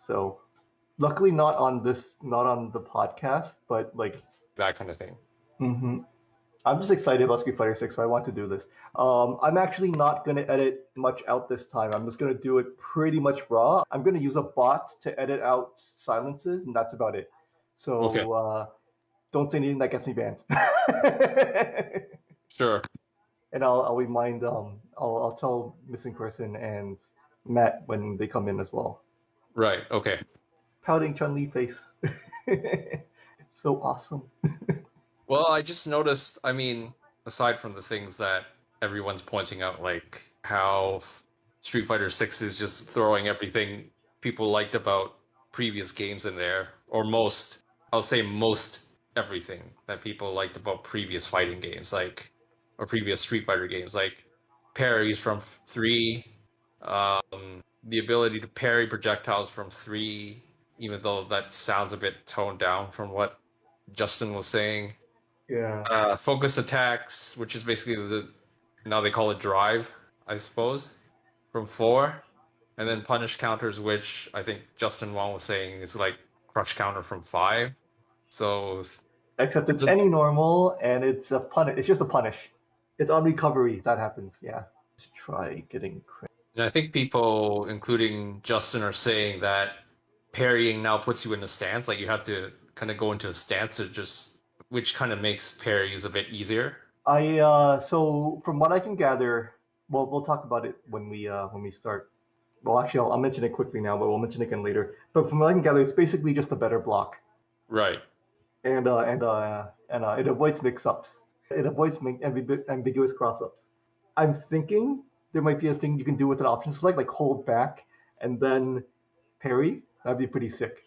So luckily not on the podcast, but like that kind of thing. Mm-hmm. I'm just excited about Street Fighter 6, so I want to do this. I'm actually not going to edit much out this time. I'm just going to do it pretty much raw. I'm going to use a bot to edit out silences, and that's about it. So Okay. Don't say anything that gets me banned. Sure. And I'll remind I'll tell Missing Person and Matt when they come in as well. Right. Okay. Pouting Chun-Li face. So awesome. Well, I just noticed, I mean, aside from the things that everyone's pointing out, like how Street Fighter 6 is just throwing everything people liked about previous games in there, or most, I'll say most everything that people liked about previous fighting games, like, or previous Street Fighter games, like parries from 3, the ability to parry projectiles from 3, even though that sounds a bit toned down from what Justin was saying. Yeah. Focus attacks, which is basically now they call it drive, I suppose, from 4, and then punish counters, which I think Justin Wong was saying is like crush counter from 5. So Except it's any normal and it's a punish. It's just a punish. It's on recovery that happens. Yeah. Let's try getting crit. and I think people, including Justin, are saying that parrying now puts you in a stance. Like you have to kind of go into a stance to just, which kind of makes parries a bit easier. So from what I can gather, well, we'll talk about it when we start. Well, actually, I'll mention it quickly now, but we'll mention it again later. But from what I can gather, it's basically just a better block, Right. and it avoids mix-ups. It avoids ambiguous cross-ups. I'm thinking there might be a thing you can do with an option select, like hold back and then parry. That'd be pretty sick.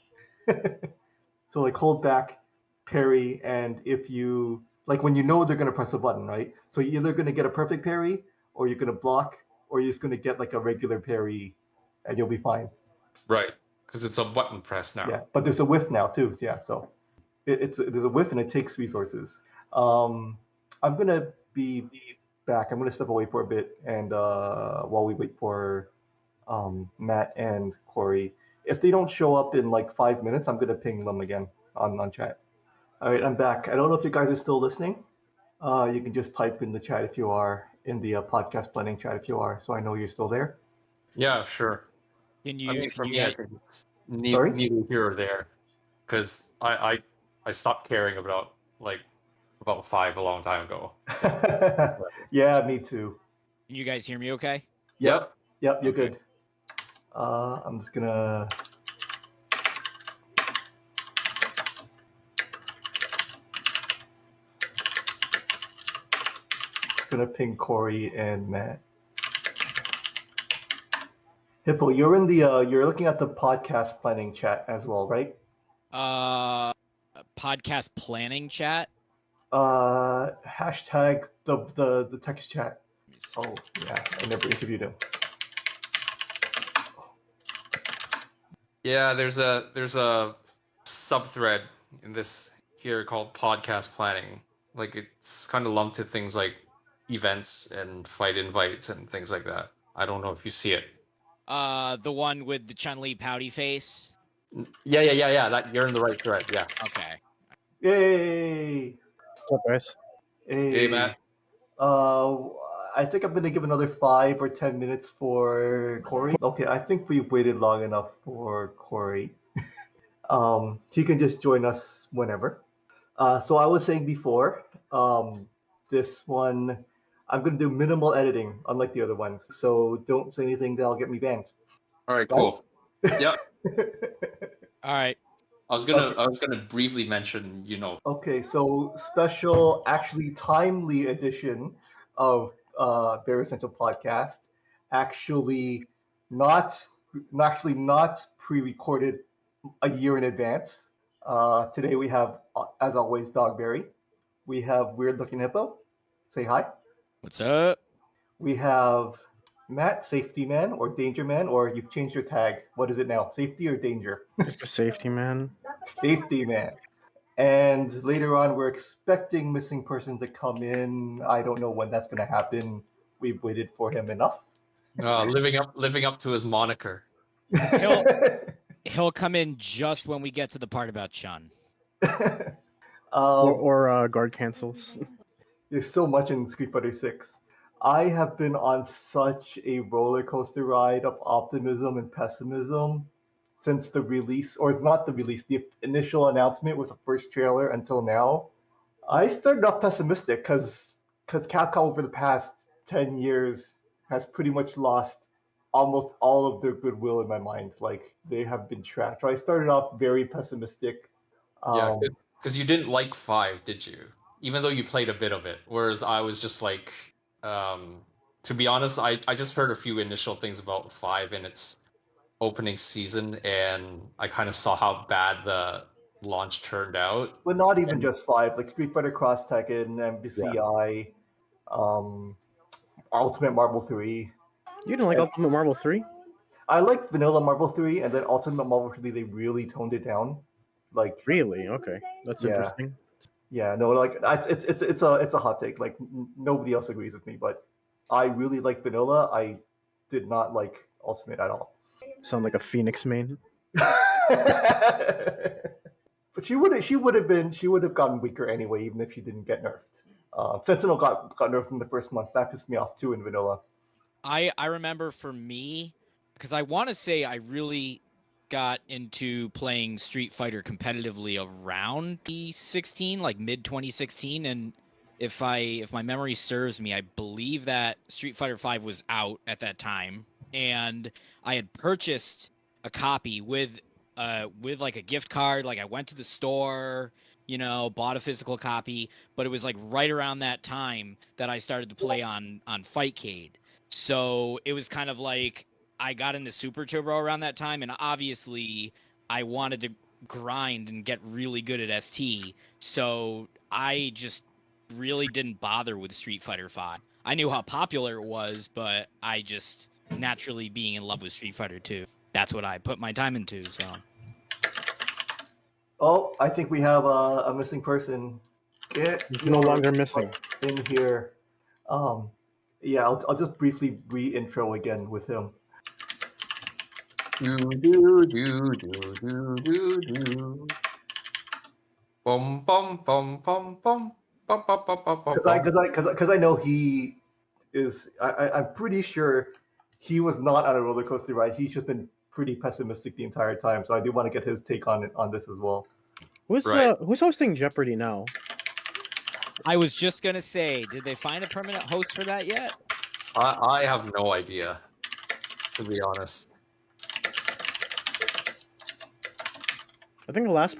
So like hold back, parry, and if you like when you know they're gonna press a button, right? So you're either gonna get a perfect parry, or you're gonna block, or you're just gonna get like a regular parry, and you'll be fine. Right. Because it's a button press now. Yeah, but there's a whiff now too. Yeah, so there's a whiff and it takes resources. I'm gonna be back. I'm gonna step away for a bit, and while we wait for Matt and Corey, if they don't show up in like 5 minutes, I'm gonna ping them again on chat. All right, I'm back. I don't know if you guys are still listening. You can just type in the chat if you are, in the podcast planning chat if you are, so I know you're still there. Yeah, sure. Can you? I mean, for me, I think it's Sorry? neither here or there, because I stopped caring about 5 a long time ago. So. Yeah, me too. Can you guys hear me okay? Yep, you're Okay. good. I'm just gonna. Ping Corey and Matt. Hippo, you're in the you're looking at the podcast planning chat as well, right? Podcast planning chat. Hashtag the text chat. Oh yeah, I never interviewed him. Yeah, there's a subthread in this here called podcast planning. Like it's kind of lumped to things like events and fight invites and things like that. I don't know if you see it. The one with the Chun-Li pouty face. Yeah. That you're in the right thread. Yeah. Okay. Yay! What's up, guys? Hey, Matt. I think I'm gonna give another 5 or 10 minutes for Corey. Okay, I think we've waited long enough for Corey. He can just join us whenever. So I was saying before, this one, I'm gonna do minimal editing, unlike the other ones. So don't say anything that'll get me banned. All right, cool. Yep. All right. I was gonna briefly mention, Okay, so special, actually timely edition of Berry-ssential podcast. Actually not pre-recorded a year in advance. Today we have, as always, Dogberry. We have Weird Looking Hippo. Say hi. What's up? We have Matt, Safety Man or Danger Man, or you've changed your tag. What is it now? Safety or Danger? Just a safety man. Safety Man. And later on, we're expecting Missing Person to come in. I don't know when that's going to happen. We've waited for him enough. living up to his moniker. He'll come in just when we get to the part about Chun. Or guard cancels. There's so much in Street Fighter 6. I have been on such a roller coaster ride of optimism and pessimism since the release, or it's not the release, the initial announcement with the first trailer until now. I started off pessimistic because Capcom over the past 10 years has pretty much lost almost all of their goodwill in my mind. Like they have been trashed. So I started off very pessimistic. Yeah, Um, because you didn't like 5, did you? Even though you played a bit of it. Whereas I was just like, to be honest, I just heard a few initial things about 5 in its opening season, and I kind of saw how bad the launch turned out. but not even And just five, like Street Fighter Cross Tekken, MBCI, um, Ultimate Marvel 3. You didn't like Ultimate Marvel 3? I liked Vanilla Marvel 3, and then Ultimate Marvel 3, they really toned it down. Like, Really? Okay, that's Yeah. interesting. yeah, no, like it's a hot take. Like nobody else agrees with me, but I really like Vanilla. I did not like Ultimate at all. Sound like a Phoenix main. But she would have gotten weaker anyway, even if she didn't get nerfed. Sentinel got nerfed in the first month. That pissed me off too in Vanilla. I remember for me, because I want to say I really got into playing Street Fighter competitively around 2016, like mid 2016, and if my memory serves me, I believe that Street Fighter V was out at that time, and I had purchased a copy with like a gift card. Like I went to the store, bought a physical copy, but it was like right around that time that I started to play on Fightcade. So it was kind of like I got into Super Turbo around that time, and obviously I wanted to grind and get really good at ST. So I just really didn't bother with Street Fighter V. I knew how popular it was, but I just naturally being in love with Street Fighter 2. That's what I put my time into. So Oh, I think we have a missing person. He's no longer missing. In here. Yeah, I'll just briefly re-intro again with him. do do do do do do do. Bum bum bum bum bum bum bum bum bum bum. Because I know he is. I'm pretty sure he was not on a roller coaster ride. He's just been pretty pessimistic the entire time. So I do want to get his take on this as well. Who's Right. who's hosting Jeopardy now? I was just gonna say, did they find a permanent host for that yet? I have no idea, to be honest. I think the last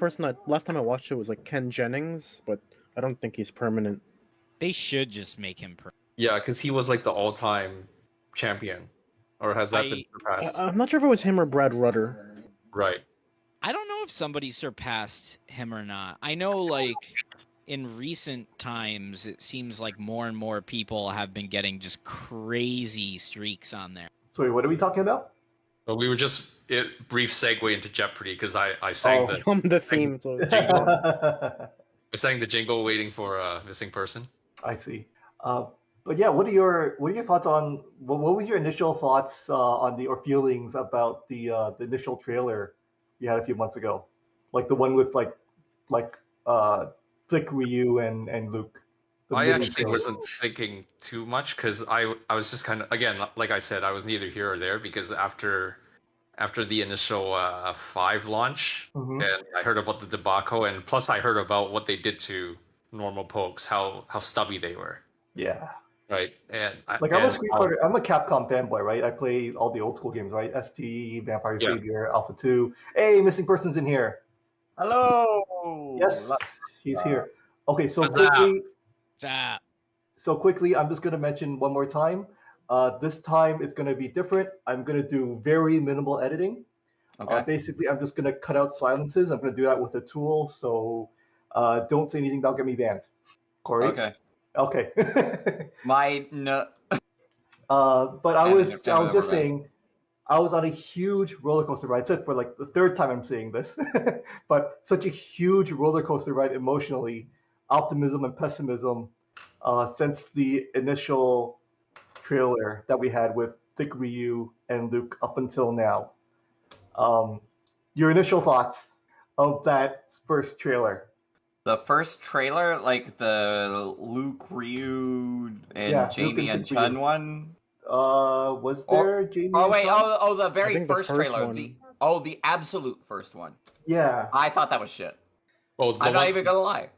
time I watched it was like Ken Jennings, but I don't think he's permanent. They should just make him Yeah, because he was like the all-time champion, or has that been surpassed? I'm not sure if it was him or Brad Rutter. Right. I don't know if somebody surpassed him or not. I know, like, in recent times, it seems like more and more people have been getting just crazy streaks on there. Sorry, what are we talking about? But we were just brief segue into Jeopardy because I sang The theme. So jingle. I sang the jingle waiting for a missing person. I see. But yeah, what are your thoughts on what were your initial thoughts on or feelings about the initial trailer you had a few months ago, like the one with like Thick Ryu and Luke. I actually wasn't thinking too much because I was just kind of, again, like I said, I was neither here or there because after the initial 5 launch, and I heard about the debacle, and plus I heard about what they did to normal pokes, how stubby they were. Yeah. Right. And I'm a Street Fighter, I'm a Capcom fanboy, right? I play all the old school games, right? ST, Vampire Savior, Alpha 2. Hey, missing person's in here. Hello. Yes, he's here. Okay, so quickly, I'm just going to mention one more time. This time it's going to be different. I'm going to do very minimal editing. Okay. Basically, I'm just going to cut out silences. I'm going to do that with a tool. So don't say anything that'll get me banned. Corey? Okay. No. But I was just saying, I was on a huge roller coaster ride. So for like the third time I'm saying this, but such a huge roller coaster ride emotionally, optimism and pessimism, since the initial trailer that we had with Thick Ryu and Luke up until now. Your initial thoughts of that first trailer. The first trailer, like the Luke, Ryu, and Yeah, Luke Jamie and and Ryu. Chun one. Was there Jamie? Oh and wait, Chun? the I very think the first first trailer. one. The absolute first one. Yeah. I thought that was shit. Oh, the I'm not one. even gonna lie.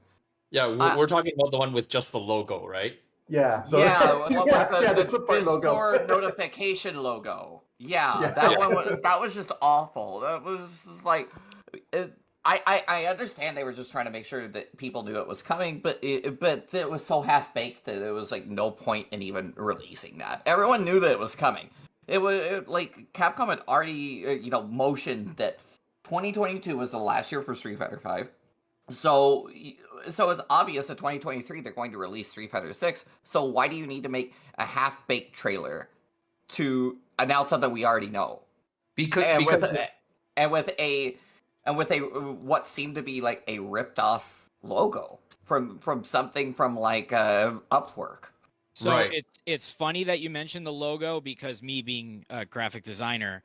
Yeah, we're talking about the one with just the logo, right? Yeah. Yeah, with the the clipboard logo. Discord notification logo. Yeah, Yeah. that one was just awful. That was just like, I understand they were just trying to make sure that people knew it was coming, but it was so half baked that there was like no point in even releasing that. Everyone knew that it was coming. Like Capcom had already motioned that 2022 was the last year for Street Fighter V. So it's obvious that 2023 they're going to release Street Fighter 6. So why do you need to make a half-baked trailer to announce something we already know? Because With a what seemed to be like a ripped-off logo from something from like Upwork. So Right. it's funny that you mentioned the logo because me being a graphic designer,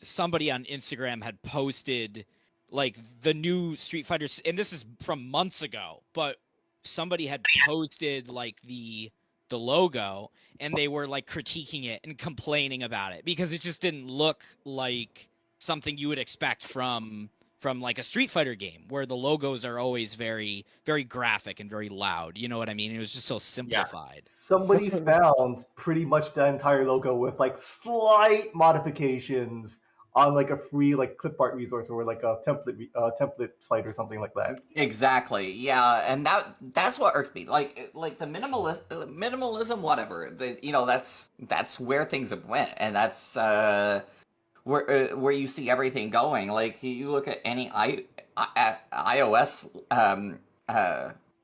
somebody on Instagram had posted like the new Street Fighter, and this is from months ago, but somebody had posted like the logo, and they were like critiquing it and complaining about it because it just didn't look like something you would expect from like a Street Fighter game where the logos are always very, very graphic and very loud. You know what I mean? It was just so simplified. Somebody What's a- found pretty much the entire logo with like slight modifications on like a free like clip art resource or like a template site or something like that. Exactly. Yeah, and that's what irked me. Like the minimalism, whatever. That's where things have went, and that's where you see everything going. Like you look at any iOS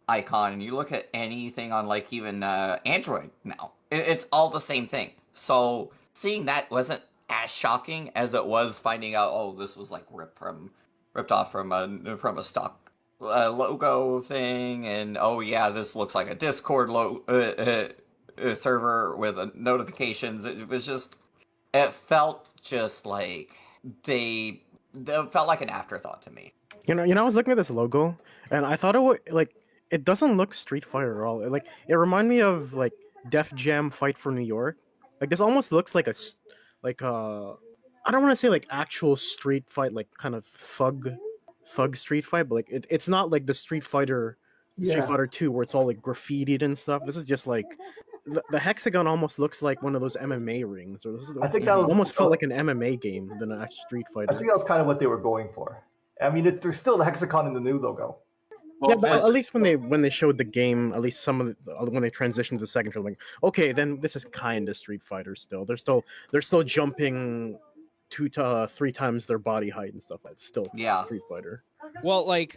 icon, and you look at anything on like even Android now. It's all the same thing. So seeing that wasn't as shocking as it was finding out. Oh, this was like ripped off from a stock logo thing, and oh yeah, this looks like a Discord server with notifications. It was just, it felt just like they felt like an afterthought to me. I was looking at this logo, and I thought it would like it doesn't look Street Fighter at all. It reminded me of like Def Jam Fight for New York. Like this almost looks like I don't want to say like actual street fight, like kind of thug street fight, but like it's not like the Street Fighter Yeah. 2 where it's all like graffitied and stuff. This is just like the hexagon almost looks like one of those MMA rings, or this is I think that was almost felt like an MMA game than an actual Street I Fighter. think that was kind of what they were going for. I mean, there's still the hexagon in the new logo. Yeah, but at least when they showed the game, at least some of when they transitioned to the second trailer, like, okay, then this is kind of Street Fighter still. They're still jumping 2 to 3 times their body height and stuff. It's still Street Fighter. Well, like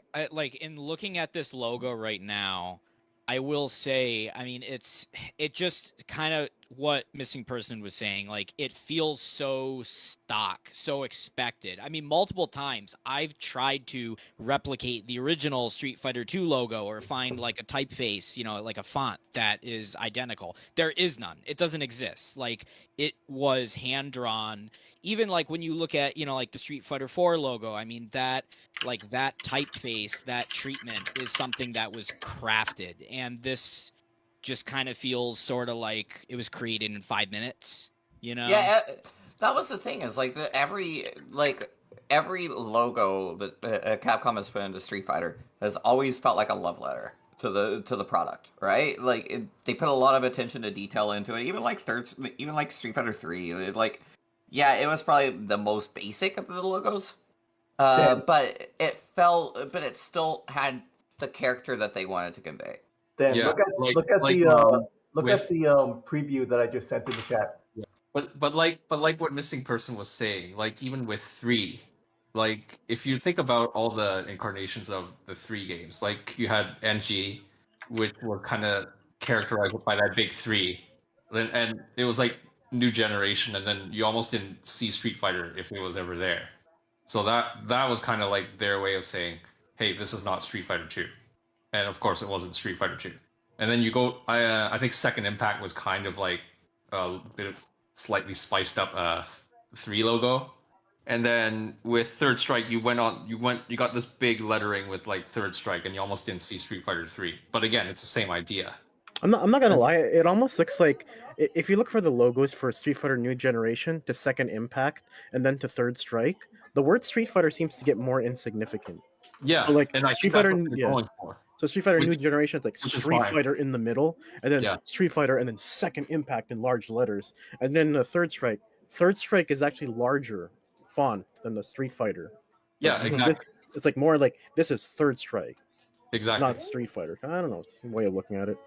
in looking at this logo right now, I will say, I mean, it just kind of what Missing Person was saying. Like, it feels so stock, so expected. I mean, multiple times I've tried to replicate the original Street Fighter 2 logo or find like a typeface, like a font that is identical. There is none. It doesn't exist. Like, it was hand drawn. Even like when you look at, like the Street Fighter 4 logo, I mean, that typeface, that treatment is something that was crafted. And this just kind of feels sort of like it was created in 5 minutes, Yeah, that was the thing, is like every logo that Capcom has put into Street Fighter has always felt like a love letter to the product, right? Like they put a lot of attention to detail into it. Even like Street Fighter 3, it was probably the most basic of the logos. But it still had the character that they wanted to convey. Then Yeah, look at the preview that I just sent in the chat. But like what Missing Person was saying, like even with 3, like if you think about all the incarnations of the 3 games, like you had NG, which were kind of characterized by that big 3, and it was like new generation, and then you almost didn't see Street Fighter if it was ever there. So that was kind of like their way of saying, hey, this is not Street Fighter 2. And of course it wasn't Street Fighter 2. And then you go, I think Second Impact was kind of like a bit of slightly spiced up 3 logo. And then with Third Strike, you got this big lettering with like Third Strike, and you almost didn't see Street Fighter 3. But again, it's the same idea. I'm not gonna lie. It almost looks like if you look for the logos for Street Fighter New Generation to Second Impact and then to Third Strike, the word Street Fighter seems to get more insignificant. Yeah, So like and I Street think that's Fighter, what they're yeah. going for. So Street Fighter New Which- Generation, it's like which is Street fine. Fighter in the middle, and then Yeah. Street Fighter, and then Second Impact in large letters, and then the Third Strike. Third Strike is actually larger font than the Street Fighter. Yeah, Like, exactly. It's like more like this is Third Strike, Exactly. not Street Fighter. I don't know. It's a way of looking at it.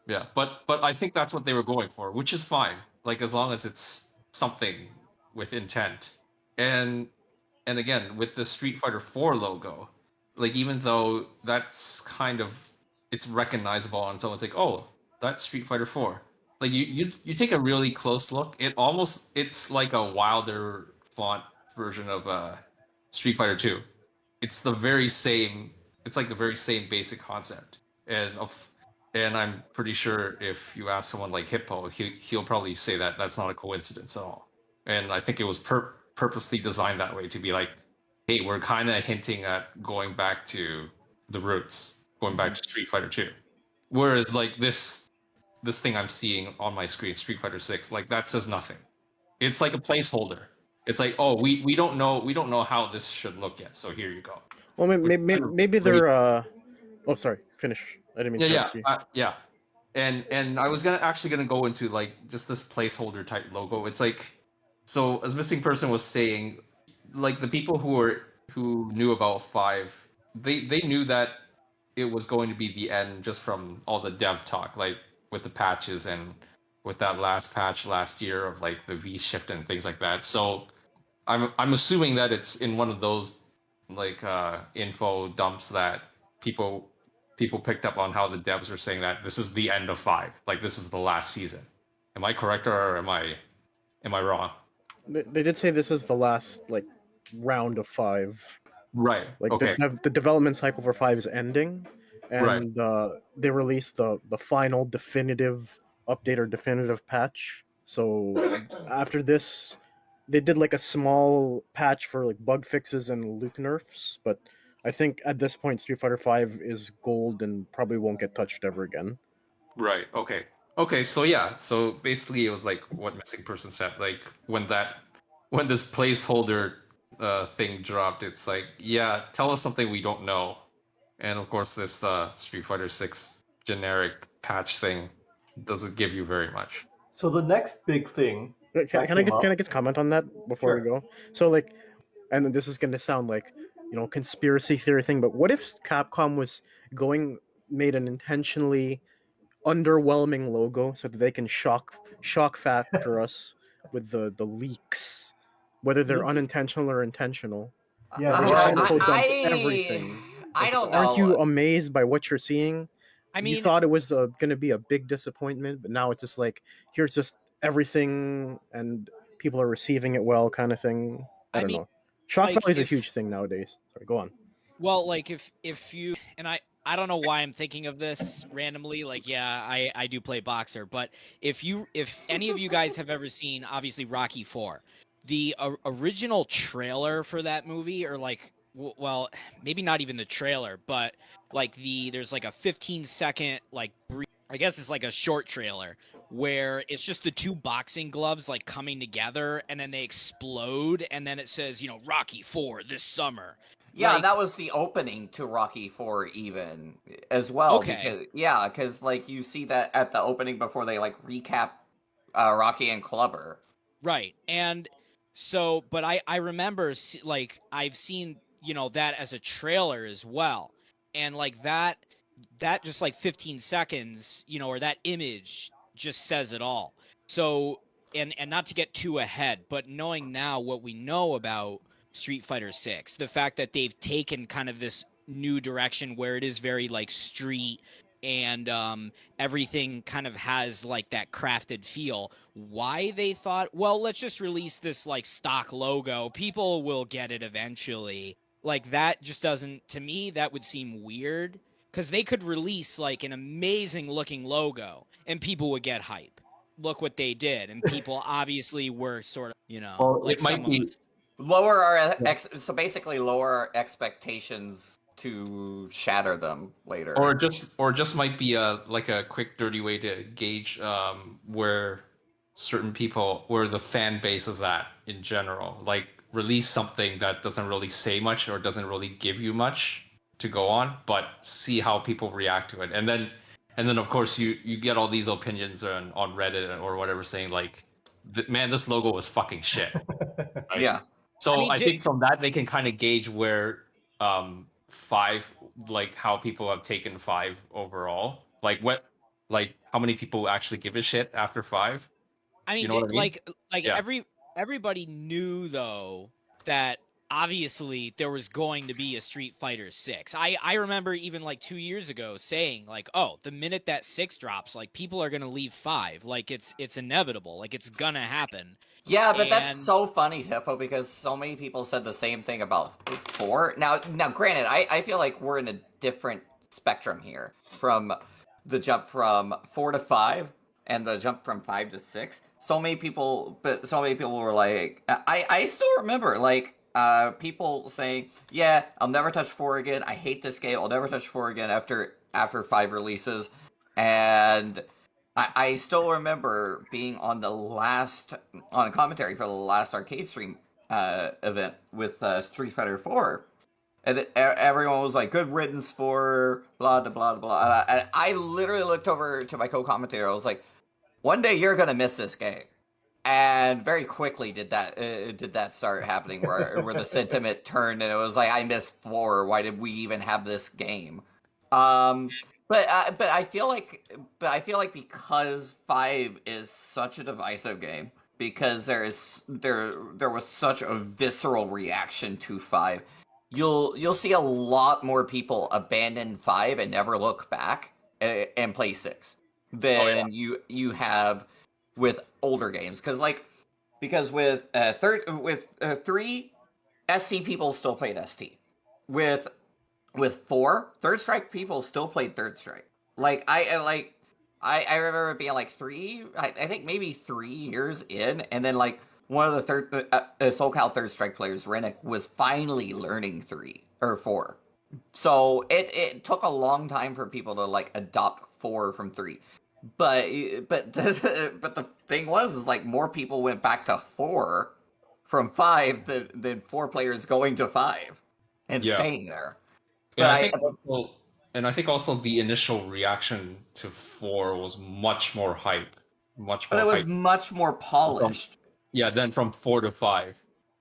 Yeah, but I think that's what they were going for, which is fine. Like as long as it's something with intent. And again, with the Street Fighter 4 logo, like even though that's kind of it's recognizable and someone's like, "Oh, that's Street Fighter 4." Like you take a really close look, it's like a wilder font version of Street Fighter 2. It's the very same it's like the very same basic concept. And I'm pretty sure if you ask someone like Hippo, he'll probably say that that's not a coincidence at all. And I think it was purposely designed that way to be like, hey, we're kind of hinting at going back to the roots, going back to Street Fighter 2. Whereas like this thing I'm seeing on my screen, Street Fighter 6, like that says nothing. It's like a placeholder. It's like, oh, we don't know how this should look yet, so here you go. Well, maybe they're. Oh, sorry. Finish. I didn't mean to interrupt you. Yeah. And I was gonna go into like just this placeholder type logo. It's like, so as Missing Person was saying, like the people who knew about 5, they knew that it was going to be the end just from all the dev talk, like with the patches and with that last patch last year of like the V shift and things like that. So I'm assuming that it's in one of those like info dumps that people picked up on how the devs were saying that this is the end of 5, like this is the last season. Am I correct or am I wrong? They did say this is the last like round of 5. Right. Like okay. the development cycle for 5 is ending, and they released the final definitive update or definitive patch. So after this, they did like a small patch for like bug fixes and loot nerfs, but I think at this point Street Fighter 5 is gold and probably won't get touched ever again. Right. Okay. Okay. So yeah. So basically, it was like what Missing Person said. Like when this placeholder thing dropped, it's like, yeah, tell us something we don't know. And of course, this Street Fighter 6 generic patch thing doesn't give you very much. So the next big thing. Can I just comment on that before we go? So like, and this is going to sound like, conspiracy theory thing, but what if Capcom made an intentionally underwhelming logo so that they can shock factor us with the leaks, whether they're unintentional or intentional? Yeah, Everything. I don't know. Aren't you amazed by what you're seeing? I mean, you thought it was going to be a big disappointment, but now it's just like, here's just everything, and people are receiving it well, kind of thing. I don't know. Shock value is a huge thing nowadays. Sorry, go on. Well, like if you and I don't know why I'm thinking of this randomly. Like, yeah, I do play Boxer, but if any of you guys have ever seen, obviously Rocky 4, the original trailer for that movie, or like, well, maybe not even the trailer, but like there's like a 15-second like brief, I guess it's like a short trailer where it's just the two boxing gloves like coming together and then they explode and then it says, Rocky 4 this summer. Yeah, like, that was the opening to Rocky 4 even as well. Okay. Because like you see that at the opening before they like recap Rocky and Clubber. Right. And so, but I remember like I've seen, that as a trailer as well. And like that just like 15 seconds, or that image just says it all. So, and not to get too ahead, but knowing now what we know about Street Fighter 6, the fact that they've taken kind of this new direction where it is very like street and everything kind of has like that crafted feel, why they thought, well, let's just release this like stock logo, people will get it eventually. Like that just doesn't, to me, that would seem weird, because they could release like an amazing looking logo and people would get hype. Look what they did, and people obviously were sort of, Well, like it might be. lower our so basically lower our expectations to shatter them later. Or just might be a quick dirty way to gauge where certain people, where the fan base is at in general. Like release something that doesn't really say much or doesn't really give you much to go on, but see how people react to it. And then of course you get all these opinions on Reddit or whatever saying like, man, this logo was fucking shit. Right? Yeah. So I mean, I think from that they can kind of gauge where 5, like how people have taken 5 overall. Like how many people actually give a shit after 5? I mean, You know what I mean? like Yeah. everybody knew though that obviously there was going to be a Street Fighter 6. I remember even like 2 years ago saying like, oh, the minute that 6 drops, like people are gonna leave 5. Like it's inevitable. Like it's gonna happen. Yeah, but that's And so funny, Hippo, because so many people said the same thing about 4. Now, granted, I feel like we're in a different spectrum here from the jump from 4 to 5 and the jump from 5 to 6. So many people were like, I still remember like people saying, yeah, I'll never touch 4 again. I hate this game. I'll never touch 4 again after 5 releases, and I still remember being on a commentary for the last arcade stream event with Street Fighter 4, and everyone was like, "Good riddance for blah blah blah blah." And I literally looked over to my co-commentator. I was like, "One day you're gonna miss this game," and very quickly did that start happening where the sentiment turned, and it was like, "I missed 4. Why did we even have this game?" But I feel like because 5 is such a divisive game, because there was such a visceral reaction to 5, you'll see a lot more people abandon 5 and never look back and play 6 than you have with older games, because with 3, ST people still played ST. With 4, Third Strike people still played Third Strike. Like I remember being like 3, I think maybe 3 years in, and then like one of the SoCal Third Strike players, Rennick, was finally learning 3 or 4. So it took a long time for people to like adopt 4 from 3. But the thing was like more people went back to 4 from 5 than 4 players going to 5 and staying there. And But I think also the initial reaction to 4 was much more hype, but it was much more polished. Then from 4 to 5.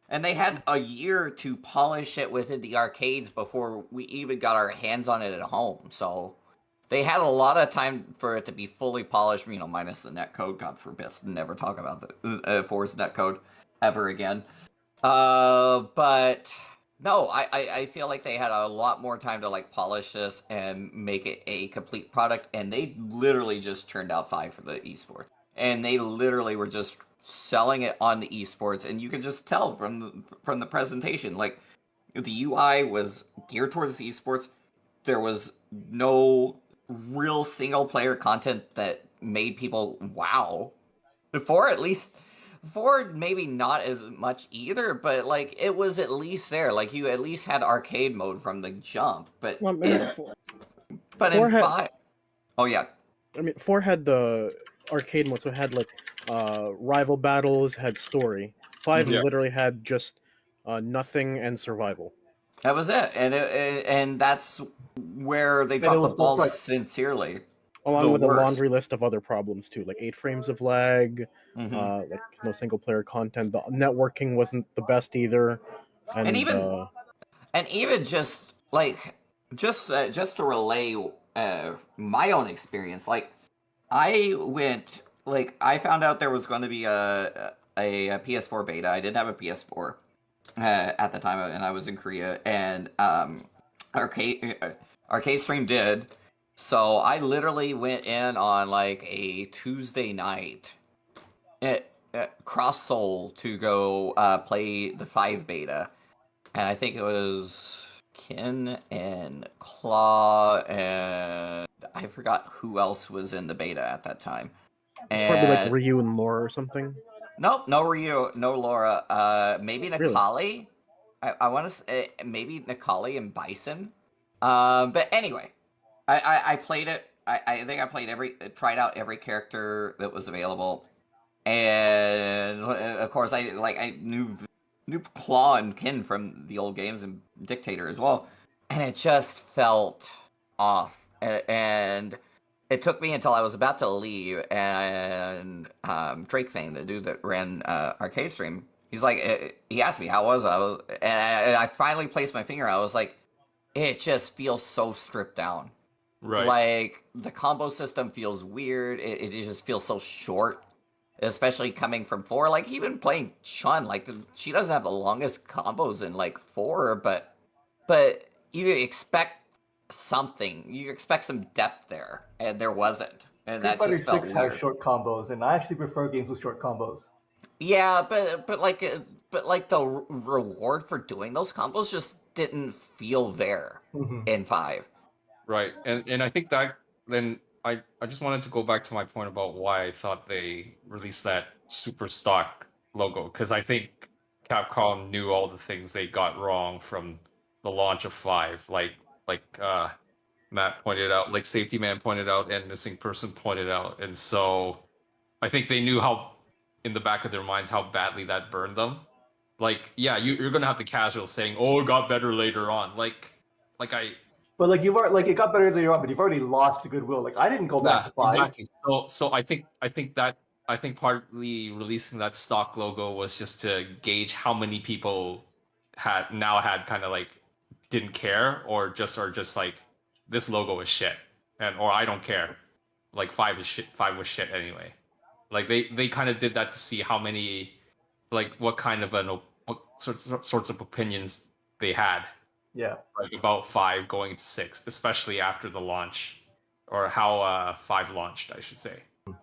And they had a year to polish it within the arcades before we even got our hands on it at home. So they had a lot of time for it to be fully polished, minus the netcode. God forbid, never talk about the 4's netcode ever again. But no, I feel like they had a lot more time to like polish this and make it a complete product, and they literally just churned out 5 for the esports. And they literally were just selling it on the esports, and you could just tell from the presentation, like the UI was geared towards the esports. There was no real single player content that made people wow. Before, at least 4 maybe not as much either, but like it was at least there. Like you at least had arcade mode from the jump. But Well, man, in 5, oh yeah, I mean 4 had the arcade mode, so it had like rival battles, had story. 5 literally had just nothing and survival. that was it, and that's where they dropped the ball sincerely. Along with a laundry list of other problems too, like 8 frames of lag, like no single player content. The networking wasn't the best either, and even just like just to relay my own experience, like I found out there was going to be a PS4 beta. I didn't have a PS4 at the time, and I was in Korea, and Arcade Stream did. So I literally went in on like a Tuesday night at Cross Soul to go play the 5 beta. And I think it was Ken and Claw, and I forgot who else was in the beta at that time. It's probably like Ryu and Lore or something. Nope, no Ryu, no Laura. Maybe Really? Nikali. I want to say maybe Nikali and Bison. But anyway, I played it. I think I tried out every character that was available, and of course I knew Claw and Kin from the old games and Dictator as well, and it just felt off, and it took me until I was about to leave, and Drake Thing, the dude that ran arcade stream, he's like, he asked me how was I was, and I finally placed my finger. I was like, it just feels so stripped down. Right. Like the combo system feels weird. It just feels so short, especially coming from 4. Like even playing Chun, like she doesn't have the longest combos in like 4, but you expect something. You expect some depth there, and there wasn't, and Street that Fighter just felt 6 weird. has short combos, and I actually prefer games with short combos. Yeah, but like the reward for doing those combos just didn't feel there in 5. Right. And I think that then I just wanted to go back to my point about why I thought they released that super stock logo, because I think Capcom knew all the things they got wrong from the launch of 5, like Matt pointed out, like Safety Man pointed out, and Missing Person pointed out. And so I think they knew how, in the back of their minds, how badly that burned them. Like, yeah, you're gonna have the casuals saying, "Oh, it got better later on." Like I But like you've already, like it got better later on, but you've already lost the goodwill. Like I didn't go back to 5. exactly. So I think partly releasing that stock logo was just to gauge how many people had kind of like didn't care, or just like, this logo is shit, or I don't care. Like 5 is shit. 5 was shit anyway. Like they kind of did that to see how many, like what kind of what sorts of opinions they had, Yeah. like about 5 going to 6, especially after the launch, or how 5 launched, I should say.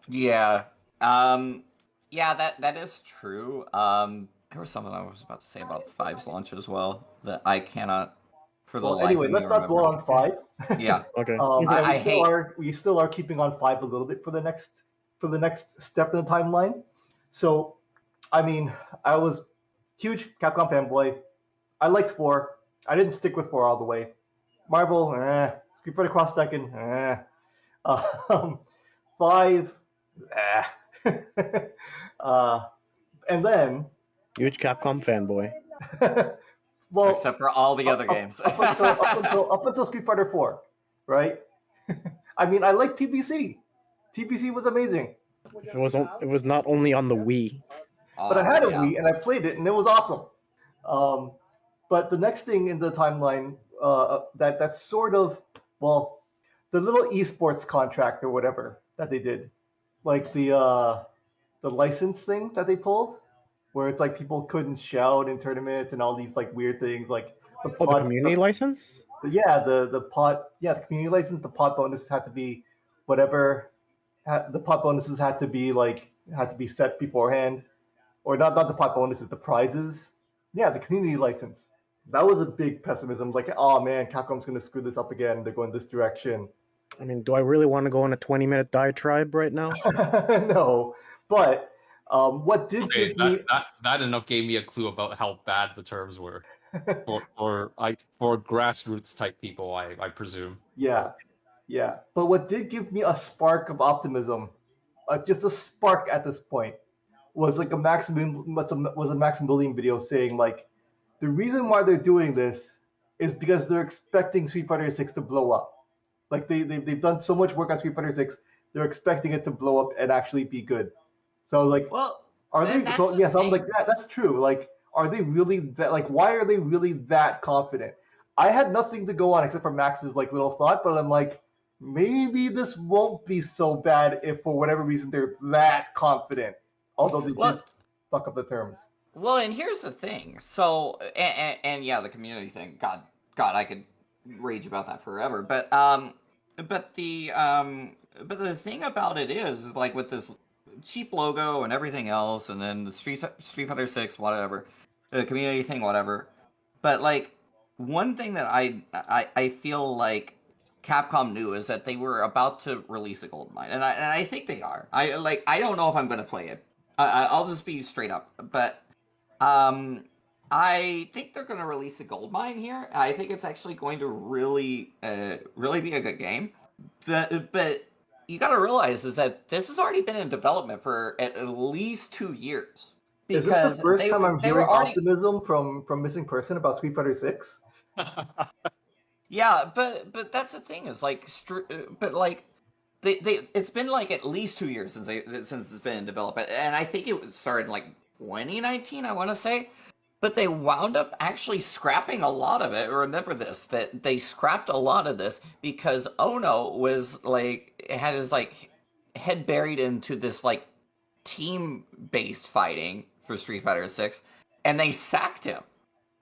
Yeah. Yeah, that is true. There was something I was about to say about 5's launch as well that I cannot for the Well, life anyway, of me let's not remember. dwell on 5. Yeah. Okay. And I hate we still are keeping on 5 a little bit for the next step in the timeline. So, I mean, I was huge Capcom fanboy. I liked 4. I didn't stick with 4 all the way. Marvel, Street Fighter Cross Tekken, um, 5, and then, Huge Capcom fanboy. well, except for all the other games. up until Street Fighter 4, right? I mean, I like TBC. TBC was amazing. It was not only on the Wii. But I had a yeah. Wii and I played it and it was awesome. But the next thing in the timeline, that's sort of, well, the little esports contract or whatever that they did, like the license thing that they pulled, where it's like people couldn't shout in tournaments and all these like weird things, like the Oh, the community license? the community license, the pot bonuses had to be whatever, the pot bonuses had to be set beforehand, or not the pot bonuses, the prizes. Yeah, the community license. That was a big pessimism. Like, oh man, Capcom's gonna screw this up again. They're going this direction. I mean, do I really want to go on a 20-minute diatribe right now? No, but what did Okay, give me that enough gave me a clue about how bad the terms were for grassroots type people, I presume. yeah, but what did give me a spark of optimism, just a spark at this point, was like a Maximilian video saying like the reason why they're doing this is because they're expecting Street Fighter 6 to blow up. Like they've done so much work on Street Fighter 6, they're expecting it to blow up and actually be good. So like, Well, are they? So yes, I'm like that's true. Like, are they really that? Like, why are they really that confident? I had nothing to go on except for Max's like little thought, but I'm like, maybe this won't be so bad if for whatever reason they're that confident. Although they did fuck up the terms. Well, and here's the thing. So, and yeah, the community thing. God, I could rage about that forever. But the thing about it is like with this cheap logo and everything else, and then the Street Fighter 6, whatever, the community thing, whatever. But like one thing that I feel like Capcom knew is that they were about to release a gold mine, and I think they are. I don't know if I'm going to play it. I'll just be straight up, but I think they're going to release a gold mine here. I think it's actually going to really be a good game. But you got to realize is that this has already been in development for at least 2 years. Is this the first they, time I'm they hearing were already optimism from Missing Person about Street Fighter 6? Yeah, but that's the thing is like, but like, it's been like at least 2 years since it's been in development, and I think it started in like 2019, I want to say, but they wound up actually scrapping a lot of it. Remember this, that they scrapped a lot of this because Ono was like had his like head buried into this like team based fighting for Street Fighter 6, and they sacked him.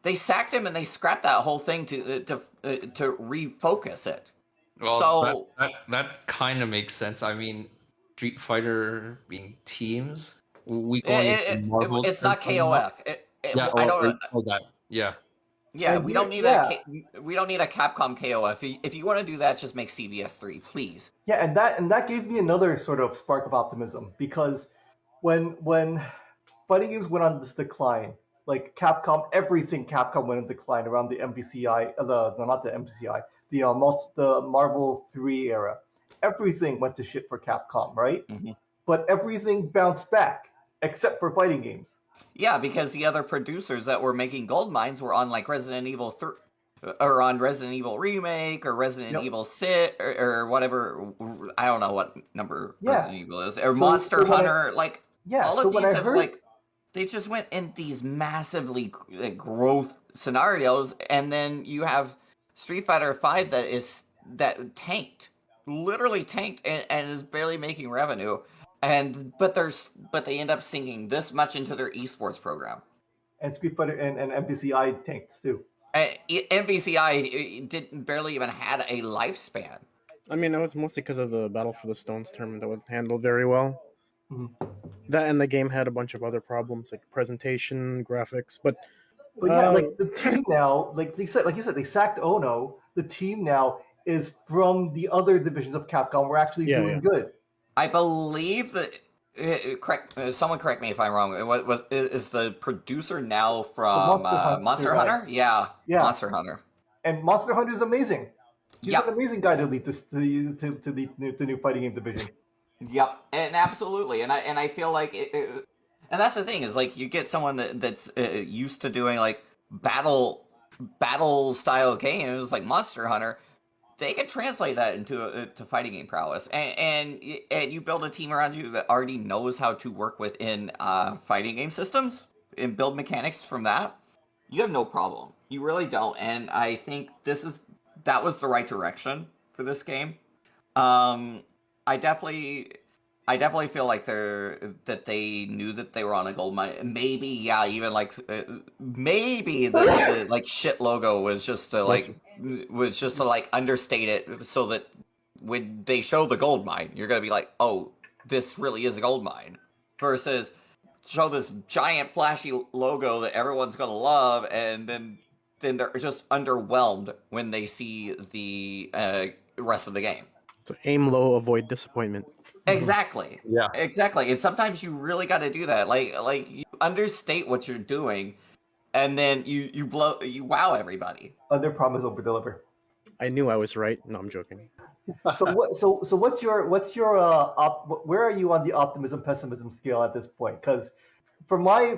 They sacked him and they scrapped that whole thing to refocus it. Well, So that kind of makes sense. I mean, Street Fighter being teams. We going into Marvel. it's not KOF. Yeah, I don't. that. Yeah. Yeah, And we don't need yeah. we don't need a Capcom KOF. If you want to do that, just make CVS3, please. Yeah, and that gave me another sort of spark of optimism because when fighting games went on this decline, like Capcom, everything Capcom went in decline around the MVCI, not the MVCI, the Marvel 3 era. Everything went to shit for Capcom, right? Mm-hmm. But everything bounced back except for fighting games. Yeah, because the other producers that were making gold mines were on like Resident Evil 3, or on Resident Evil Remake, or Resident Evil 6, or whatever. I don't know what number Resident Evil is, or Monster Hunter. All of these have like, they just went in these massively growth scenarios, and then you have Street Fighter 5 that tanked, literally tanked, and is barely making revenue. But they end up sinking this much into their esports program. And Street Fighter and MVCI tanked too. MVCI didn't barely even had a lifespan. I mean, that was mostly because of the Battle for the Stones tournament that wasn't handled very well. Mm-hmm. That and the game had a bunch of other problems like presentation, graphics, but yeah, like the team now, like you said, they sacked Ono. The team now is from the other divisions of Capcom. We're actually doing good. I believe that. Someone correct me if I'm wrong. Is the producer now from Monster Hunter? Yeah, Monster Hunter. And Monster Hunter is amazing. He's an amazing guy to lead this to the new fighting game division. Yep, and absolutely, and I feel like and that's the thing is like you get someone that's used to doing like battle style games like Monster Hunter. They can translate that into fighting game prowess, and you build a team around you that already knows how to work within fighting game systems and build mechanics from that. You have no problem. You really don't, and I think that was the right direction for this game. I definitely feel like they knew that they were on a gold mine. Maybe, even like maybe the like shit logo was just to like understate it so that when they show the gold mine, you're gonna be like, oh, this really is a gold mine, versus show this giant flashy logo that everyone's gonna love, and then they're just underwhelmed when they see the rest of the game. So aim low, avoid disappointment. Exactly. Yeah. Exactly. And sometimes you really got to do that. Like you understate what you're doing, and then you wow everybody. Under promise, over deliver. I knew I was right. No, I'm joking. So what's your where are you on the optimism pessimism scale at this point? Because from my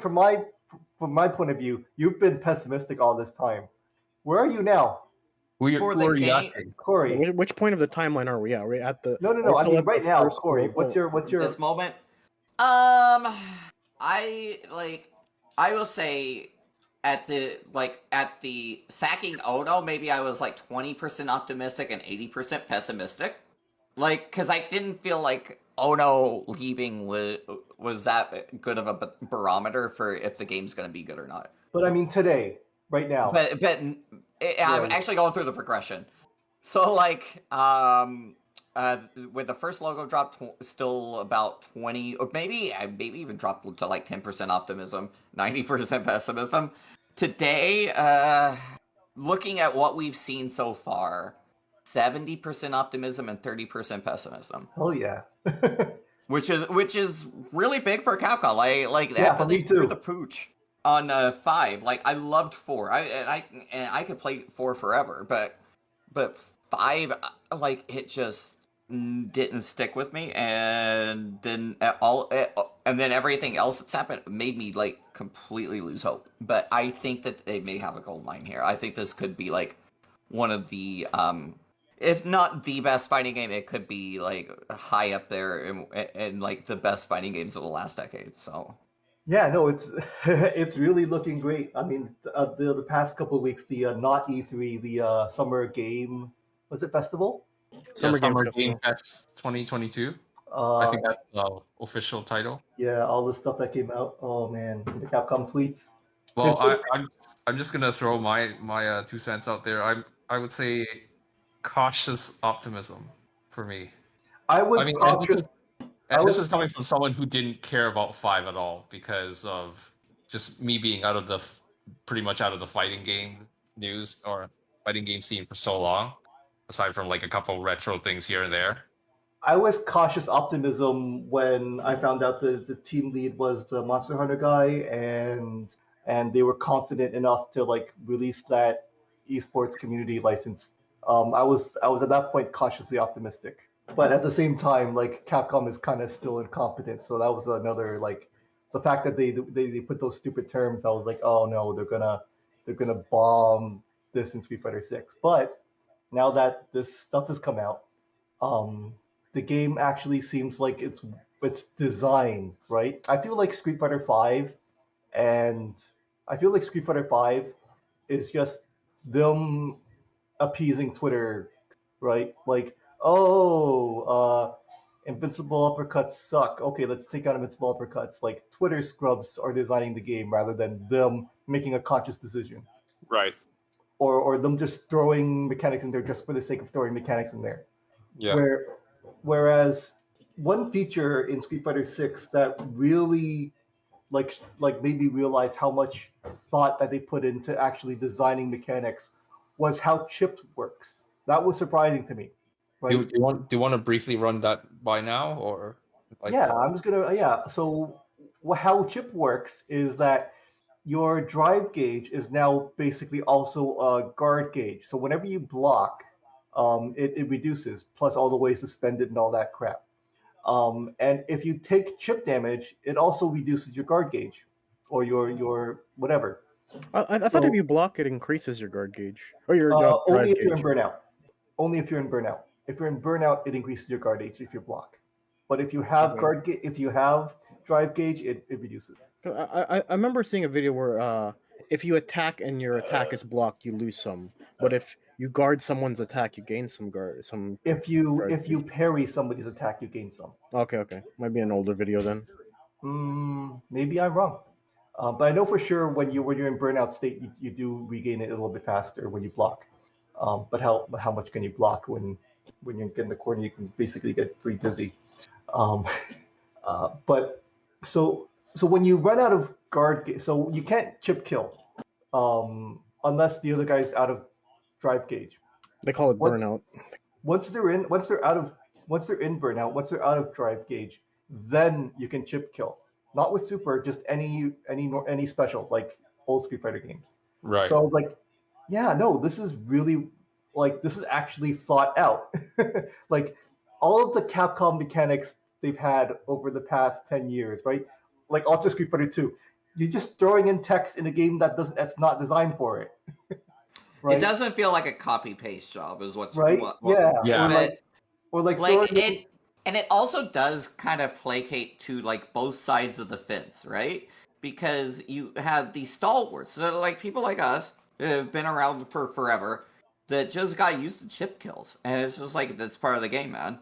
point of view, you've been pessimistic all this time. Where are you now? Corey. Which point of the timeline are we at? Are we at the No. I mean right now, Corey. What's your this moment? I will say at the sacking Ono, maybe I was like 20% optimistic and 80% pessimistic. Like, because I didn't feel like Ono leaving was that good of a barometer for if the game's going to be good or not. But I mean today, right now. But I'm actually going through the progression. So like, when the first logo dropped, still about 20, or maybe even dropped to like 10% optimism, 90% pessimism. Today, looking at what we've seen so far, 70% optimism and 30% pessimism. Oh yeah. which is really big for Capcom. Like Yeah, after for me they threw too. the pooch on 5, like I loved 4. I could play 4 forever, but 5, like it just didn't stick with me, and then and then everything else that's happened made me like completely lose hope. But I think that they may have a gold mine here. I think this could be like one of the if not the best fighting game, it could be like high up there and like the best fighting games of the last decade. So Yeah, no, it's it's really looking great. I mean, the past couple of weeks, the not E3, the summer game, was it festival? Yeah, Summer Games Summer Game Festival. Fest 2022. I Uh, think that's the official title. yeah, all the stuff that came out. Oh man, the Capcom tweets. Well, There's so, I'm just gonna throw my 2 cents out there. I would say cautious optimism for me. I I was mean, cautious. I and this was is coming from someone who didn't care about 5 at all because of just me being out of the pretty much out of the fighting game news or fighting game scene for so long, aside from like a couple retro things here and there. I was cautious optimism when I found out the team lead was the Monster Hunter guy, and they were confident enough to like release that esports community license. I was at that point cautiously optimistic, but at the same time, like Capcom is kind of still incompetent, so that was another like the fact that they put those stupid terms. I was like, oh no, they're gonna bomb this in Street Fighter 6. But now that this stuff has come out, um, the game actually seems like it's designed right. And I feel like Street Fighter Five is just them appeasing Twitter, right? Like, oh, invincible uppercuts suck. Okay, let's take out invincible uppercuts. Like Twitter scrubs are designing the game rather than them making a conscious decision, Right. or them just throwing mechanics in there just for the sake of throwing mechanics in there. Yeah. Whereas one feature in Street Fighter 6 that really like made me realize how much thought that they put into actually designing mechanics was how chipped works. That was surprising to me, right? Do you want to briefly run that by now or like Yeah, I'm just gonna yeah. So how chip works is that your drive gauge is now basically also a guard gauge. So whenever you block, it reduces, plus all the ways to spend it and all that crap. And if you take chip damage, it also reduces your guard gauge or your whatever. I thought if So you block, it increases your guard gauge or your only drive if you're in gauge. burnout. Only if you're in burnout. If you're in burnout, it increases your guard gauge if you block. But if you have Okay. if you have drive gauge, it reduces. 'Cause I remember seeing a video where if you attack and your attack is blocked, you lose some. But if you guard someone's attack, you gain some drive If you gauge. parry somebody's attack, you gain some. Okay. Might be an older video then. Maybe I'm wrong. But I know for sure when you're in burnout state, you do regain it a little bit faster when you block. But how much can you block when you get in the corner? You can basically get free dizzy. Um, but so when you run out of so you can't chip kill unless the other guy's out of drive gauge. They call it Once burnout. once they're in burnout, once they're out of drive gauge, then you can chip kill. Not with super, just any specials like old Street Fighter games. right. So I was like, yeah, no, this is really like this is actually thought out. Like all of the Capcom mechanics they've had over the past 10 years, right? Like also Street Fighter 2. You're just throwing in text in a game that's not designed for it. it Right? doesn't feel like a copy paste job, is what's Right? what. Yeah. Yeah. Or like Like throwing in, it, and it also does kind of placate to like both sides of the fence, right? Because you have the stalwarts, so like people like us who have been around for forever that just got used to chip kills, and it's just like that's part of the game, man.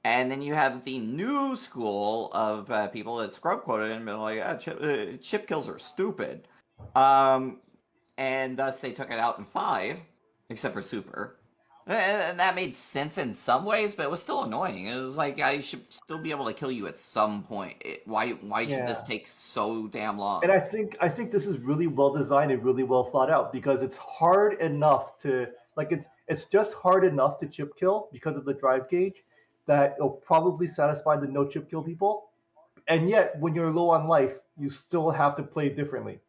And then you have the new school of people that scrub quoted and been like, chip kills are stupid. Um, and thus they took it out in 5, except for Super. And that made sense in some ways, but it was still annoying. It was like I should still be able to kill you at some point. Why should this yeah. take so damn long? And I think this is really well designed and really well thought out because it's hard enough to like it's just hard enough to chip kill because of the drive gauge that it'll probably satisfy the no chip kill people. And yet, when you're low on life, you still have to play differently.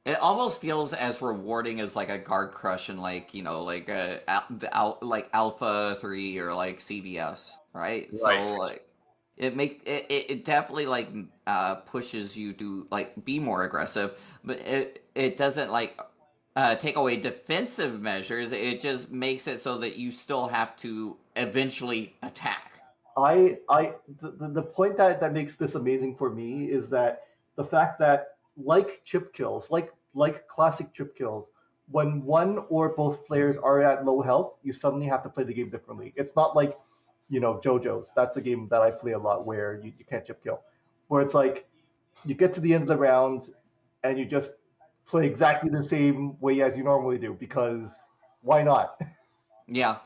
It almost feels as rewarding as like a guard crush in like like like Alpha 3 or like CVS, right? So like it definitely like pushes you to like be more aggressive, but it doesn't like take away defensive measures. It just makes it so that you still have to eventually attack. The point that makes this amazing for me is that the fact that like chip kills, like classic chip kills, when one or both players are at low health, you suddenly have to play the game differently. It's not like, JoJo's. That's a game that I play a lot where you can't chip kill. Where it's like you get to the end of the round and you just play exactly the same way as you normally do because why not? Yeah.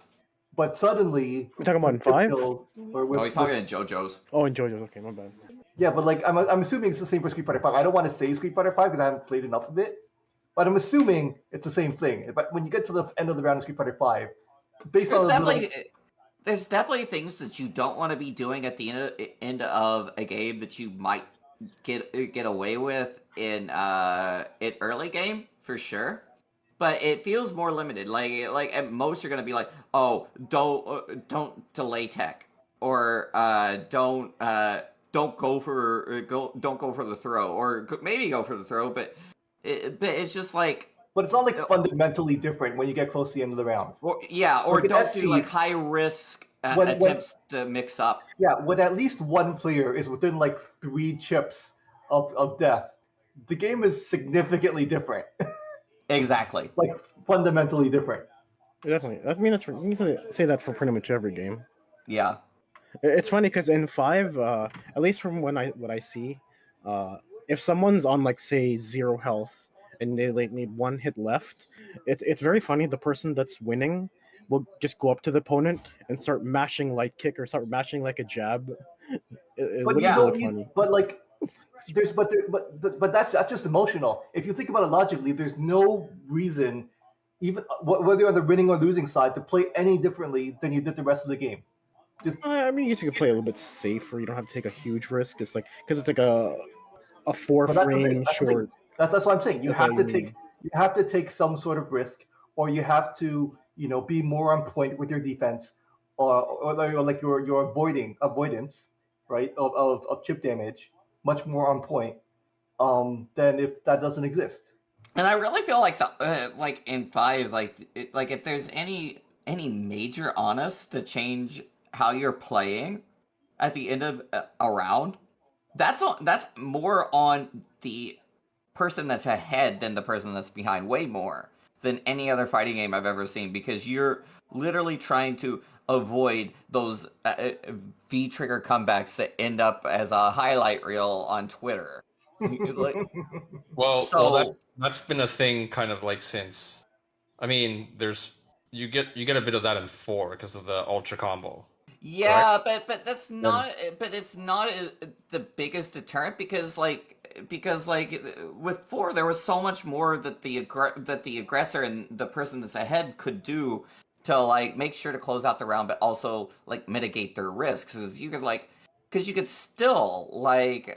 But suddenly, We're talking about in chip 5? kills, or with, Oh, he's talking to JoJo's. Oh, and JoJo's. Okay, my bad. yeah, but like I'm assuming it's the same for Street Fighter 5. I don't want to say Street Fighter 5 because I haven't played enough of it, but I'm assuming it's the same thing. But when you get to the end of the round of Street Fighter 5, based There's on definitely things that you don't want to be doing at the end of a game that you might get away with in early game for sure. But it feels more limited. Like at most you're gonna be like, oh, don't delay tech, or don't go for the throw, or maybe go for the throw. But it's just like. But it's not like fundamentally different when you get close to the end of the round. Or Like don't ST, do like high risk when- attempts to mix up. Yeah, when at least one player is within like 3 chips of death, the game is significantly different. Exactly. Like fundamentally different. Definitely. I mean, you can say that for pretty much every game. Yeah. It's funny because in 5, at least from what I see, if someone's on like say 0 health and they like need 1 hit left, it's very funny. The person that's winning will just go up to the opponent and start mashing light kick or start mashing like a jab. It But looks you yeah. don't really need, funny. but like but that's just emotional. If you think about it logically, there's no reason, even whether you're on the winning or losing side, to play any differently than you did the rest of the game. I mean, I guess you can play a little bit safer. You don't have to take a huge risk. It's like because it's like a 4 But that's the thing. frame That's the thing. short. That's what I'm saying. You That's have all to you take need. you have to take some sort of risk, or you have to be more on point with your defense, or like your avoidance, right, of chip damage, much more on point than if that doesn't exist. And I really feel like like in 5, like if there's any major honest to change how you're playing at the end of a round, that's more on the person that's ahead than the person that's behind, way more than any other fighting game I've ever seen, because you're literally trying to avoid those V trigger comebacks that end up as a highlight reel on Twitter. Like, Well, that's been a thing kind of like since. I mean, you get a bit of that in 4 because of the ultra combo. yeah, but that's not. But it's not the biggest deterrent because with 4 there was so much more that the aggressor and the person that's ahead could do to like make sure to close out the round, but also like mitigate their risks. Because you could still like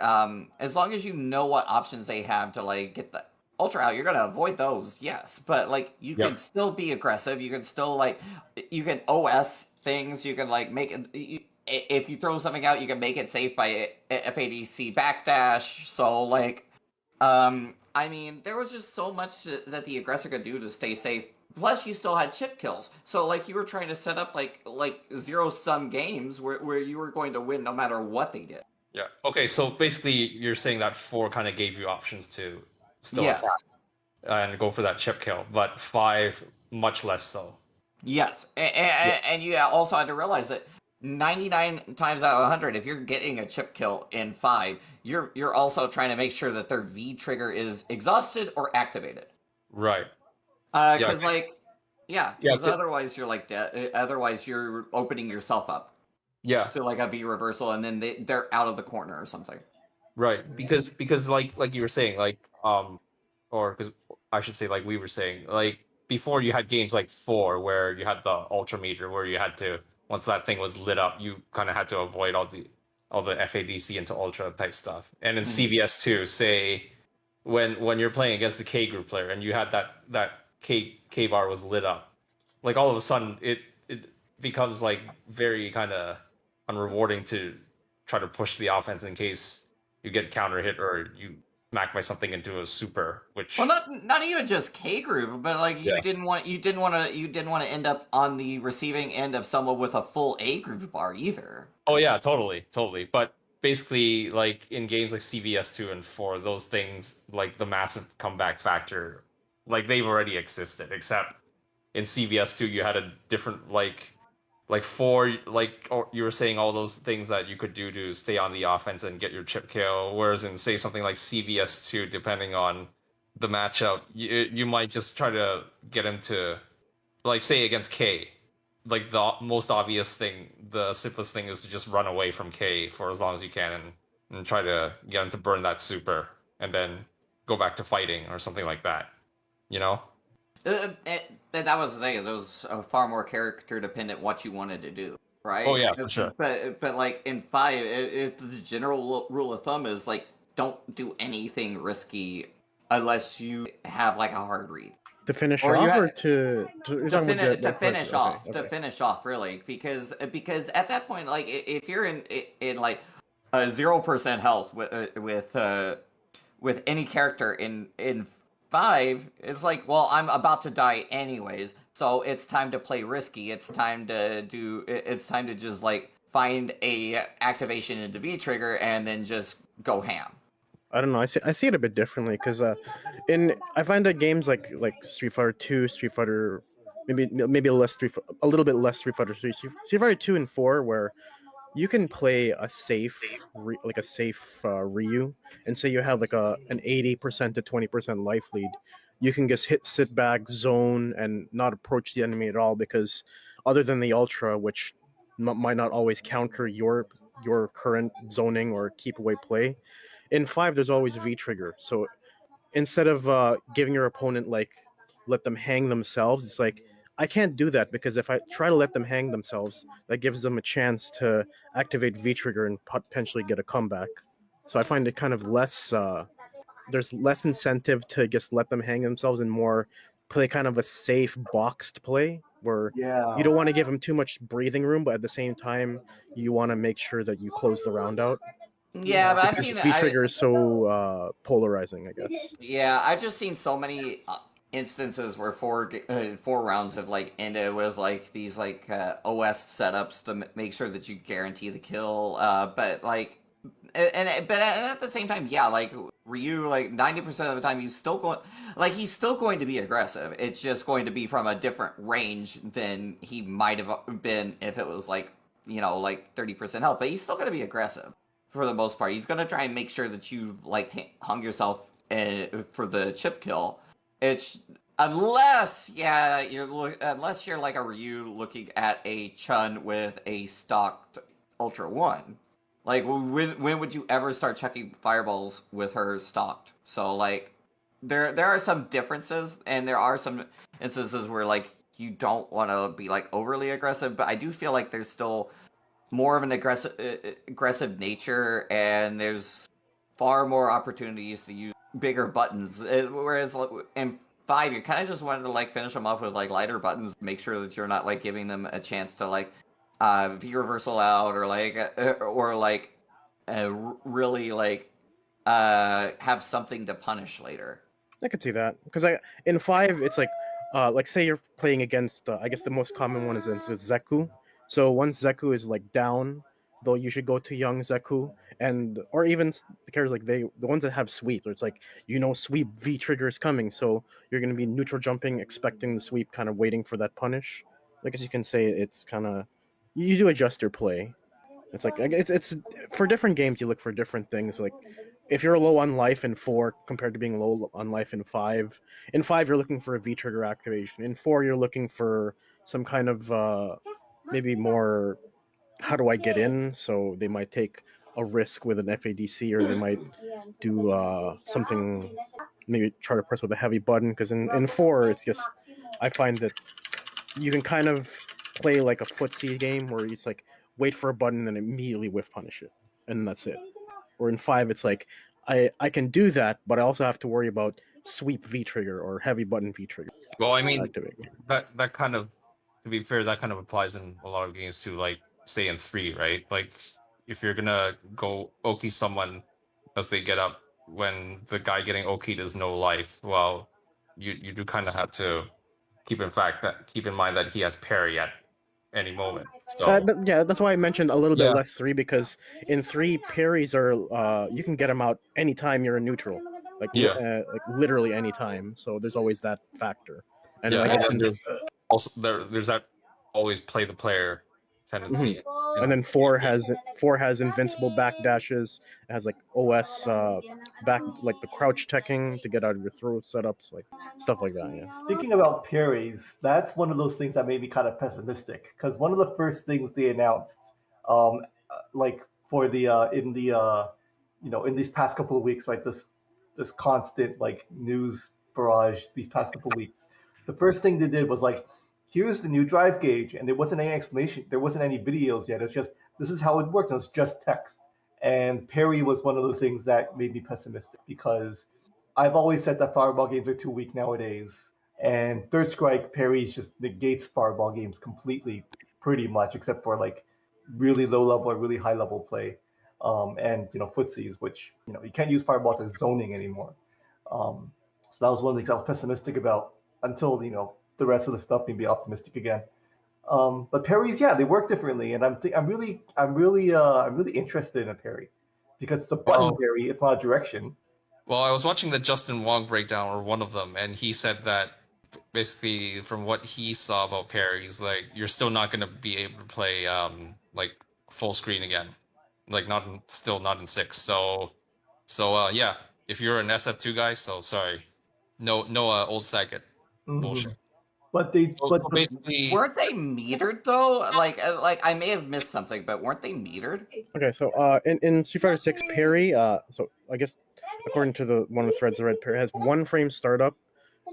as long as you know what options they have to like get the ultra out, you're gonna avoid those, yes, but like you can still be aggressive. You can still like you can OS things. You can like make it, if you throw something out, you can make it safe by FADC backdash. So like I mean, there was just so much that the aggressor could do to stay safe. Plus, you still had chip kills, so like you were trying to set up like zero-sum games where you were going to win no matter what they did. Yeah. Okay. So basically, you're saying that 4 kind of gave you options to still Yes. attack and go for that chip kill, but 5 much less so. Yes, and you also had to realize that 99 times out of 100, if you're getting a chip kill in 5, you're also trying to make sure that their V trigger is exhausted or activated. Right. Because but- otherwise you're like otherwise you're opening yourself up Yeah. to like a V reversal, and then they're out of the corner or something. Right. Because like you were saying, like or because I should say, like we were saying, like before you had games like 4 where you had the ultra meter where you had to once that thing was lit up, you kind of had to avoid all the FADC into Ultra type stuff. And in CVS too, say when you're playing against the K group player and you had that K bar was lit up, like all of a sudden it becomes like very kind of unrewarding to try to push the offense in case you get counter hit or you smack by something into a super, which Well, not even just K group, but like you didn't want to end up on the receiving end of someone with a full A group bar either. Oh yeah, totally. But basically, like in games like CVS 2 and 4, those things, like the massive comeback factor, like they've already existed, except in CVS 2 you had a different like 4, like you were saying all those things that you could do to stay on the offense and get your chip kill, whereas in say something like CVS 2, depending on the matchup, you might just try to get him to, like say against K, like the most obvious thing, the simplest thing is to just run away from K for as long as you can and try to get him to burn that super and then go back to fighting or something like that, you know? And that was the thing, is it was far more character dependent what you wanted to do, right? Oh yeah, for sure. But like in 5, the general rule of thumb is like don't do anything risky unless you have like a hard read. To finish off, or to finish off, okay. to finish off, really, because at that point, like if you're in like a 0% health with any character in 5, it's like, well, I'm about to die anyways, so it's time to play risky. It's time to just like find a activation into V trigger and then just go ham. I don't know. I see it a bit differently because I find that games like Street Fighter 2, Street Fighter, maybe a little bit less Street Fighter 3, Street Fighter 2 and 4, where you can play a safe Ryu, and say you have like an 80% to 20% life lead. You can just sit back, zone, and not approach the enemy at all, because other than the Ultra, which might not always counter your current zoning or keep away play, in 5 there's always V trigger. So instead of giving your opponent like let them hang themselves, it's like I can't do that, because if I try to let them hang themselves, that gives them a chance to activate V trigger and potentially get a comeback. So I find it kind of less there's less incentive to just let them hang themselves and more play kind of a safe boxed play where you don't want to give them too much breathing room, but at the same time you want to make sure that you close the round out. Yeah, but I've seen V trigger is so polarizing, I guess. Yeah, I've just seen so many instances where 4 rounds have like ended with like these like OS setups to make sure that you guarantee the kill. But at the same time, yeah, like Ryu, like 90% of the time he's still going to be aggressive. It's just going to be from a different range than he might have been if it was like, you know, like 30% health. But he's still going to be aggressive. For the most part, he's gonna try and make sure that you like hung yourself for the chip kill. It's unless you're like a Ryu looking at a Chun with a stocked Ultra 1. Like when would you ever start chucking fireballs with her stocked? So like there are some differences, and there are some instances where like you don't want to be like overly aggressive, but I do feel like there's still more of an aggressive nature, and there's far more opportunities to use bigger buttons. Whereas in 5, you kind of just wanted to like finish them off with like lighter buttons, make sure that you're not like giving them a chance to like V reversal out or really like have something to punish later. I could see that, because in 5 it's like say you're playing against I guess the most common one is Zeku. So once Zeku is like down, though, you should go to young Zeku, and or even the characters like the ones that have sweep. Where it's like, you know, sweep V trigger is coming, so you're gonna be neutral jumping, expecting the sweep, kind of waiting for that punish. I guess you can say it's kind of you do adjust your play. It's like it's for different games you look for different things. Like if you're low on life in 4 compared to being low on life in 5. In 5 you're looking for a V trigger activation. In 4 you're looking for some kind of maybe more, how do I get in? So they might take a risk with an FADC, or they might do something, maybe try to press with a heavy button, because in 4 it's just, I find that you can kind of play like a footsie game where it's like wait for a button and then immediately whiff punish it, and that's it. Or in 5, it's like I can do that, but I also have to worry about sweep V trigger or heavy button V trigger. Well, I mean, Activate. that kind of, to be fair, that kind of applies in a lot of games too. Like say in 3, right? Like if you're gonna go Oki someone as they get up when the guy getting Oki'd is no life, well, you do kind of have to keep in mind that he has parry at any moment. So Yeah, that's why I mentioned a little bit Yeah. less 3, because in 3 parries are you can get them out anytime you're in neutral, like Yeah. like literally anytime. So there's always that factor. And Yeah, I and guess then also there's that always play the player tendency. and then 4 has invincible backdashes. It has like OS back, like the crouch teching to get out of your throw setups, like stuff like that. Yeah. Thinking about parries, that's one of those things that made me kind of pessimistic because one of the first things they announced, like for the in the in these past couple of weeks, right? This constant like news barrage these past couple of weeks. The first thing they did was like, here's the new drive gauge, and there wasn't any explanation. There wasn't any videos yet. It's just this is how it worked. It was just text. And parry was one of the things that made me pessimistic because I've always said that fireball games are too weak nowadays. And Third Strike parries just negates fireball games completely, pretty much, except for like really low level or really high level play. And footsies, which you can't use fireballs as zoning anymore. So that was one of the things I was pessimistic about until the rest of the stuff made me optimistic again. But parries, yeah, they work differently, and I'm really interested in a parry because it's a button parry. It's not a direction. Well, I was watching the Justin Wong breakdown, or one of them, and he said that basically from what he saw about parries, like you're still not going to be able to play like full screen again, like still not in 6. So yeah, if you're an SF2 guy, so sorry, no old Saget bullshit. But they So basically, Weren't they metered though? Like I may have missed something, but weren't they metered? Okay, so in Street Fighter 6 parry, so I guess according to one of the threads I read, parry has 1 frame startup,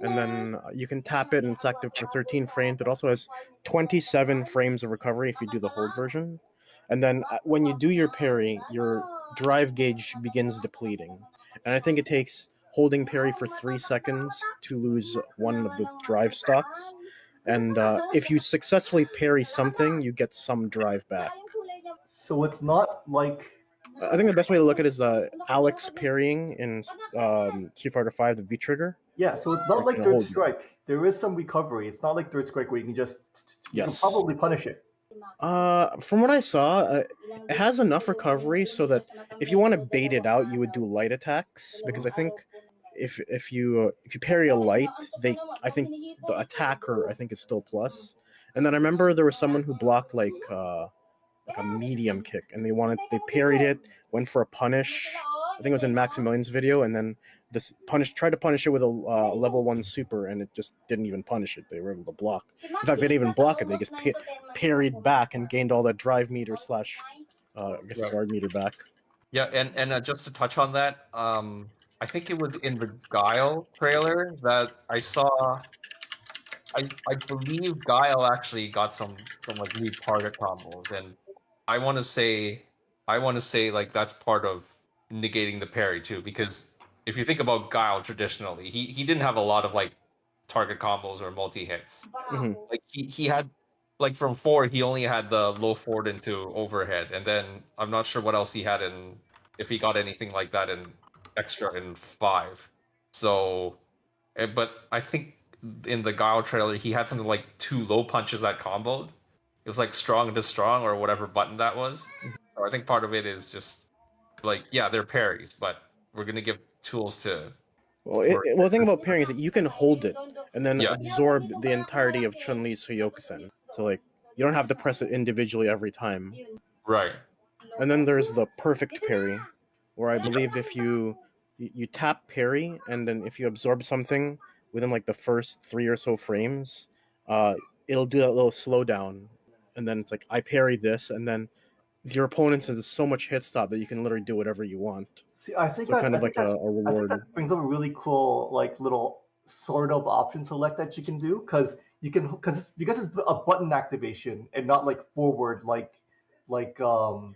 and then you can tap it and it's active for 13 frames. It also has 27 frames of recovery if you do the hold version. And then when you do your parry, your drive gauge begins depleting. And I think it takes holding parry for 3 seconds to lose one of the drive stocks. And if you successfully parry something, you get some drive back. So it's not like I think the best way to look at it is Alex parrying in Street Fighter V, the V trigger. Yeah, so it's not like Third Strike. There is some recovery. It's not like Third Strike where you can just you can probably punish it. From what I saw, it has enough recovery so that if you want to bait it out, you would do light attacks, because I think if you parry a light, I think the attacker is still plus. And then I remember there was someone who blocked like a medium kick, and they parried it, went for a punish. I think it was in Maximilian's video, and then this tried to punish it with a level 1 super, and it just didn't even punish it. They were able to block. In fact, they didn't even block it. They just parried back and gained all that drive meter / guard meter back. Yeah, and just to touch on that, I think it was in the Guile trailer that I saw. I believe Guile actually got some like new target combos, and I want to say like that's part of negating the parry too, because if you think about Guile traditionally, he didn't have a lot of like target combos or multi hits. Mm-hmm. Like he had like from 4 he only had the low forward into overhead, and then I'm not sure what else he had if he got anything like that in extra in 5. So, but I think in the Guile trailer he had something like 2 low punches that comboed. It was like strong into strong or whatever button that was. So I think part of it is just like, yeah, they're parries, but we're gonna give tools to. Well, the thing about parrying is that you can hold it and then absorb the entirety of Chun-Li's Hyokusen. So like you don't have to press it individually every time. Right. And then there's the perfect parry, where I believe if you tap parry, and then if you absorb something within like the first 3 or so frames, it'll do that little slowdown, and then it's like I parried this, and then your opponent has so much hit stop that you can literally do whatever you want. See, I think so kind of like a reward. I think that brings up a really cool like little sort of option select that you can do, because you can, because it's a button activation and not like forward like um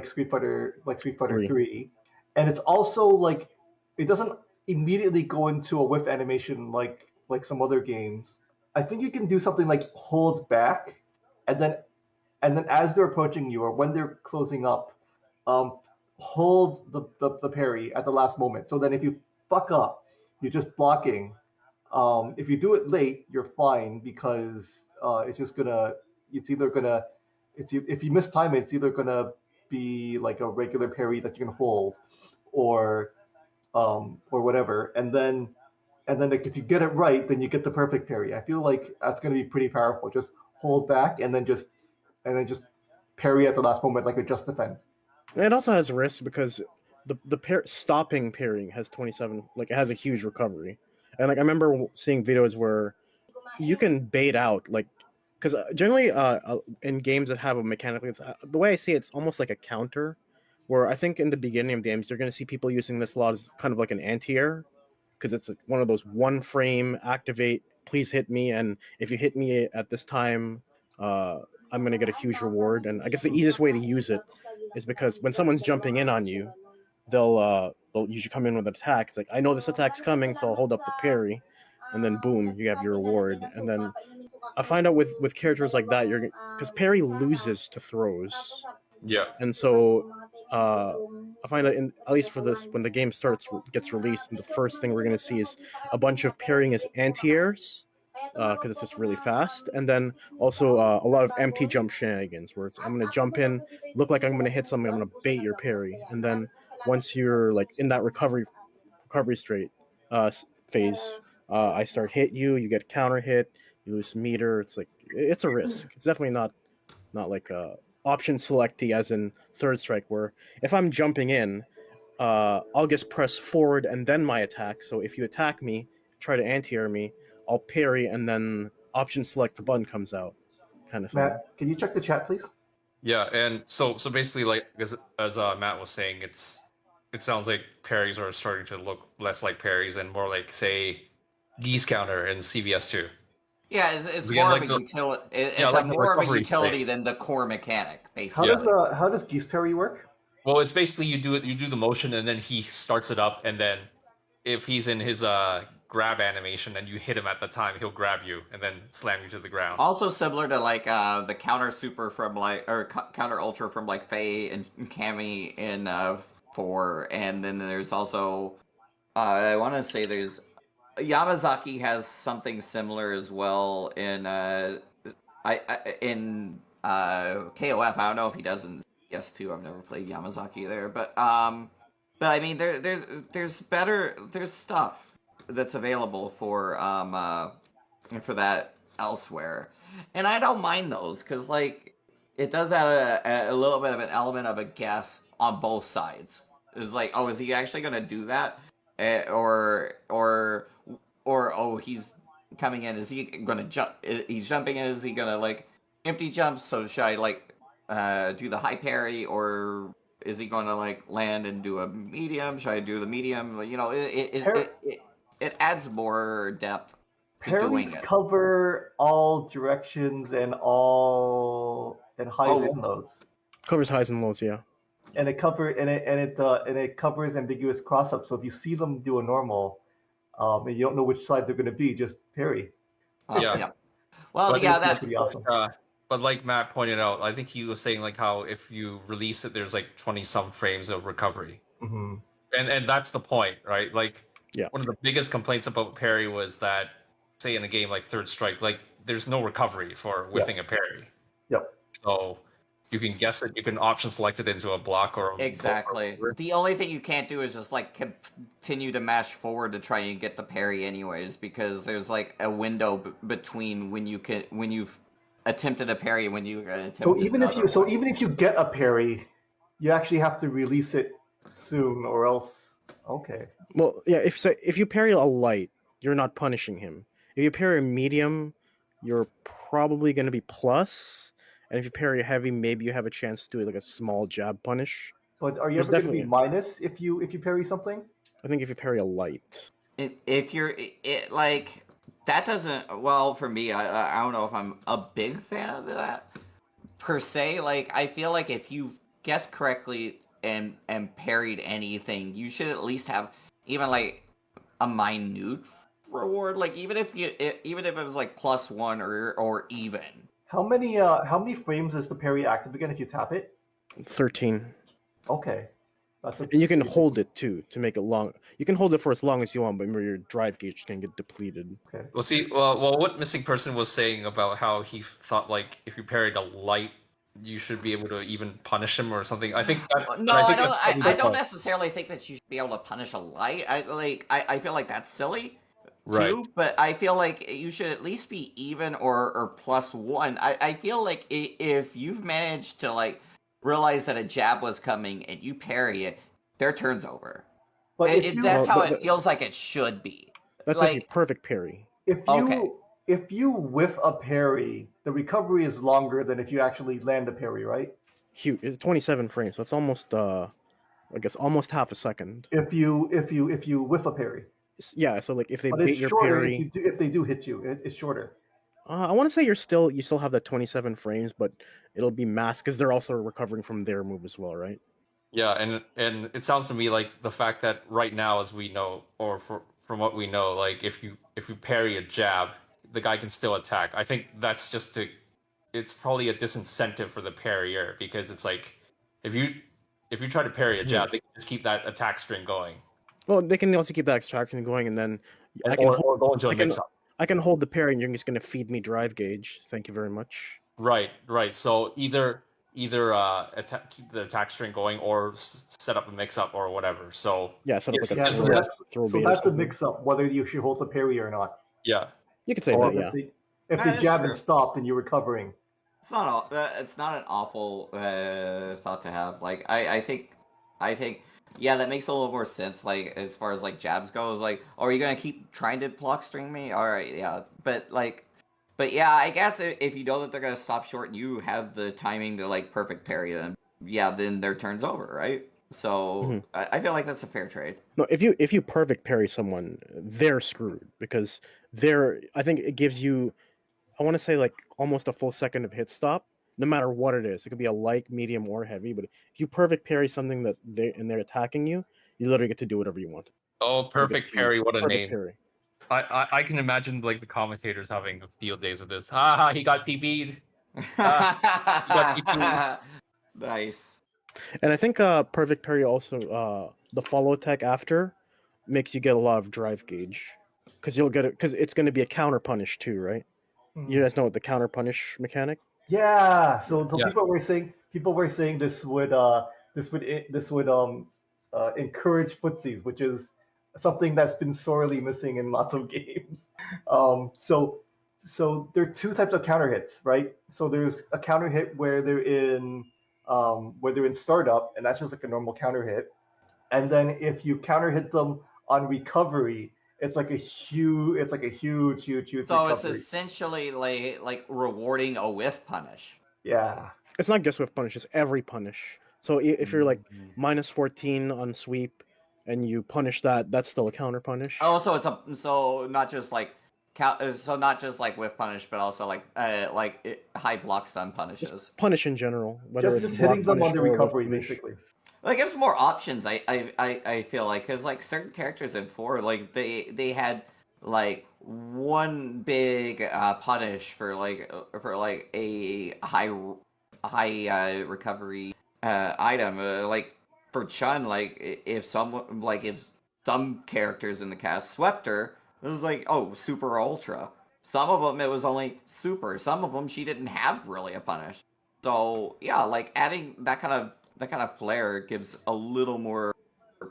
Street Fighter Three. 3, and it's also like it doesn't immediately go into a whiff animation like some other games. I think you can do something like hold back, and then as they're approaching you or when they're closing up, um, hold the parry at the last moment. So then if you fuck up, you're just blocking. If you do it late, you're fine because it's just gonna. It's either gonna. If you mistime it, it's either gonna be like a regular parry that you can hold, or whatever. And then like if you get it right, then you get the perfect parry. I feel like that's gonna be pretty powerful. Just hold back and then just parry at the last moment like a just defend. It also has risk because stopping parrying has 27, like it has a huge recovery. And like I remember seeing videos where you can bait out like, because generally in games that have a mechanically, the way I see it, it's almost like a counter, where I think in the beginning of games you're going to see people using this a lot as kind of like an anti-air, because it's one of those one frame activate, please hit me, and if you hit me at this time, I'm going to get a huge reward. And I guess the easiest way to use it is because when someone's jumping in on you, they'll usually come in with an attack. It's like, I know this attack's coming, so I'll hold up the parry, and then boom, you have your reward. And then I find out with characters like that, you're because parry loses to throws, Yeah. and so I find that at least for this, when the game gets released, the first thing we're going to see is a bunch of parrying as anti-airs, because it's just really fast, and then also a lot of empty jump shenanigans where it's, I'm going to jump in, look like I'm going to hit something, I'm going to bait your parry, and then once you're like in that recovery straight phase, I start hit you, you get counter hit, you lose meter. It's like it's a risk. It's definitely not like option selecty as in Third Strike, where if I'm jumping in, I'll just press forward and then my attack. So if you attack me, try to anti-air me, I'll parry and then option select the button comes out, kind of thing. Matt, can you check the chat, please? Yeah, and so basically, like as Matt was saying, it sounds like parries are starting to look less like parries and more like, say, geese counter in CVS2. Yeah, it's Again, more like of a the- utility. It's yeah, like the more of a recovery utility thing. than the core mechanic, How basically. does geese parry work? Well, it's basically you do the motion and then he starts it up, and then if he's in his grab animation and you hit him at the time, he'll grab you and then slam you to the ground. Also similar to like the counter super from like counter ultra from like Faye and Cammy in 4, and then there's also I want to say there's Yamazaki has something similar as well in KOF. I don't know if he does in CS2. I've never played Yamazaki there, but I mean there's stuff that's available for that elsewhere, and I don't mind those because like it does have a little bit of an element of a guess on both sides. It's like, oh, is he actually gonna do that, or oh, he's coming in? Is he gonna jump? He's jumping in. Is he gonna like empty jump? So should I like do the high parry, or is he gonna like land and do a medium? Should I do the medium? You know, it adds more depth to doing Parries it. cover all directions and highs and lows, Covers highs and lows, yeah. and it covers ambiguous cross ups. So if you see them do a normal, and you don't know which side they're going to be, just parry. Yeah. Well, But yeah, it's that's pretty awesome. But like Matt pointed out, I think he was saying like how if you release it, there's like 20-some frames of recovery, Mm-hmm. and that's the point, right? Like, Yeah. one of the biggest complaints about parry was that, say, in a game like Third Strike, like there's no recovery for whiffing a parry. Yep. So you can guess it, you can option select it into a block or exactly. The only thing you can't do is just like continue to mash forward to try and get the parry, anyways, because there's like a window between when you've attempted a parry and when you attempted So even another if you get a parry, you actually have to release it soon, or else. Okay. Well, yeah. If you parry a light, you're not punishing him. If you parry a medium, you're probably going to be plus. And if you parry a heavy, maybe you have a chance to do like a small jab punish. But are you There's ever going to be definitely- minus if you parry something? I think if you parry a light. If you're like that doesn't. Well, for me, I don't know if I'm a big fan of that per se. Like, I feel like if you guessed correctly and parried anything, you should at least have even like a minute reward. Like, even if it was like +1 or even. How many frames is the parry active again if you tap it? 13. Okay, that's a. And you can hold it too to make it long. You can hold it for as long as you want, but remember your drive gauge can get depleted. Okay. Well, see, what Missing Person was saying about how he thought like if you parried a light, you should be able to even punish him or something. I think that. No, I I think don't. that's I, probably I the don't point. necessarily think that you should be able to punish a light. I feel like that's silly. Right. Too, but I feel like you should at least be even or +1. I feel like if you've managed to like realize that a jab was coming and you parry it, their turn's over. But if you That's Well, how it feels like it should be. That's if you perfect parry. Okay. if you whiff a parry, the recovery is longer than if you actually land a parry, right? Huge. It's 27 frames. So it's almost I guess almost half a second. If you whiff a parry, Yeah. So like if they but bait it's your shorter parry, if they do hit you. It's shorter. I want to say you still have that 27 frames, but it'll be masked because they're also recovering from their move as well, right? Yeah, and it sounds to me like the fact that right now, as we know, or from what we know, like if you parry a jab, the guy can still attack. I think that's just it's probably a disincentive for the parrier because it's like if you try to parry a jab, they can just keep that attack string going. Well, they can also keep that extraction going, and then I can or go into a mix-up. I can hold the parry, and you're just gonna feed me drive gauge. Thank you very much. Right. So either keep the attack string going or set up a mix-up or whatever. So Yeah, set up like Yeah, a so throw bait or that's a something. mix-up whether you should hold the parry or not. yeah. You could say Or that, yeah. if That they is jab true. and stopped and you're recovering. It's not an awful thought to have. Like I think yeah, that makes a little more sense. Like as far as like jabs goes, like, oh, are you gonna keep trying to block string me? All right, yeah, but yeah, I guess if you know that they're gonna stop short and you have the timing to like perfect parry them, yeah, then their turn's over, right? So I feel like that's a fair trade. No, if you perfect parry someone, they're screwed because I think it gives you, I want to say like almost a full second of hit stop, no matter what it is. It could be a light, medium, or heavy. But if you perfect parry something that they're attacking you, you literally get to do whatever you want. Oh, perfect parry! What a Perfect name! parry. I can imagine like the commentators having field days with this. Ha! He got PB'd. got Nice. And I think perfect parry also the follow attack after makes you get a lot of drive gauge because you'll get it because it's going to be a counter punish too, right? You guys know what the counter punish mechanic? Yeah. So Yeah. people were saying this would encourage footsies, which is something that's been sorely missing in lots of games. So there are two types of counter hits, right? So there's a counter hit where they're in startup, and that's just like a normal counter hit. And then if you counter hit them on recovery, it's like a huge So recovery. it's essentially like rewarding a whiff punish. Yeah. It's not just with punish; it's every punish. So if you're like minus 14 on sweep, and you punish that, that's still a counter punish. Oh, so not just like not just like whiff punish, but also like high block stun punishes. Just punish in general, whether Just it's hitting block them on punish the or whiff recovery, punish. basically. Like, it gives more options. I feel like because like certain characters in 4, like they had like one big punish for like a high recovery item. Like for Chun, like if some characters in the cast swept her, it was like, oh, super or ultra. Some of them it was only super. Some of them she didn't have really a punish. So yeah, like adding that kind of flair gives a little more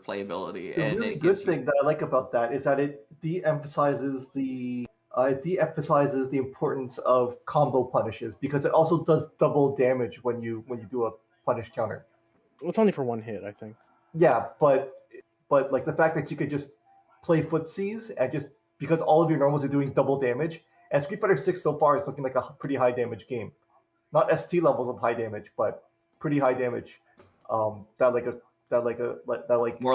playability. The and really it good gives thing that I like about that is that it de-emphasizes the importance of combo punishes because it also does double damage when you do a punish counter. Well, it's only for one hit, I think. Yeah, but like the fact that you could just play footsies and just because all of your normals are doing double damage, and Street Fighter 6 so far is looking like a pretty high damage game. Not ST levels of high damage, but pretty high damage. more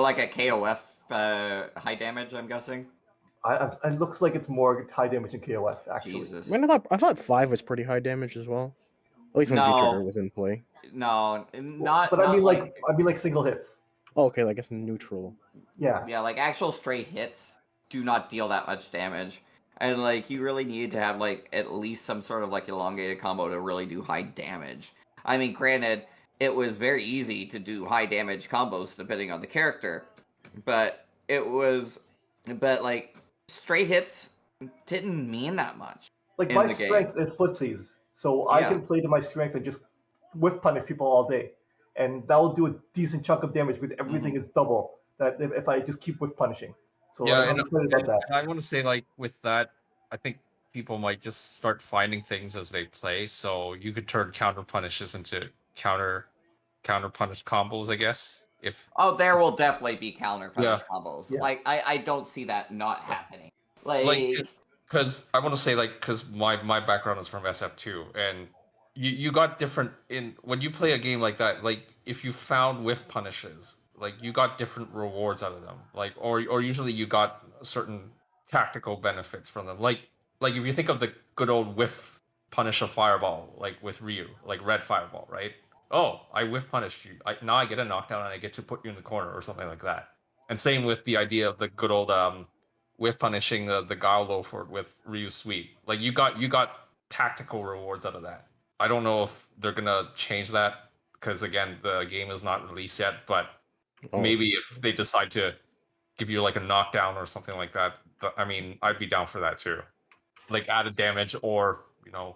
like a KOF high damage, I'm guessing. It looks like it's more high damage than KOF actually. Jesus. I mean, I thought 5 was pretty high damage as well. At least when V-Trigger was in play. No, not. But not I mean like single hits. Oh, okay, I guess neutral. Yeah. Yeah, like actual straight hits do not deal that much damage. And like you really need to have like at least some sort of like elongated combo to really do high damage. I mean, granted, it was very easy to do high damage combos depending on the character, but like straight hits didn't mean that much. Like in my the game. strength is footsies, so I Yeah. can play to my strength and just whiff punish people all day, and that will do a decent chunk of damage because everything is double. That if I just keep whiff punishing, so Yeah, I'm excited about that. and I want to say, like, with that, I think people might just start finding things as they play. So you could turn counter punishes into counter punish combos, I guess. If Oh, there will definitely be counter punish Yeah. combos. Yeah. Like I don't see that not happening. like, because I want to say, like, because my background is from SF2, and you got different when you play a game like that. Like, if you found whiff punishes, like, you got different rewards out of them. Like, or usually you got certain tactical benefits from them. Like if you think of the good old whiff punish a fireball, like with Ryu, like red fireball, right? Oh, I whiff punished you. Now I get a knockdown and I get to put you in the corner or something like that. And same with the idea of the good old whiff punishing the Gaolo with Ryu Sweep. Like, you got tactical rewards out of that. I don't know if they're gonna change that because, again, the game is not released yet. But maybe if they decide to give you like a knockdown or something like that, I mean, I'd be down for that too. Like added damage, or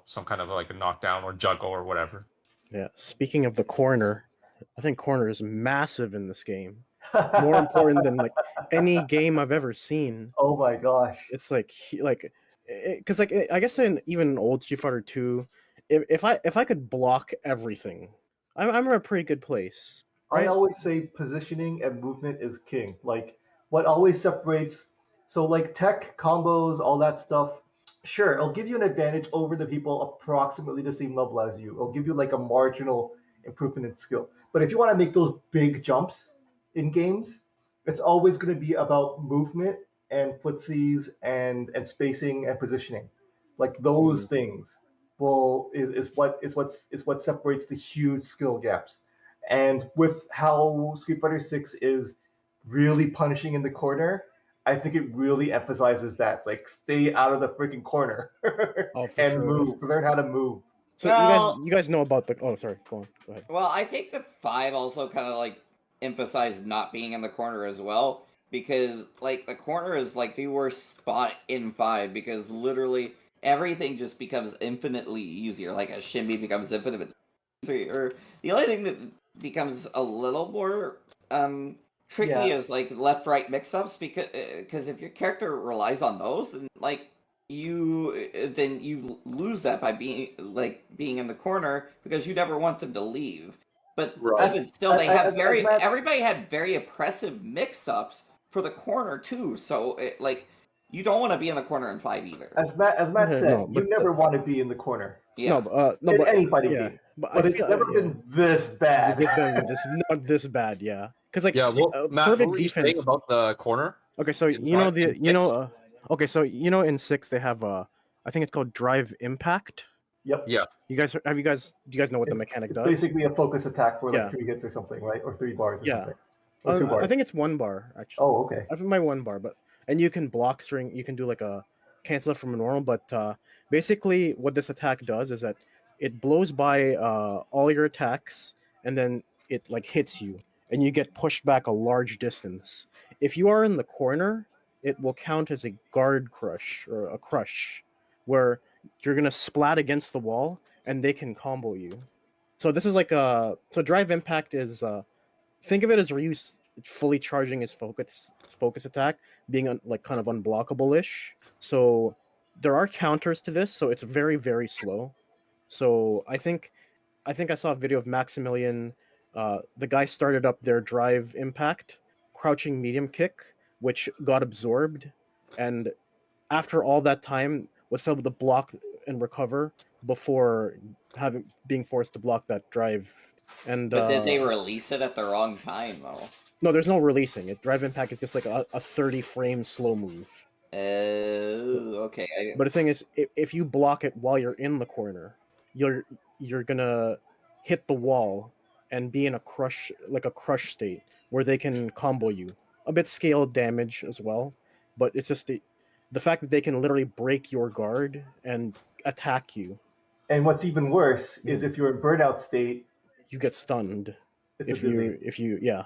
some kind of like a knockdown or juggle or whatever. Yeah. Speaking of the corner, I think corner is massive in this game. More important than like any game I've ever seen. Oh my gosh. It's because like I guess in even old Street Fighter 2, if I could block everything, I'm in a pretty good place. I Right? always say positioning and movement is king. Like what always separates, so like tech combos, all that stuff. Sure, it'll give you an advantage over the people approximately the same level as you. It'll give you like a marginal improvement in skill. But if you want to make those big jumps in games, it's always going to be about movement and footsies and spacing and positioning. Like those things is what separates the huge skill gaps. And with how Street Fighter 6 is really punishing in the corner, I think it really emphasizes that. Like, stay out of the freaking corner Oh, for and sure. move. Learn how to move. So Well- you guys know about the. Oh, sorry. Go ahead. Well, I think the 5 also kind of like emphasized not being in the corner as well, because like the corner is like the worst spot in 5 because literally everything just becomes infinitely easier. Like a shimmy becomes infinitely easier. The only thing that becomes a little more tricky Yeah. is like left right mix ups because if your character relies on those and like then you lose that by being in the corner because you never want them to leave. But Right. even still, they have Matt- everybody had very oppressive mix-ups for the corner too. So you don't want to be in the corner in 5 either. As Matt Yeah, said, no, you but- never want to be in the corner. Yeah. No, In but any fighting yeah, game. but But I it's feel never been this bad. not this bad. Yeah, because like Yeah, well, Matt, perfect what were you saying defense. about the corner? Okay, so in you know Drive in 6? okay, so in 6 they have I think it's called Drive Impact. Yep. Yeah. Do you guys know what the mechanic It's does? basically a focus attack for like Yeah. 3 hits or something, right? Or 3 bars or Yeah. something. Or 2 bars. I think it's 1 bar actually. Oh, okay. I think my 1 bar, and you can block string. You can do like a cancel it from a normal. But basically, what this attack does is that it blows by all your attacks, and then it like hits you, and you get pushed back a large distance. If you are in the corner, it will count as a guard crush or a crush, where you're gonna splat against the wall, and they can combo you. So this is like so Drive Impact is think of it as Ryu fully charging his focus attack, being like kind of unblockable-ish. So there are counters to this, so it's very very slow. So I think I saw a video of Maximilian. The guy started up their Drive Impact, crouching medium kick, which got absorbed, and after all that time was able to block and recover before being forced to block that drive. And But did they release it at the wrong time though? no, there's no releasing it. Drive Impact is just like a 30 frame slow move. Okay. But the thing is, if you block it while you're in the corner, you're gonna hit the wall and be in a crush state where they can combo you. A bit scaled damage as well, but it's just the fact that they can literally break your guard and attack you. And what's even worse is if you're in burnout state, You get stunned it's a if dizzy. you yeah.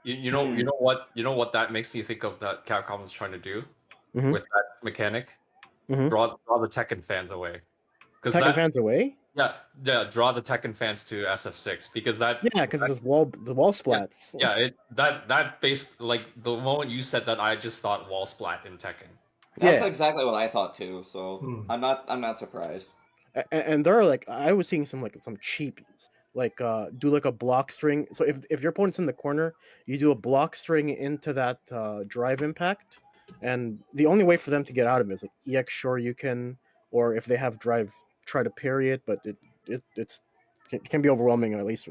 You know what that makes me think of that Capcom was trying to do Mhm. with that mechanic? Mhm. Draw the Tekken fans away. Because Tekken fans away? yeah, draw the Tekken fans to SF6 because Yeah, because the wall splats. that base like the moment you said that, I just thought wall splat in Tekken. That's Yeah. exactly what I thought too. So I'm not surprised. And there are like I was seeing some cheap do like a block string. So if your opponent's in the corner, you do a block string into that drive impact, and the only way for them to get out of it is like EX Shoryuken, or if they have drive, try to parry it, but it can be overwhelming, at least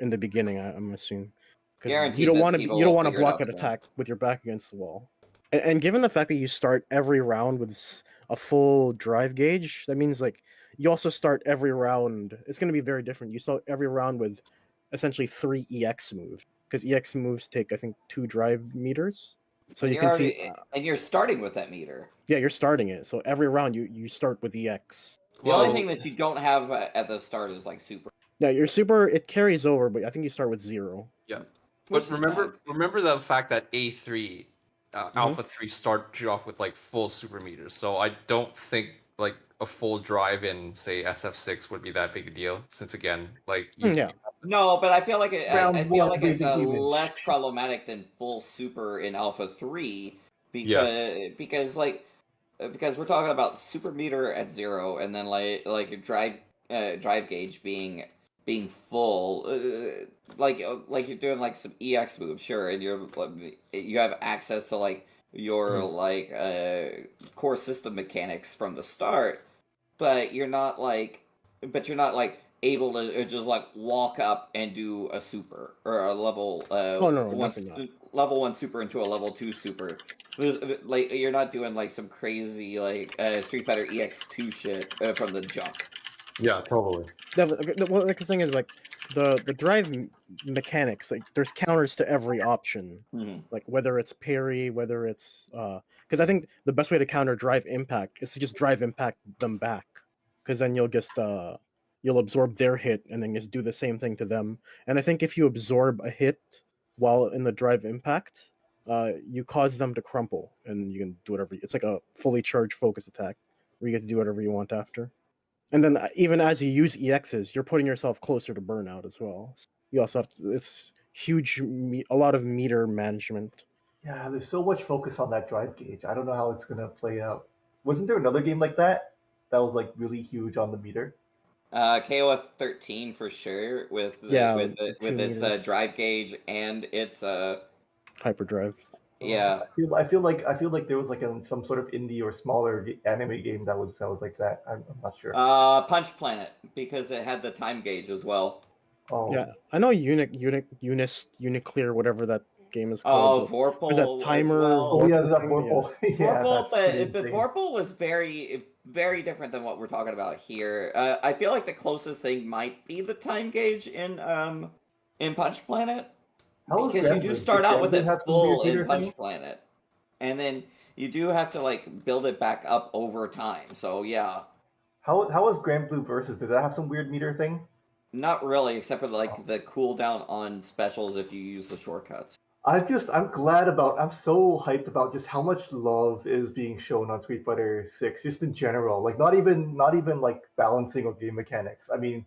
in the beginning. I'm assuming because Guaranteed you don't that want to people you don't will want to figure it block out an soon. attack with your back against the wall. And given the fact that you start every round with a full drive gauge, that means like you also start every round. It's going to be very different. You start every round with essentially 3 EX moves, because EX moves take I think 2 drive meters. So And you can see, and you're starting with that meter. yeah, you're starting it. So every round you start with EX. The only thing that you don't have at the start is like super. Yeah, your super it carries over, but I think you start with 0. Yeah, Which but is remember the fact that A3 Alpha 3 starts you off with like full super meters. So I don't think like a full drive in say SF6 would be that big a deal, since again like Yeah. No, but I feel like I Round feel one, like it's breathing damage. less problematic than full super in Alpha 3 because we're talking about super meter at 0 and then like your drive gauge being full, like you're doing like some EX moves, sure, and you have access to like your core system mechanics from the start, but you're not like able to just like walk up and do a super or a level level 1 super into a level 2 super. Like you're not doing like some crazy like Street Fighter EX2 shit from the jump. Yeah, totally. Well, the thing is like the drive mechanics, like there's counters to every option, like whether it's parry, whether it's because I think the best way to counter drive impact is to just drive impact them back, because then you'll just you'll absorb their hit and then just do the same thing to them. And I think if you absorb a hit while in the drive impact, you cause them to crumple, and you can do whatever. It's like a fully charged focus attack where you get to do whatever you want after. And then even as you use EXs, you're putting yourself closer to burnout as well. You also have to, it's huge, a lot of meter management. Yeah, there's so much focus on that drive gauge. I don't know how it's gonna play out. Wasn't there another game like that that was like really huge on the meter? KOF 13 for sure with its drive gauge and its hyperdrive. Yeah, I feel like there was like some sort of indie or smaller anime game that was like that. I'm not sure. Punch Planet, because it had the time gauge as well. Oh yeah, I know Uniclear, whatever that game is Oh, called. Vorpal. Was that timer? Well. Oh yeah, that Vorpal. Yeah, Vorpal, but Vorpal was very very different than what we're talking about here. I feel like the closest thing might be the time gauge in Punch Planet. Because you do start out with it full in Punch Planet, and then you do have to like build it back up over time. So yeah. How was Grand Blue Versus? Did that have some weird meter thing? Not really, except for like the cooldown on specials if you use the shortcuts. I'm so hyped about just how much love is being shown on Street Fighter 6, just in general. Like not even like balancing or game mechanics. I mean,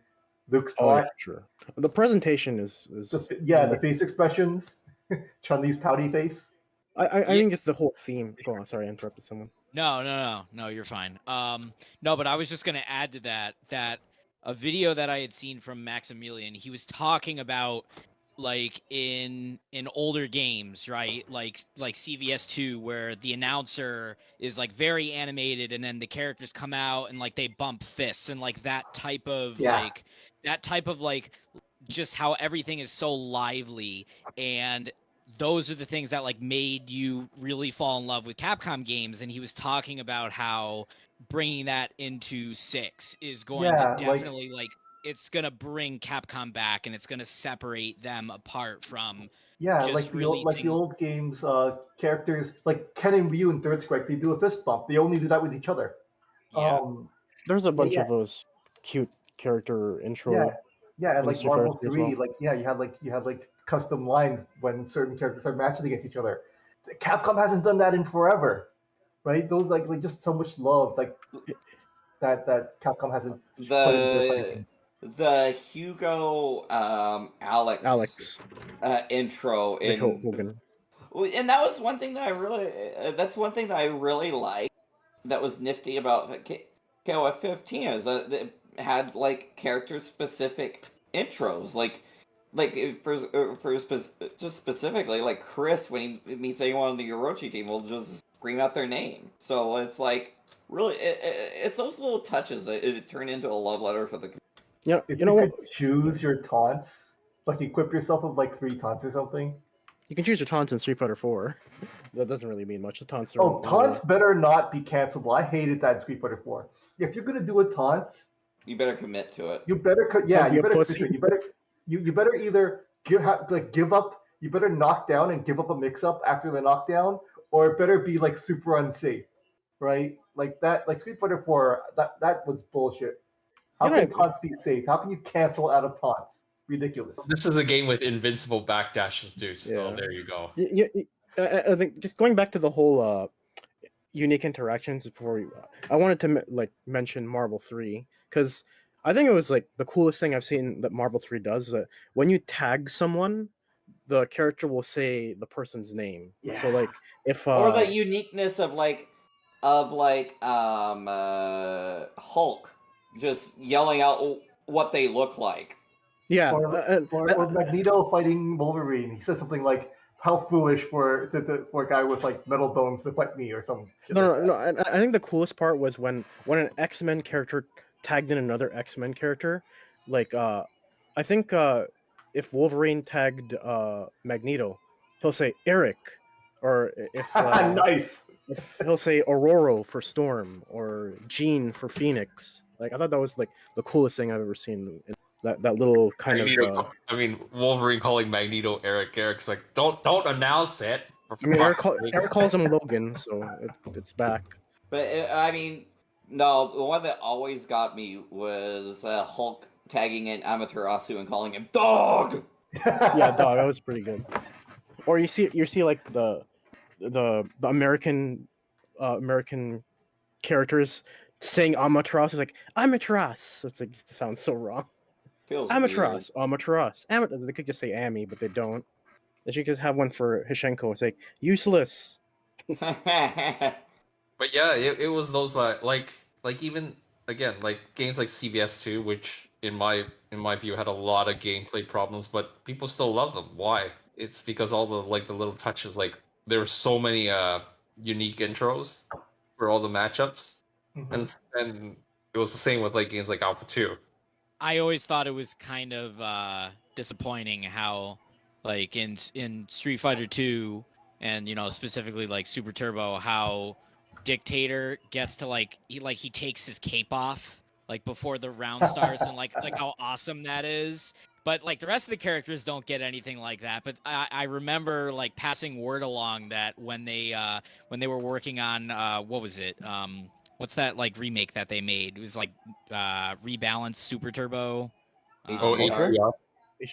looks for sure. The presentation is the face expressions, Chun-Li's pouty face. I think it's the whole theme. Go on, sorry, I interrupted someone. No, you're fine. No, but I was just gonna add to that a video that I had seen from Maximilian. He was talking about like in older games, right? Like CVS2, where the announcer is like very animated, and then the characters come out and like they bump fists and like that type of just how everything is so lively, and those are the things that like made you really fall in love with Capcom games. And he was talking about how bringing that into 6 is going to definitely like it's going to bring Capcom back, and it's going to separate them apart from just the old games, characters like Ken and Ryu in Third Strike, they do a fist bump. They only do that with each other. Yeah. There's a bunch of those cute character intro. And like Street Fighter Marvel 3, well. you had like custom lines when certain characters are matched against each other. Capcom hasn't done that in forever, right? Those like just so much love like that Capcom hasn't put into their fighting games. The Hugo Alex intro in Hogan. And that was one thing that I really that's one thing that I really liked that was nifty about KOF 15 is that it had like character specific intros just specifically like Chris when he meets anyone on the Orochi team will just scream out their name. So it's like really it's those little touches that it turned into a love letter for the. Yeah, If you know what? could choose your taunts, like equip yourself with like 3 taunts or something. You can choose your taunts in Street Fighter 4. That doesn't really mean much. The taunts are. Oh, taunts better not be cancelable. I hated that in Street Fighter 4. If you're gonna do a taunt, you better commit to it. You better, you better either give up. You better knock down and give up a mix-up after the knockdown, or it better be like super unsafe, right? Like that, like Street Fighter 4. That was bullshit. How can taunts be safe? How can you cancel out of taunts? Ridiculous. This is a game with invincible backdashes, dude. So there you go. I think just going back to the whole unique interactions before I wanted to mention Marvel 3 because I think it was like the coolest thing I've seen that Marvel 3 does. That when you tag someone, the character will say the person's name. Yeah. So like if or the uniqueness of Hulk just yelling out what they look like. Yeah, or Magneto fighting Wolverine. He says something like, "How foolish for a guy with like metal bones to fight me," or something. No. I think the coolest part was when an X-Men character tagged in another X-Men character. Like I think if Wolverine tagged Magneto, he'll say Eric, or if nice. If he'll say Aurora for Storm or Jean for Phoenix. Like I thought that was like the coolest thing I've ever seen. That little kind Magneto, of. Wolverine calling Magneto Eric. Eric's like, don't announce it. Eric calls him Logan, so it's back. But no, the one that always got me was Hulk tagging in Amaterasu and calling him Dog. Yeah, Dog. That was pretty good. Or you see like the American characters saying Amaterasu, like Amaterasu. It's like it sounds so wrong. Amaterasu. They could just say Amy, but they don't. They should just have one for Hishenko. It's like useless. But yeah, it was those like even again like games like CVS 2, which in my view had a lot of gameplay problems, but people still love them. Why? It's because all the the little touches. Like there were so many unique intros for all the matchups, and it was the same with like games like Alpha 2. I always thought it was kind of disappointing how, like in Street Fighter 2, and specifically like Super Turbo, how Dictator gets to he takes his cape off like before the round starts, and like how awesome that is. But like the rest of the characters don't get anything like that. But I remember like passing word along that when they were working on what was it? What's that like remake that they made? It was like Rebalance Super Turbo. HDR?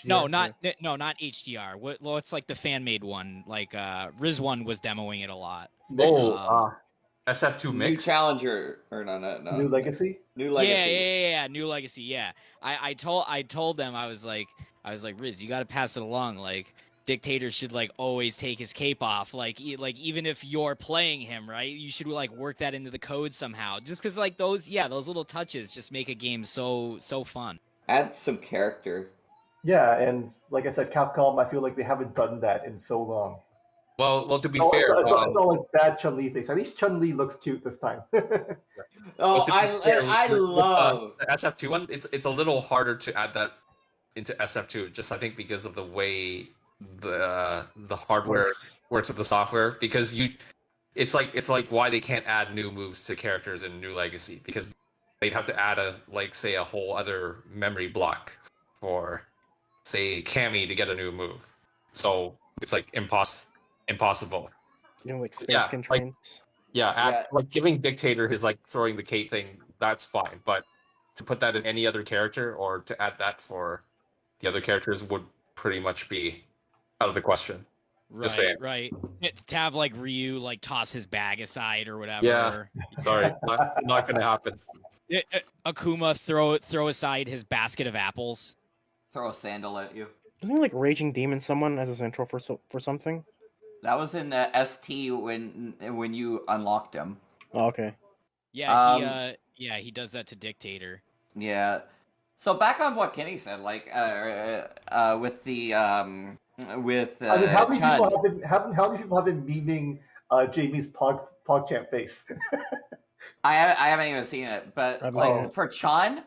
No, not HDR. What's like the fan made one? Like Riz one was demoing it a lot. SF2 Mix? New Challenger or no. New Legacy? New Legacy. Yeah, New Legacy. Yeah. I told them I was like Riz, you got to pass it along. Like Dictator should like always take his cape off. Like even if you're playing him, right? You should like work that into the code somehow. Just because like those little touches just make a game so fun. Add some character. Yeah, and like I said, Capcom, I feel like they haven't done that in so long. Well, to be fair, it's all like bad Chun-Li things. At least Chun-Li looks cute this time. I love the SF2 one. It's a little harder to add that into SF2, just I think because of the way the hardware works with the software, because it's like why they can't add new moves to characters in New Legacy, because they'd have to add say a whole other memory block for, say, Cammy to get a new move. So it's like impossible. You know, like space Yeah, constraints. Yeah. like giving Dictator his like throwing the cape thing, that's fine, but to put that in any other character or to add that for the other characters would pretty much be out of the question. Just saying. Right. To have like Ryu like toss his bag aside or whatever. Yeah. Sorry, not gonna happen. Akuma throw aside his basket of apples. Throw a sandal at you. Doesn't he like Raging Demon someone as his intro for something? That was in the ST when you unlocked him. Oh, okay. Yeah, he does that to Dictator. Yeah. So back on what Kenny said, like with the with I mean, how many Chun. how many people have been memeing Jamie's PogChamp face? I haven't even seen it, but I haven't like seen it. for Chun,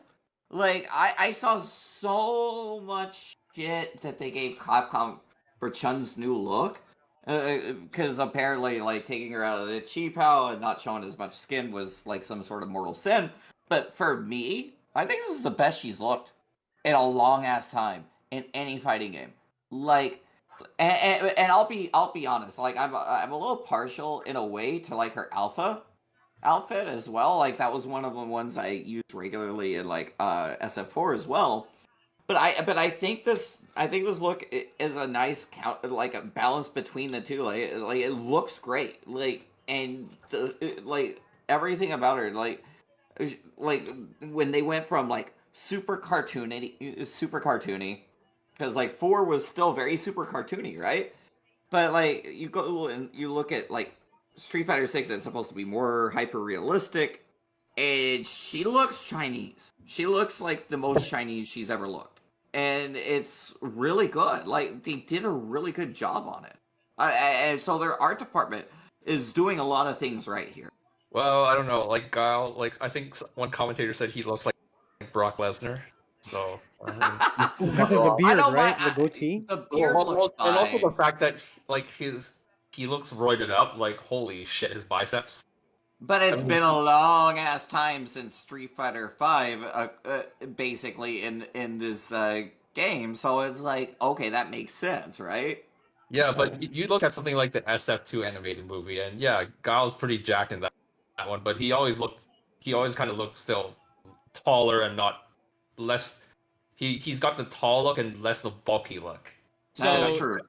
like I saw so much shit that they gave Capcom for Chun's new look, because apparently like taking her out of the Chi Pao and not showing as much skin was like some sort of mortal sin. But for me, I think this is the best she's looked in a long ass time in any fighting game. Like, and I'll be honest, like I'm a little partial in a way to like her alpha outfit as well. Like that was one of the ones I used regularly in like SF4 as well. But I think this look is a nice like a balance between the two. Like it looks great. Like and like everything about her like when they went from like super cartoony because like 4 was still very super cartoony, right? But like you go and you look at like Street Fighter 6, it's supposed to be more hyper realistic, and she looks Chinese. She looks like the most Chinese she's ever looked, and it's really good. Like they did a really good job on it, and so their art department is doing a lot of things right here. Well, I don't know. Like Guile, like I think one commentator said he looks like Brock Lesnar. So Because of the Well, beard, know, right? but The goatee. The beard looks and also fine. the fact that like he looks roided up. Like holy shit, his biceps. But it's been a long ass time since Street Fighter V, basically in this game. So it's like, okay, that makes sense, right? Yeah, but you look at something like the SF2 animated movie, and yeah, Guile's pretty jacked in that one, but he always kind of looked still taller and not less. He's got the tall look and less the bulky look. That is So true.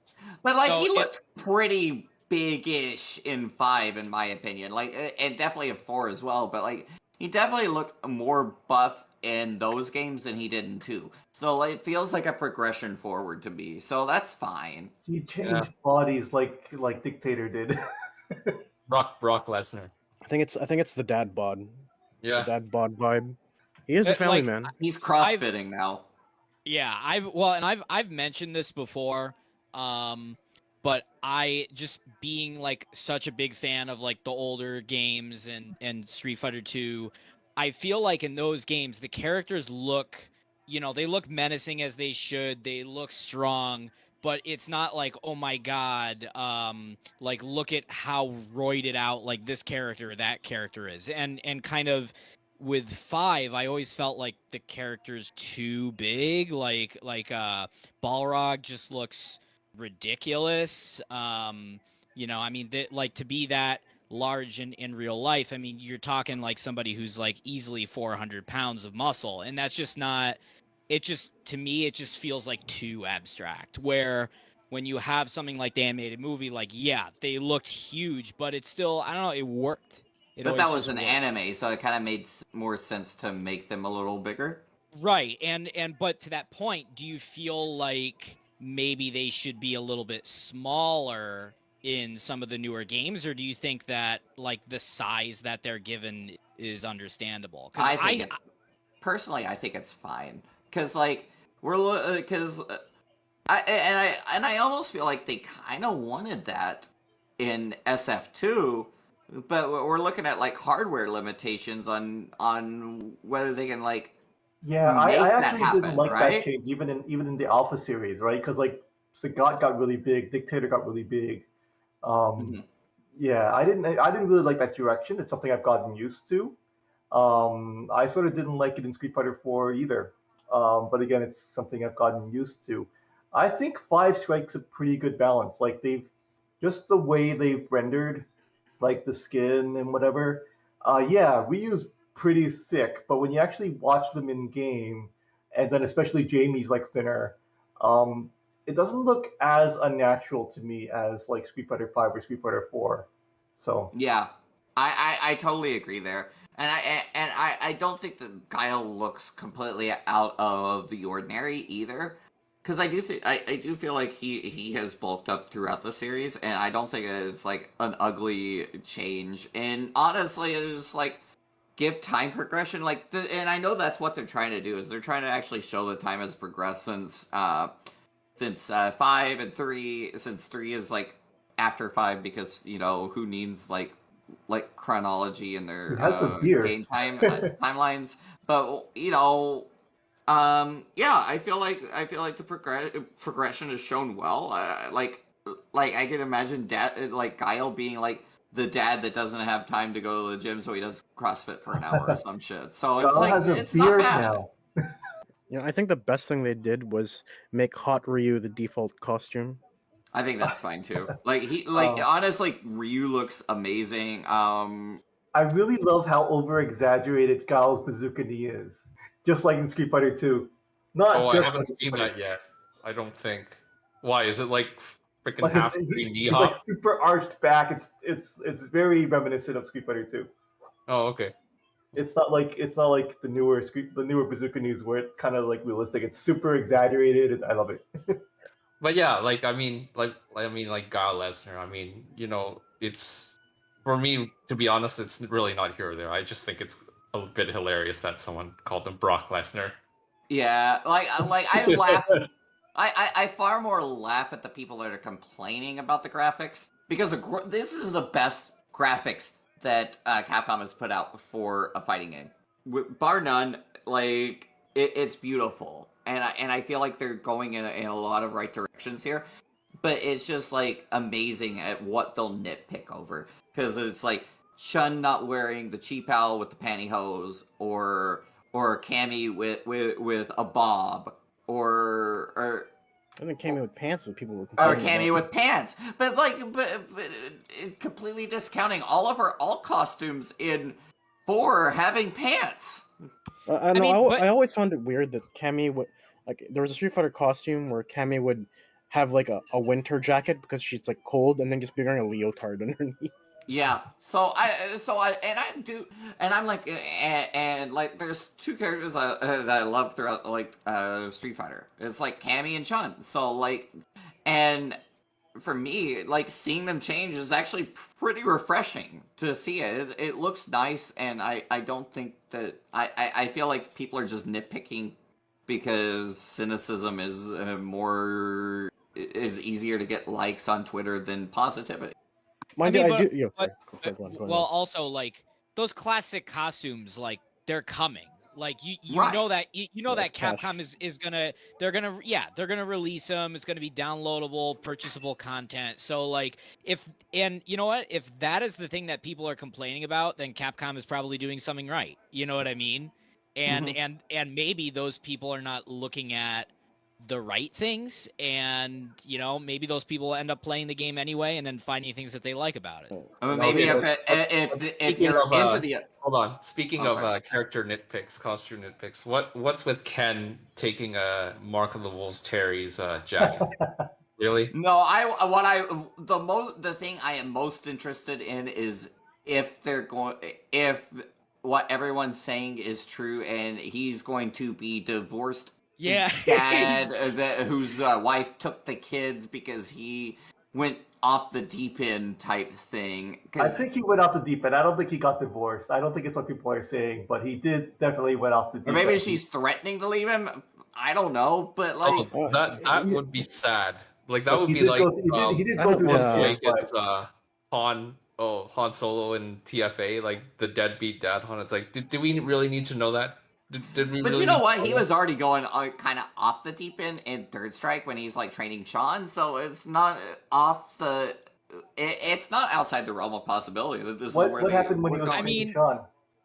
But like so he it- looked pretty big-ish in 5, in my opinion. Like, and definitely in 4 as well. But like, he definitely looked more buff in those games than he did in 2. So like, it feels like a progression forward to me. So that's fine. he changed bodies like Dictator did. Brock Lesnar. I think it's the dad bod. The Yeah. dad bod vibe. He is a family like, man. He's crossfitting now. Yeah, I've mentioned this before, but I just being like such a big fan of like the older games and Street Fighter 2, I feel like in those games the characters look, they look menacing as they should. They look strong, but it's not like, oh my god, like look at how roided out like this character or that character is, and kind of. With 5, I always felt like the character's too big. Like Balrog just looks ridiculous. I mean, like to be that large in real life. I mean, you're talking like somebody who's like easily 400 pounds of muscle, and that's just not. It just to me, it just feels like too abstract. Where when you have something like the animated movie, like yeah, they looked huge, but it's still I don't know, it worked. But that was an anime, so it kind of made more sense to make them a little bigger. Right, and but to that point, do you feel like maybe they should be a little bit smaller in some of the newer games, or do you think that like the size that they're given is understandable? Personally, I think it's fine because like because I almost feel like they kind of wanted that in SF2. But we're looking at like hardware limitations on whether they can like Yeah, I make that actually happen, didn't like right? that change even in the Alpha series, right? Because like Sagat got really big, Dictator got really big. Mhm. Yeah, I didn't really like that direction. It's something I've gotten used to. I sort of didn't like it in Street Fighter 4 either. But again, it's something I've gotten used to. I think Five strikes a pretty good balance. Like they've just the way they've rendered like the skin and whatever. Yeah, Ryu's pretty thick, but when you actually watch them in game, and then especially Jamie's like thinner, um, it doesn't look as unnatural to me as like Street Fighter 5 or Street Fighter 4. So Yeah, I totally agree there, and I don't think that Guile looks completely out of the ordinary either, because I do feel like he has bulked up throughout the series, and I don't think it's like an ugly change. And honestly, it's like give time progression, and I know that's what they're trying to do is they're trying to actually show the time has progressed since 5 and 3, since 3 is like after 5 because who needs like chronology in he their has a beard. game timelines, but yeah, I feel like the progression is shown well. Like I can imagine dad like Guile being like the dad that doesn't have time to go to the gym, so he does CrossFit for an hour or some shit. So it's Gal like has a it's not beard bad. now. I think the best thing they did was make Hot Ryu the default costume. I think that's fine too. Uh, Honestly, Ryu looks amazing. I really love how over exaggerated Gal's bazooka knee is, just like in Street Fighter 2. Oh, Not I just like haven't in seen Street Fighter that yet. I don't think. Why is it like freaking like half screen knee he's like hop? super arched back. It's very reminiscent of Street Fighter 2. Oh, okay. It's not like the newer bazooka news where it's kind of like realistic. It's super exaggerated, and I love it. But yeah, like Guile Lesnar. I mean, it's for me to be honest, it's really not here or there. I just think it's a bit hilarious that someone called him Brock Lesnar. Yeah, I laugh. I far more laugh at the people that are complaining about the graphics because this is the best graphics that Capcom has put out for a fighting game, bar none. Like it's beautiful, and I feel like they're going in a lot of right directions here. But it's just like amazing at what they'll nitpick over because it's like Chun not wearing the cheap owl with the pantyhose, or Cammy with a bob, or I think came in with pants that people were or complaining Cammy about. with pants. But completely discounting all of her alt costumes in 4 having pants. I know. mean, but- I always found it weird that Cammy would there was a Street Fighter costume where Cammy would have like a winter jacket because she's like cold, and then just be wearing a leotard underneath. Yeah. I'm like, and like, there's 2 characters that I love throughout like Street Fighter. It's like Cammy and Chun. So like, and for me, like seeing them change is actually pretty refreshing to see it. It looks nice, and I don't think that I feel like people are just nitpicking because cynicism is easier to get likes on Twitter than positivity. Mind I you, mean, I but- do. Yeah, sorry. but- Go on. well, also like those classic costumes, like they're coming. Like you Right. know that you know that Yes, cash. Capcom is gonna they're gonna release them. It's gonna be downloadable, purchasable content. So like if you know what, if that is the thing that people are complaining about, then Capcom is probably doing something right. You know what I mean? And and maybe those people are not looking at the right things, and maybe those people end up playing the game anyway and then finding things that they like about it. I mean, Okay, maybe if speaking you're of, into the Hold on. Speaking Oh, of sorry. character nitpicks, costume nitpicks, what's with Ken taking a Mark of the Wolves Terry's jacket? Really? No, the thing I am most interested in is if what everyone's saying is true and he's going to be divorced Yeah. dad whose wife took the kids because he went off the deep end type thing. I think he went off the deep end. I don't think he got divorced. I don't think it's what people are saying, but he did definitely went off the deep Or end. maybe she's threatening to leave him. I don't know, but like, Oh, that would be sad. Like that But would he be did like he did go through Force this Yeah. Awakens, Han Solo and TFA, like the deadbeat dad Han. It's like, do we really need to know that? Did we But really you know need what? to He know was already going kind of off the deep end in Third Strike when he's like training Sean, so it's not off the. It's not outside the realm of possibility that this is where What they happened when he were was I going. training mean, Sean?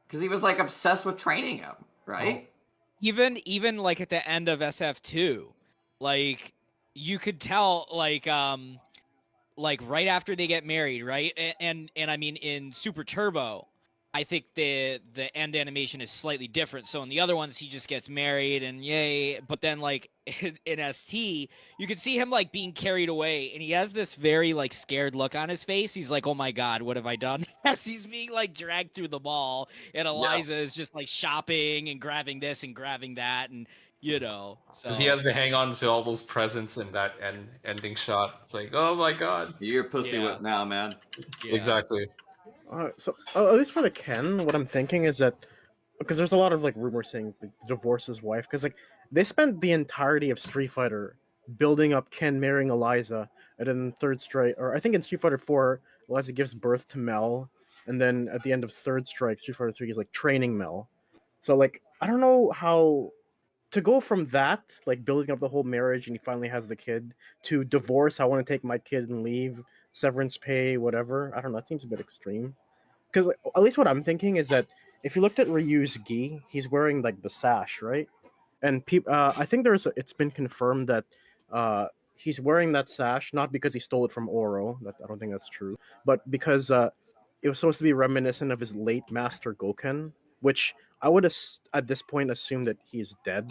Because he was like obsessed with training him, right? even like at the end of SF2, like you could tell like right after they get married, right? And I mean in Super Turbo, I think the end animation is slightly different. So in the other ones, he just gets married and yay. But then like in ST, you can see him like being carried away, and he has this very like scared look on his face. He's like, "Oh my god, what have I done?" As he's being like dragged through the mall, and Eliza is just like shopping and grabbing this and grabbing that, and so Because he has to hang on to all those presents in that ending shot. It's like, oh my god. You're pussy Yeah. whip now, man. yeah. Exactly. So at least for the Ken, what I'm thinking is that because there's a lot of like rumors saying to divorce his wife because like they spent the entirety of Street Fighter building up Ken marrying Eliza, and then Third Strike, or I think in Street Fighter 4, Eliza gives birth to Mel, and then at the end of Third Strike, Street Fighter 3 is like training Mel. So like I don't know how to go from that, like building up the whole marriage, and he finally has the kid, to divorce. I want to take my kid and leave, severance pay, whatever. I don't know. That seems a bit extreme. Because like, at least what I'm thinking is that if you looked at Ryu's gi, he's wearing like the sash, right? And I think it's been confirmed that he's wearing that sash not because he stole it from Oro. I don't think that's true, but because it was supposed to be reminiscent of his late master Goken, which I would at this point assume that he's dead.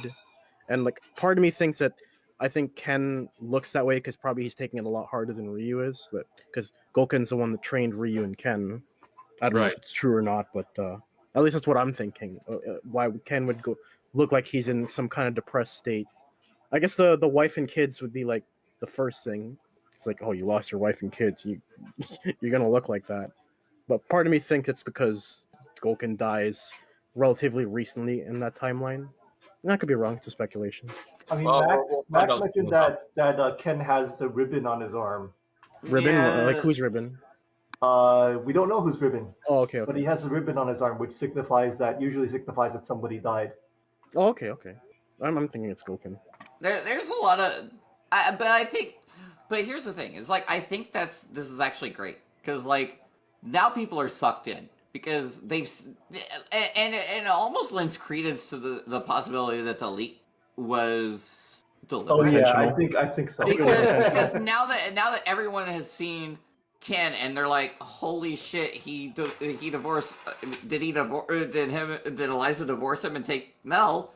And like part of me thinks that I think Ken looks that way because probably he's taking it a lot harder than Ryu is. That because Goken's the one that trained Ryu and Ken. I don't know Right. if it's true or not, but at least that's what I'm thinking. Why Ken would look like he's in some kind of depressed state. I guess the wife and kids would be like the first thing. It's like, oh, you lost your wife and kids. You're gonna look like that. But part of me thinks it's because Golken dies relatively recently in that timeline. And I could be wrong. It's a speculation. I mean, Well, Max, we'll find Max out mentioned soon enough. that Ken has the ribbon on his arm. Ribbon? Yeah. Like whose ribbon? We don't know whose ribbon, Oh, okay, but he has a ribbon on his arm, which usually signifies that somebody died. Oh, okay. I'm thinking it's Golken. There's a lot of, but here's the thing: is like I think this is actually great because like now people are sucked in because and it almost lends credence to the possibility that the leak was deliberate. Oh yeah, Intentional. I think so. Because now that everyone has seen Ken and they're like, holy shit, he divorced. Did Eliza divorce him and take Mel?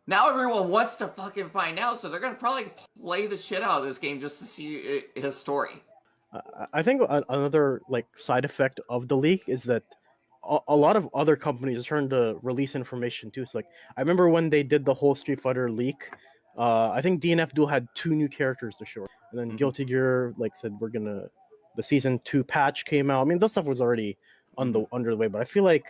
Now everyone wants to fucking find out, so they're gonna probably play the shit out of this game just to see his story. I think another like side effect of the leak is that a lot of other companies are trying to release information too. So like I remember when they did the whole Street Fighter leak, I think DNF Duel had 2 new characters to show, and then Guilty Gear like said the season 2 patch came out. I mean, that stuff was already under the way, but I feel like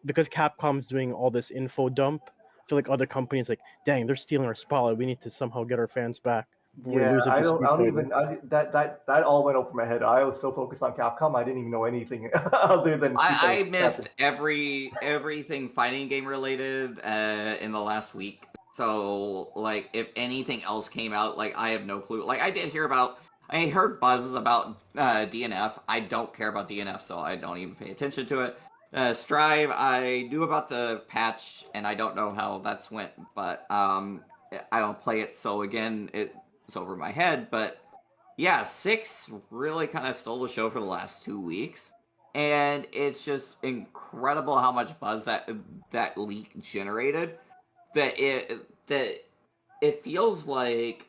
because Capcom's doing all this info dump, I feel like other companies like, dang, they're stealing our spotlight. We need to somehow get our fans back. Yeah, lose it to I Street don't Fighter. even that all went over my head. I was so focused on Capcom, I didn't even know anything other than I missed everything fighting game related in the last week. So like, if anything else came out, like I have no clue. Like I heard buzz about DNF. I don't care about DNF, so I don't even pay attention to it. Strive, I knew about the patch, and I don't know how that's went, but I don't play it, so again, it's over my head. But yeah, 6 really kind of stole the show for the last 2 weeks, and it's just incredible how much buzz that leak generated. That it feels like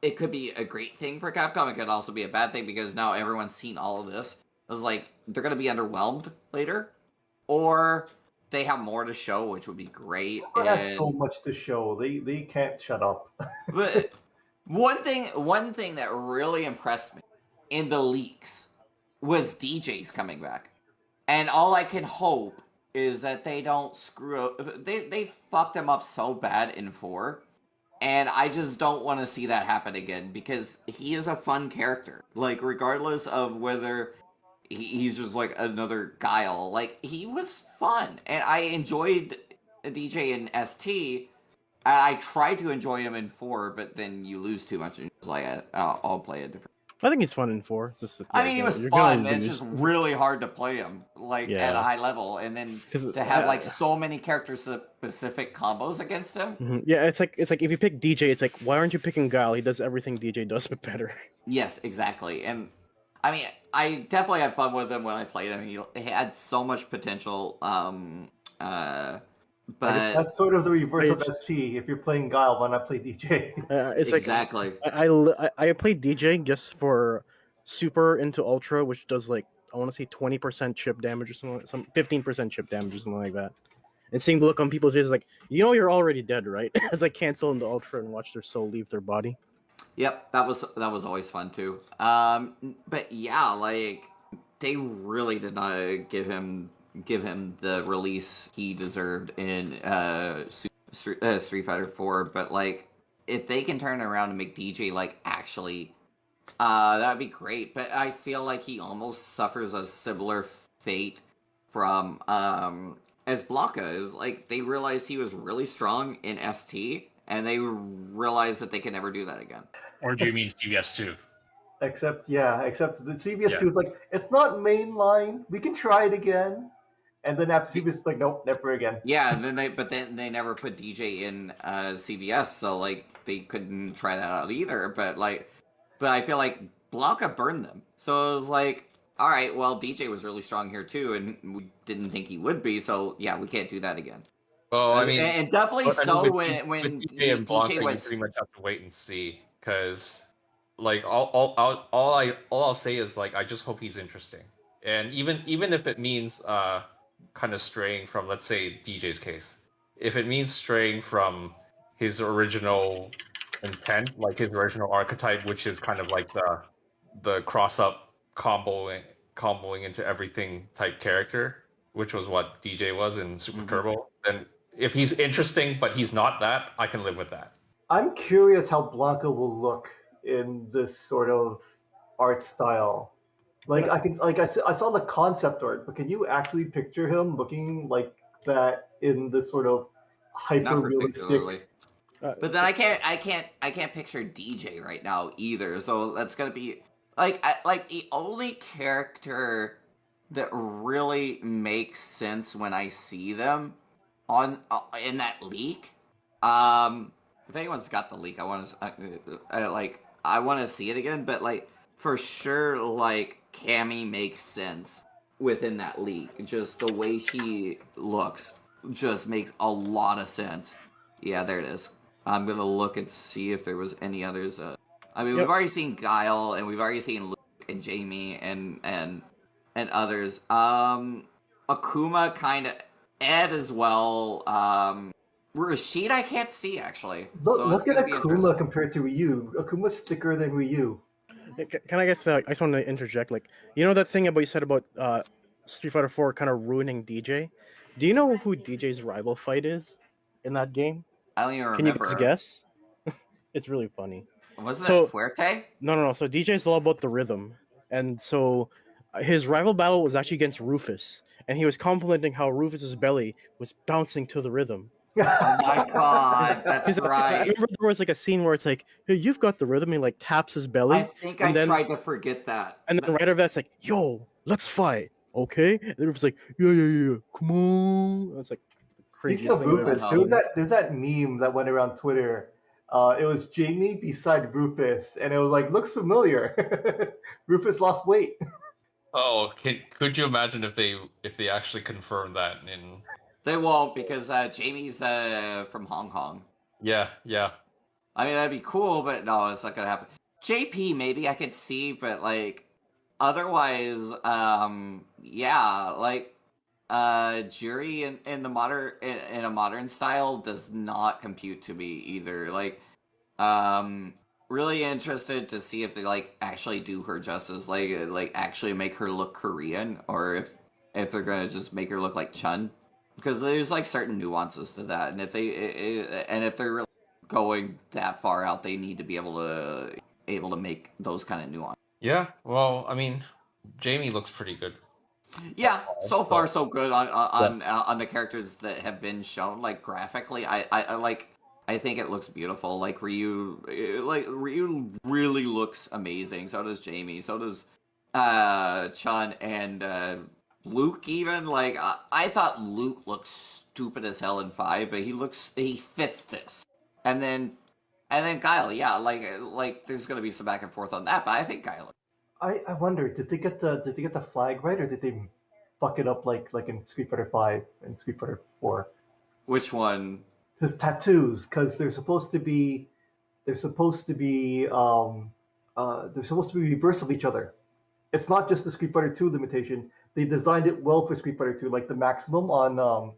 it could be a great thing for Capcom. It could also be a bad thing because now everyone's seen all of this. It's like they're gonna be underwhelmed later, or they have more to show, which would be great. It has so much to show. They can't shut up. But one thing that really impressed me in the leaks was DJs coming back, and all I can hope is that they don't screw up. They fucked them up so bad in 4. And I just don't want to see that happen again because he is a fun character. Like, regardless of whether he's just like another Guile, like, he was fun. And I enjoyed DJ in ST. I tried to enjoy him in 4, but then you lose too much, and it's like I'll play a different. I think he's fun in 4. It's just that, I mean, he was you're fun. gonna It's lose. just really hard to play him at Yeah. a high level, and then 'Cause, to have like so many character-specific combos against him. Yeah, it's like if you pick DJ, it's like, why aren't you picking Guile? He does everything DJ does, but better. Yes, exactly. And I mean, I definitely had fun with him when I played him. He had so much potential. But That's sort of the reverse of It's- ST. If you're playing Guile, why not play DJ? It's exactly. like I played DJ just for super into Ultra, which does like, I want to say 20% chip damage or something, some 15% chip damage or something like that. And seeing the look on people's faces, like, you know, you're already dead, right? As I cancel into Ultra and watch their soul leave their body. Yep, that was always fun too. But yeah, like they really did not give him the release he deserved in Street Fighter 4. But like, if they can turn around and make DJ like actually, that'd be great. But I feel like he almost suffers a similar fate from as Blanca. Is like they realized he was really strong in ST, and they realized that they can never do that again. Or do you mean CVS2? Except the CVS2 is like, it's not mainline. We can try it again. And then after CVS is like, nope, never again. Yeah, and then they never put DJ in CVS, so like they couldn't try that out either. But I feel like Blanca burned them. So it was like, all right, well DJ was really strong here too, and we didn't think he would be. So yeah, we can't do that again. Well, I mean, and definitely so with when DJ and Blanca, DJ was you pretty much have to wait and see, because like all I'll say is like I just hope he's interesting, and even if it means kind of straying from, let's say, DJ's case, if it means straying from his original intent, like his original archetype, which is kind of like the cross up comboing into everything type character, which was what DJ was in Super Turbo, then if he's interesting but he's not that, I can live with that. I'm curious how Blanca will look in this sort of art style. Like I saw the concept art, but can you actually picture him looking like that in this sort of hyper not particularly. realistic? But then I can't picture DJ right now either. So that's gonna be like the only character that really makes sense when I see them on in that leak. If anyone's got the leak, I want to see it again. But like for sure, like Cammy makes sense within that leak. Just the way she looks just makes a lot of sense. Yeah, there it is. I'm gonna look and see if there was any others. I mean, we've already seen Guile, and we've already seen Luke and Jamie, and others. Akuma kind of, Ed as well. Rashid, I can't see actually. Look at Akuma compared to Ryu. Akuma's thicker than Ryu. Can I guess? I just want to interject. Like, you know that thing about you said about Street Fighter 4 kind of ruining DJ. Do you know who DJ's rival fight is in that game? I don't even remember. Can you guys guess? It's really funny. Wasn't it Fuerte? No. So DJ is all about the rhythm, and so his rival battle was actually against Rufus, and he was complimenting how Rufus's belly was bouncing to the rhythm. Oh my god, that's right. I remember there was like a scene where it's like, "Hey, you've got the rhythm," and he like taps his belly. I think I tried to forget that. And then right after that's like, "Yo, let's fight, okay?" And then Rufus like, "Yeah, come on." That's like the craziest Speaking of thing. Rufus, there's that meme that went around Twitter. It was Jamie beside Rufus, and it was like, looks familiar. Rufus lost weight. Oh, could you imagine if they actually confirmed that in? They won't, because Jamie's from Hong Kong. Yeah. I mean, that'd be cool, but no, it's not gonna happen. JP, maybe I could see, but like, otherwise, yeah, like, Jury in a modern style does not compute to me either. Like, really interested to see if they like actually do her justice, like actually make her look Korean, or if they're gonna just make her look like Chun. Because there's like certain nuances to that, and if they're really going that far out, they need to be able to make those kind of nuances. Yeah, well, I mean, Jamie looks pretty good. Yeah, so far So, so good on the characters that have been shown. Like graphically, I like. I think it looks beautiful. Like Ryu really looks amazing. So does Jamie. So does Chun and Luke. Even like I thought Luke looked stupid as hell in 5, but he fits this. And then Guile, yeah, like there's gonna be some back and forth on that, but I think Guile. I wonder, did they get the flag right, or did they fuck it up like in Street Fighter 5 and Street Fighter 4? Which one? His tattoos, because they're supposed to be reverse of each other. It's not just the Street Fighter 2 limitation. They designed it well for Street Fighter 2, like the maximum on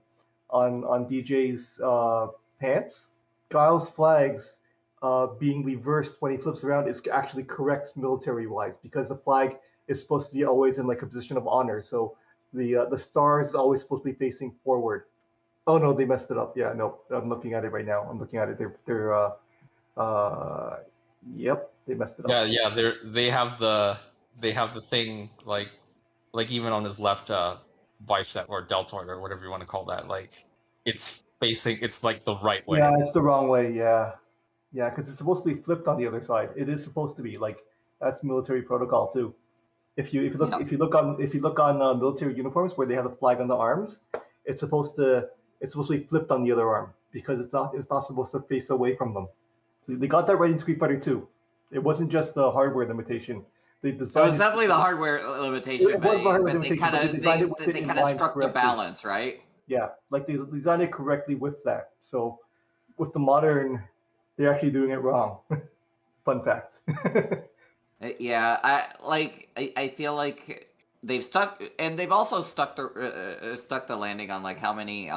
DJ's pants. Guile's flags being reversed when he flips around is actually correct military-wise, because the flag is supposed to be always in like a position of honor. So the stars is always supposed to be facing forward. Oh no, they messed it up. Yeah, no, I'm looking at it right now. I'm looking at it. Uh, yep, they messed it up. yeah, they have the thing like even on his left bicep or deltoid or whatever you want to call that, like it's like the right way. Yeah, it's the wrong way. Yeah, yeah, because it's supposed to be flipped on the other side. It is supposed to be like that's military protocol too. Yeah. If you look on military uniforms where they have the flag on the arms, it's supposed to be flipped on the other arm because it's not supposed to face away from them. So they got that right in Street Fighter 2. It wasn't just the hardware limitation. They It designed was definitely the hardware limitation, It was the hardware but they limitation, kind but they of designed it with it they in kind of mind struck the correctly. balance, right? Yeah, like they designed it correctly with that. So with the modern, they're actually doing it wrong. Fun fact. Yeah, I feel like they've stuck, and they've also stuck the landing on like how many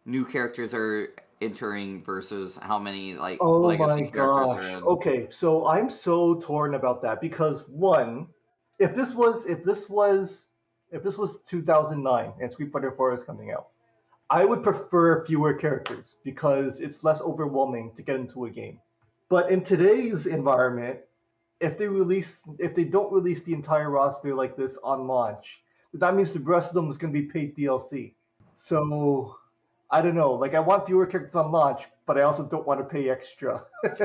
new characters are entering versus how many like Oh legacy my characters are gosh. in. Okay, so I'm so torn about that because one, if this was 2009 and Street Fighter 4 is coming out, I would prefer fewer characters because it's less overwhelming to get into a game. But in today's environment, if they don't release the entire roster like this on launch, that means the rest of them is going to be paid DLC. So I don't know. Like I want fewer characters on launch, but I also don't want to pay extra.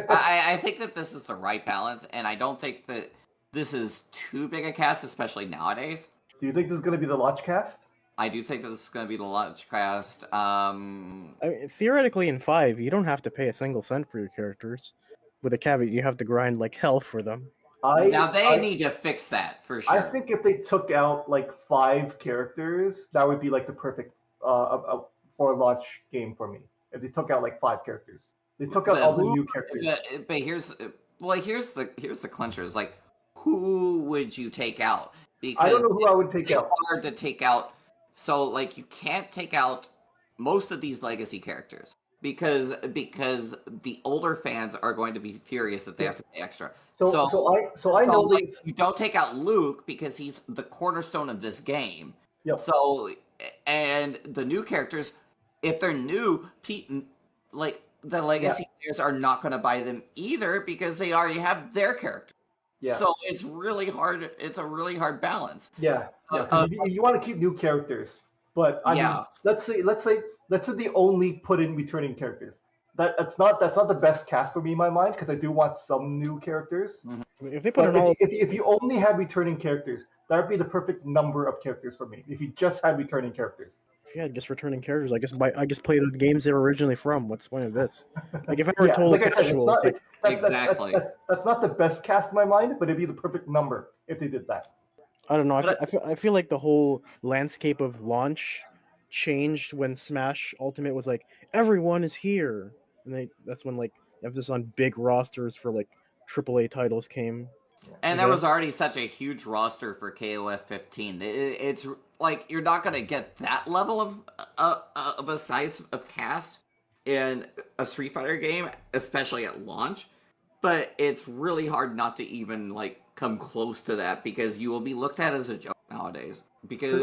I think that this is the right balance, and I don't think that this is too big a cast, especially nowadays. Do you think this is going to be the launch cast? I do think that this is going to be the launch cast. I mean, theoretically, in 5, you don't have to pay a single cent for your characters. With a caveat, you have to grind like hell for them. Now they need to fix that for sure. I think if they took out like 5 characters, that would be like the perfect for a launch game for me. If they took out like 5 characters, they took out all the new characters. But here's the clincher is like, who would you take out? Because I don't know who I would take it's out. hard to take out. So like you can't take out most of these legacy characters because the older fans are going to be furious that they have to pay extra. So I know like, you don't take out Luke because he's the cornerstone of this game. Yep. So and the new characters, if they're new, like the legacy players are not going to buy them either because they already have their character. Yeah. So it's really hard. It's a really hard balance. Yeah. You want to keep new characters, but I mean, let's say they only put in returning characters. That's not the best cast for me in my mind because I do want some new characters. Mm-hmm. If they put in all, if you only had returning characters, that would be the perfect number of characters for me. If you just had returning characters. Yeah, just returning characters. I just play the games they were originally from. What's the point of this? Like if I were totally casual, exactly. That's not the best cast in my mind, but it'd be the perfect number if they did that. I don't know. I feel like the whole landscape of launch changed when Smash Ultimate was like everyone is here, and that's when like emphasis on big rosters for like AAA titles came. And there was already such a huge roster for KOF 15. It's like you're not going to get that level of a size of cast in a Street Fighter game, especially at launch. But it's really hard not to even like come close to that because you will be looked at as a joke nowadays. Because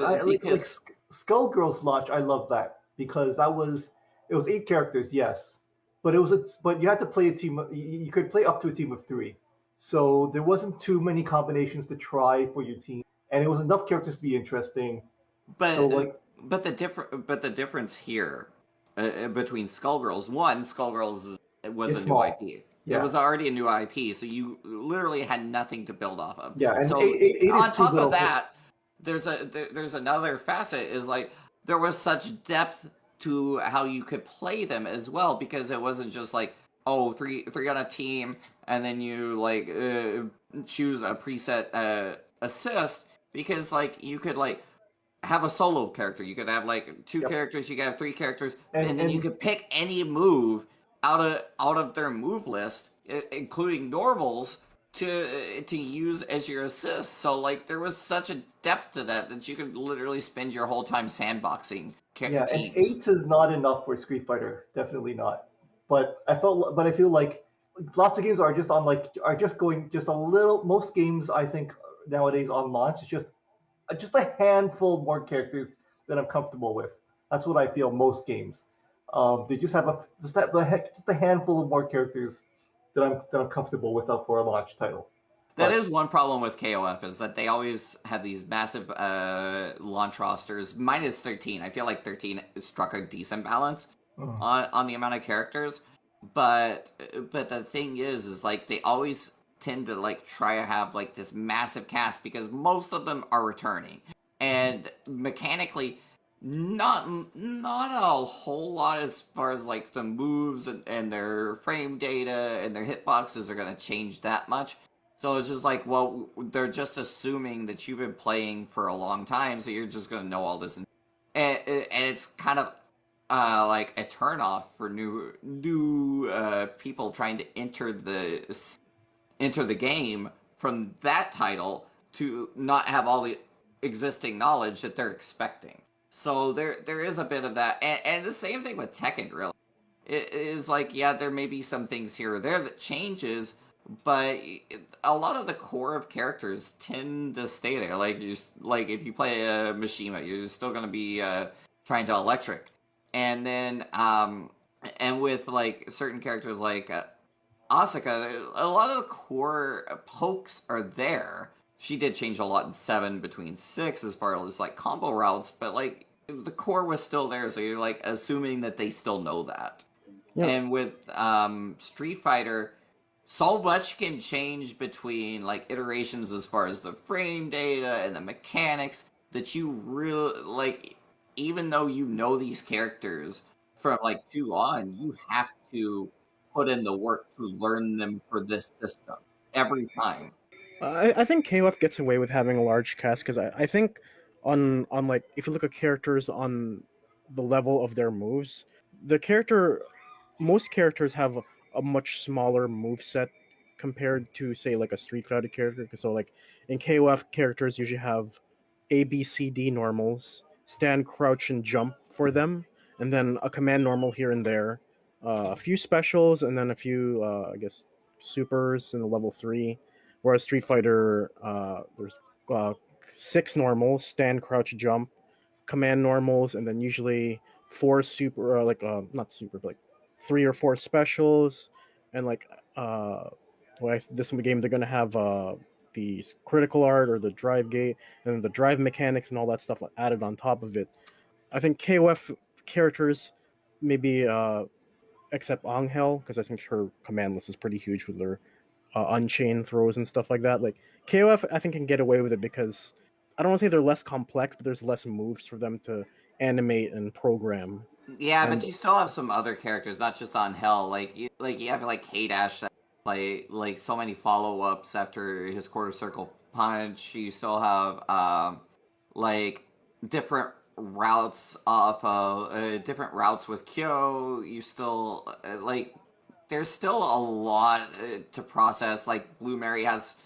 Skullgirls launch, I love that because it was 8 characters, yes, but you had to play a team. You could play up to a team of 3. So there wasn't too many combinations to try for your team. and it was enough characters to be interesting. But So like, but the difference here between Skullgirls, one, Skullgirls was It's a new small. IP. Yeah. It was already a new IP, so you literally had nothing to build off of. Yeah, and So eight is on too top little of that, there's another facet is like there was such depth to how you could play them as well, because it wasn't just like, oh, three on a team and then you like choose a preset assist, because like you could like have a solo character, you could have like two Yep. characters, you could have three characters, And- and then you and- could pick any move out of their move list, including normals, to use as your assist. So like there was such a depth to that you could literally spend your whole time sandboxing Yeah, and teams. 8 is not enough for Street Fighter. Definitely not. But I feel like lots of games are just going just a little. Most games I think nowadays on launch is just a handful more characters that I'm comfortable with. That's what I feel most games. They just have just a handful of more characters that I'm comfortable with for a launch title. That But- is one problem with KOF, is that they always have these massive launch rosters. Minus 13. I feel like 13 struck a decent balance on the amount of characters. But the thing is like they always tend to like try to have like this massive cast, because most of them are returning. And mechanically, not a whole lot as far as like the moves and their frame data and their hitboxes are going to change that much. So it's just like, well, they're just assuming that you've been playing for a long time, so you're just going to know all this. And it's kind of like a turnoff for new people trying to enter the game from that title, to not have all the existing knowledge that they're expecting. So there is a bit of that, and the same thing with Tekken. Really, it is like, yeah, there may be some things here or there that changes, but a lot of the core of characters tend to stay there. Like if you play Mishima, you're still going to be trying to electric, and then and with like certain characters like Asuka, a lot of the core pokes are there. She did change a lot in 7 between 6 as far as like combo routes, but like the core was still there, so you're like assuming that they still know that. Yeah. And with Street Fighter, so much can change between like iterations as far as the frame data and the mechanics, that you really like, even though you know these characters from like 2 on, you have to put in the work to learn them for this system every time. I think KOF gets away with having a large cast because I think on like if you look at characters on the level of their moves, most characters have a much smaller move set compared to say like a Street Fighter character. So like in KOF, characters usually have A, B, C, D normals, stand, crouch, and jump for them, and then a command normal here and there, a few specials, and then a few I guess supers in the level 3. Whereas Street Fighter, there's 6 normals, stand, crouch, jump, command normals, and then usually 4 super, not super, but like 3 or 4 specials, and like this game they're gonna have the critical art or the drive gate, and then the drive mechanics and all that stuff added on top of it. I think KOF characters maybe except Angel, because I think her command list is pretty huge with her unchained throws and stuff like that. Like KOF, I think can get away with it because I don't want to say they're less complex, but there's less moves for them to animate and program. Yeah, And- but you still have some other characters, not just on Hell. Like you have like K-Dash, that like so many follow-ups after his quarter circle punch. You still have like different routes off of different routes with Kyo. You still like there's still a lot to process. Like Blue Mary has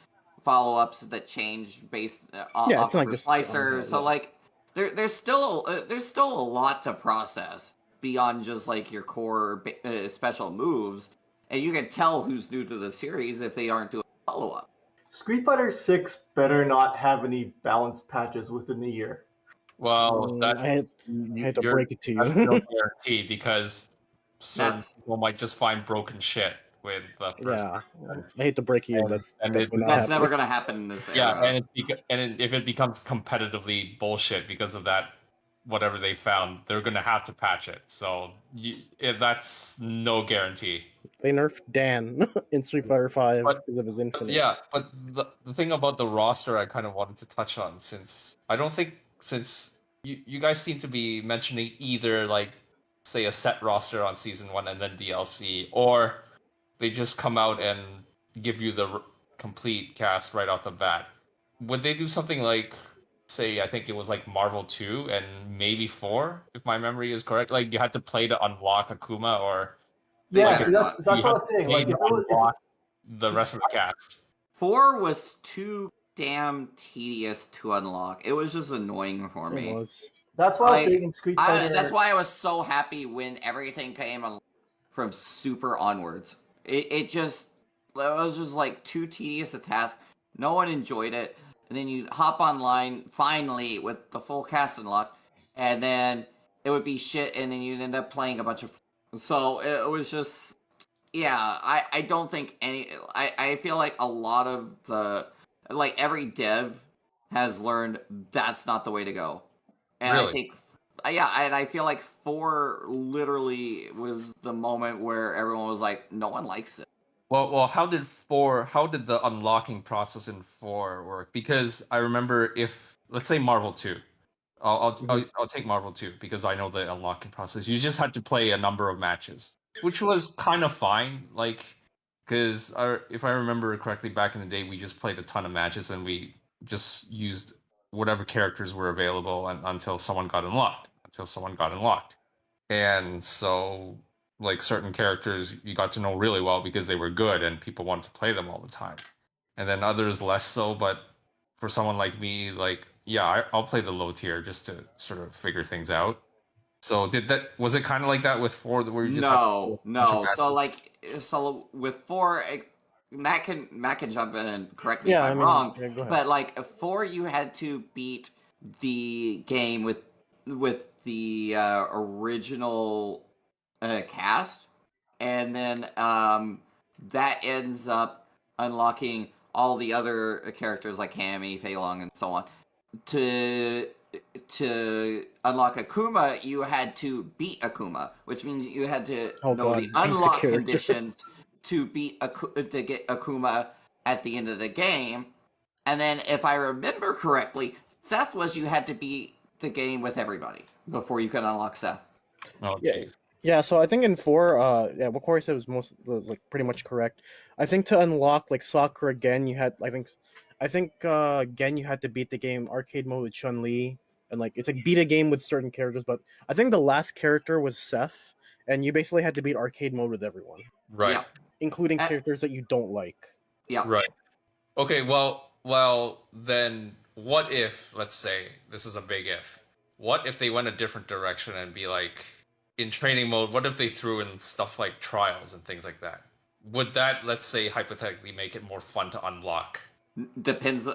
follow-ups that change based off it's of not her just slicer. on, So yeah. like there's still a lot to process beyond just like your core special moves, and you can tell who's new to the series if they aren't doing follow-up. Street Fighter 6 better not have any balance patches within the year. Well, that's I hate to break it to that's no you. guarantee, because certain That's- people might just find broken shit. with the first. Yeah, I hate to break you. That's And definitely not That's never happening. gonna happen in this Yeah, era. and if it becomes competitively bullshit because of that, whatever they found, they're gonna have to patch it. So that's no guarantee. They nerfed Dan in Street Fighter V But because of his infinite. yeah, but the thing about the roster I kind of wanted to touch on, since I don't think, since you guys seem to be mentioning either like say a set roster on season 1 and then DLC, or they just come out and give you the complete cast right off the bat. Would they do something like, say, I think it was like Marvel 2 and maybe 4, if my memory is correct? Like you had to play to unlock Akuma, or They Yeah, did see, not. that's you what I had was to saying. pay Like, to if it was, unlock the rest of the cast. 4 was too damn tedious to unlock. It was just annoying for It me. was. that's what I was Like, saying in Street Fighter. that's why I was so happy when everything came from Super onwards. It was just like too tedious a task. No one enjoyed it. And then you hop online finally with the full cast unlocked, and then it would be shit, and then you'd end up playing a bunch of. So it was just, yeah. I don't think I feel like a lot of like every dev has learned that's not the way to go. And I Really? think, yeah, and I feel like 4 literally was the moment where everyone was like, no one likes it. Well, how did the unlocking process in 4 work? Because I remember, if let's say Marvel 2, I'll take Marvel 2 because I know the unlocking process. You just had to play a number of matches, which was kind of fine. Like, because if I remember correctly, back in the day, we just played a ton of matches and we just used whatever characters were available until someone got unlocked. And so, like, certain characters you got to know really well because they were good and people wanted to play them all the time. And then others less so, but for someone like me, like, yeah, I'll play the low tier just to sort of figure things out. So was it kind of like that with 4, where you just had to play a bunch of No. So matches? like, with 4, Matt can jump in and correct me if Yeah, I I'm mean, wrong. yeah, go ahead. But like 4, you had to beat the game with the original cast, and then that ends up unlocking all the other characters like Cammy, Fei Long, and so on. To unlock Akuma, you had to beat Akuma, which means you had to know the beat the unlock character. conditions to to get Akuma at the end of the game. And then, if I remember correctly, Seth was you had to beat the game with everybody before you could unlock Seth. Oh, Yeah, jeez. yeah. So I think in 4, yeah, what Corey said was like pretty much correct. I think to unlock like Sakura again, you had again you had to beat the game arcade mode with Chun Li, and like it's like beat a game with certain characters. But I think the last character was Seth, and you basically had to beat arcade mode with everyone, Right. Yeah. including Uh, characters that you don't like. Yeah. Right. Okay, well, then what if, let's say, this is a big if. What if they went a different direction and be like, in training mode, what if they threw in stuff like trials and things like that? Would that, let's say, hypothetically make it more fun to unlock? It depends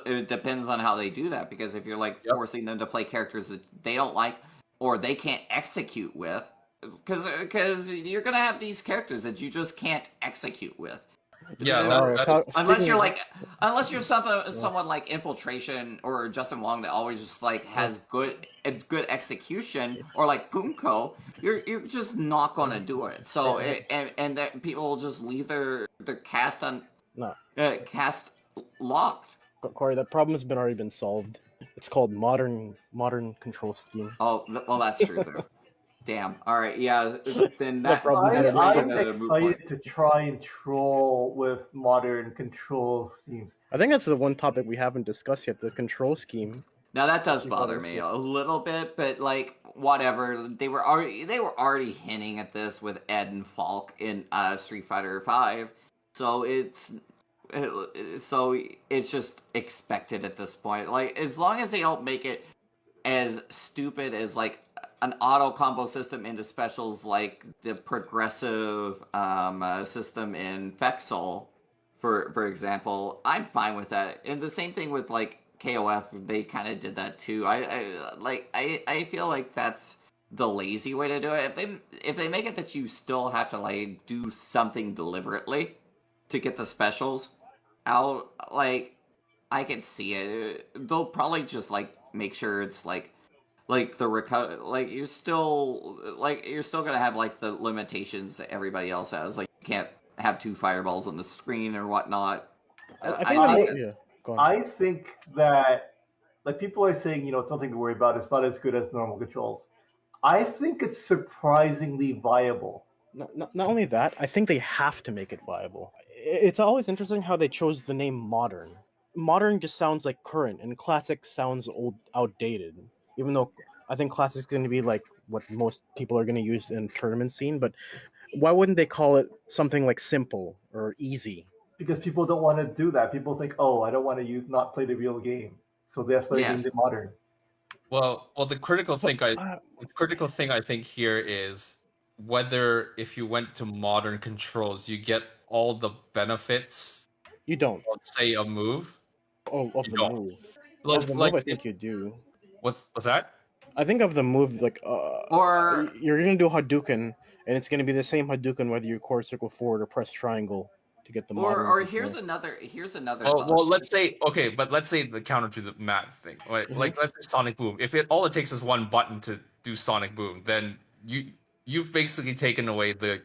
on how they do that, because if you're like forcing them to play characters that they don't like or they can't execute with, because you're gonna have these characters that you just can't execute with. Yeah, Unless you're someone like Infiltration or Justin Wong that always just like has good execution, or like Pumko, you're just not gonna do it. So and that people will just leave their cast cast locked. Corey, that problem has already been solved. It's called modern control scheme. Oh, well, that's true though. Damn. All right. Yeah. Then That problem that's has really I'm the moot point. excited to try and troll with modern control schemes. I think that's the one topic we haven't discussed yet, the control scheme. Now that does bother me a little bit, but like whatever. They were already hinting at this with Ed and Falk in Street Fighter V, so it's just expected at this point. Like, as long as they don't make it as stupid as like an auto combo system into specials like the progressive system in Fexel, for example, I'm fine with that. And the same thing with like KOF, they kind of did that too. I feel like that's the lazy way to do it. If they make it that you still have to like do something deliberately to get the specials out, like I can see it. They'll probably just like make sure it's like the like you're still gonna have like the limitations that everybody else has. Like you can't have 2 fireballs on the screen or whatnot. I I think think that that's, yeah. Go on. I think that like people are saying, it's nothing to worry about. It's not as good as normal controls. I think it's surprisingly viable. Not only that, I think they have to make it viable. It's always interesting how they chose the name modern. Modern just sounds like current, and classic sounds old, outdated. Even though I think classic's going to be like what most people are going to use in tournament scene, but why wouldn't they call it something like simple or easy? Because people don't want to do that. People think, oh, I don't want to not play the real game, so that's why they named yes. it modern. Well, the critical So, thing I think here is whether if you went to modern controls, you get all the benefits you don't. of say a move. Of You the don't. move. Like, Of the like move, I if, think you do. what's that? I think of the move like Or you're gonna do Hadouken, and it's gonna be the same Hadouken whether you core circle forward or press triangle to get the modern or control. here's another Well, thought. let's say okay, but let's say the counter to the math thing. Like let's say Sonic Boom. If all it takes is one button to do Sonic Boom, then you've basically taken away the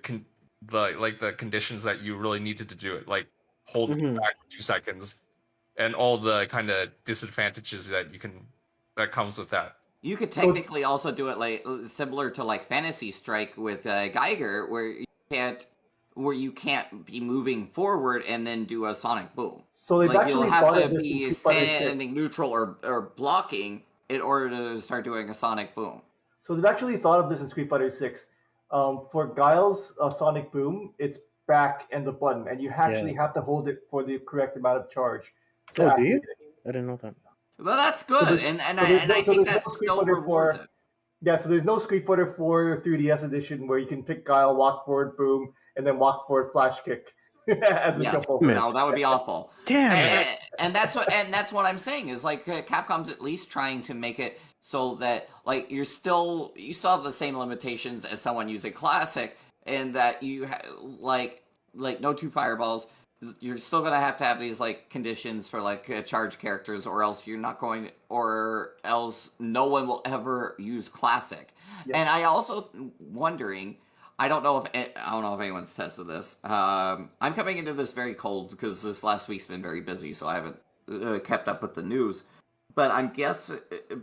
conditions that you really needed to do it, like hold back for 2 seconds, and all the kind of disadvantages that comes with that. You could technically also do it like similar to like Fantasy Strike with Geiger, where you can't be moving forward and then do a Sonic Boom. So they've Like you'll actually have thought to of this in be Street Fighter 6. standing neutral or blocking in order to start doing a Sonic Boom. So they've actually thought of this in Street Fighter 6. For Guile's Sonic Boom, it's back and the button, and you actually have to hold it for the correct amount of charge. To Oh, do activate you? it. I didn't know that. Well, that's good, I think that still rewards it. Yeah, so there's no Street Fighter 4 3DS edition where you can pick Guile, walk forward, boom, and then walk forward, flash kick as we Yeah, jump over. no, that would be awful. Damn it! And that's what I'm saying is like Capcom's at least trying to make it so that like you still have the same limitations as someone using classic, and that you like no 2 fireballs. You're still gonna have to have these like conditions for like charge characters, or else you're not going, or else no one will ever use classic. Yeah. And I also wondering. I don't know if anyone's tested this. I'm coming into this very cold because this last week's been very busy, so I haven't kept up with the news. But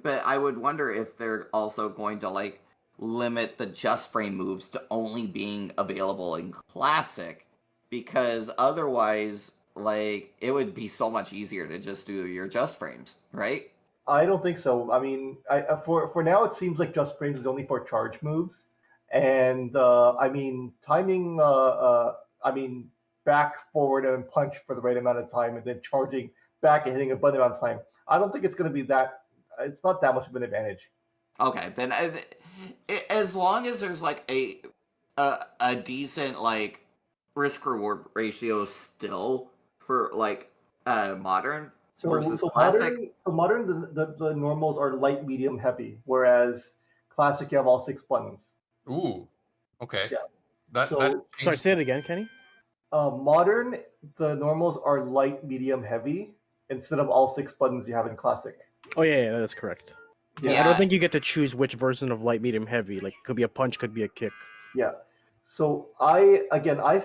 but I would wonder if they're also going to like limit the just frame moves to only being available in classic, because otherwise, like it would be so much easier to just do your just frames, right? I don't think so. I mean, for now, it seems like just frames is only for charge moves. And I mean, timing, back, forward, and punch for the right amount of time, and then charging back and hitting a button amount of time. I don't think it's going to be that. It's not that much of an advantage. Okay, then as long as there's like a decent like risk reward ratio still for like modern versus classic. Modern, the normals are light, medium, heavy, whereas classic you have all 6 buttons. Ooh, okay. Yeah. That Sorry, changes- say it again, Kenny. Modern, the normals are light, medium, heavy instead of all 6 buttons you have in classic. Oh yeah, that's correct. Yeah. I don't think you get to choose which version of light, medium, heavy. Like could be a punch, could be a kick. Yeah. So I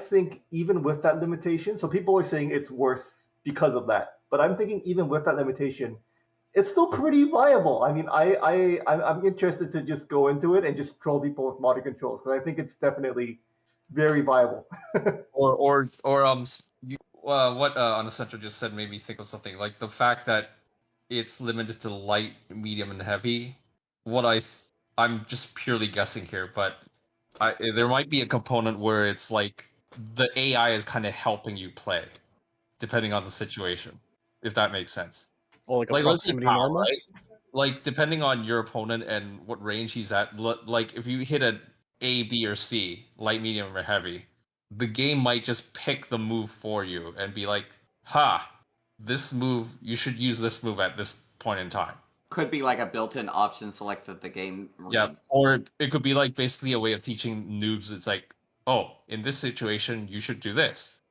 think even with that limitation, so people are saying it's worse because of that, but I'm thinking even with that limitation, it's still pretty viable. I mean, I'm interested to just go into it and just troll people with modern controls because I think it's definitely very viable. what Unfiltered just said made me think of something, like the fact that it's limited to light, medium, and heavy. I'm just purely guessing here, but there might be a component where it's like the AI is kind of helping you play, depending on the situation, if that makes sense. Or like Like, let's say proximity POW, normals. right? Like, depending on your opponent and what range he's at, like if you hit an A, B, or C, light, medium, or heavy, the game might just pick the move for you and be like, this move, you should use this move at this point in time. could be like a built-in option select that the game Yeah, reads. or it could be like basically a way of teaching noobs. It's like, oh, in this situation, you should do this,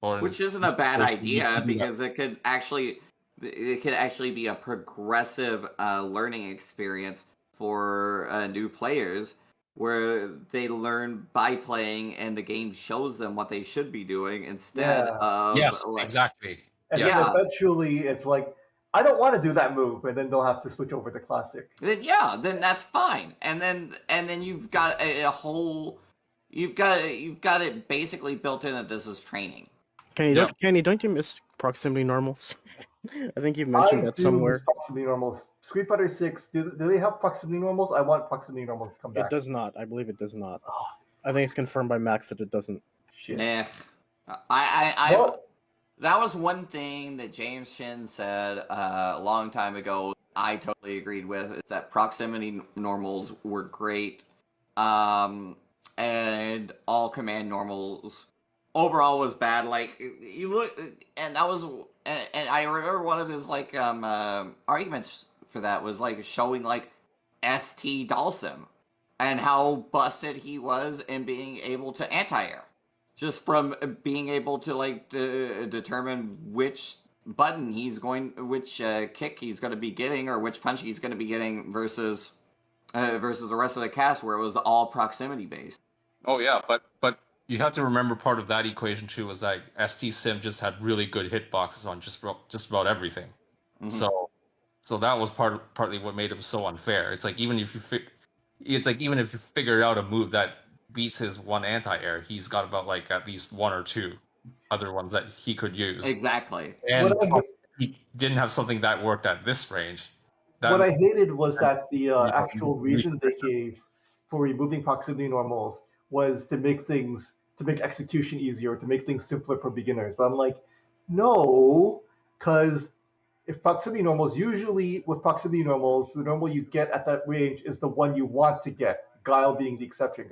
or in Which this isn't a bad situation, you idea should do that. because it could actually be a progressive learning experience for new players where they learn by playing and the game shows them what they should be doing instead Yeah. of Yes, like exactly. And Yes. then eventually it's like, I don't want to do that move, and then they'll have to switch over to classic. then that's fine. And then you've got a whole you've got it basically built in that this is training. Kenny, don't you miss proximity normals? I think you mentioned I that do somewhere. miss proximity normals. Street Fighter 6, do they have proximity normals? I want proximity normals to come back. It does not. I believe it does not. Oh, I think it's confirmed by Max that it doesn't. shit. Nah. I Well, that was one thing that James Shin said a long time ago. I totally agreed with is that proximity normals were great, and all command normals overall was bad. Like you look, and that was, and I remember one of his like arguments for that was like showing like St. Dalsum and how busted he was in being able to anti-air just from being able to like determine which button which kick he's going to be getting or which punch he's going to be getting versus the rest of the cast where it was all proximity based. Oh yeah, but you have to remember part of that equation too was like ST Sim just had really good hitboxes on just about everything. Mhm. So that was partly what made him so unfair. It's like even if you figure out a move that beats his one anti-air, he's got about like at least one or two other ones that he could use. Exactly. And What I- he didn't have something that worked at this range. what I hated was that the Yeah. actual reason they gave for removing proximity normals was to make execution easier, to make things simpler for beginners. But I'm like, no, because if proximity normals, usually with proximity normals, the normal you get at that range is the one you want to get, Guile being the exception.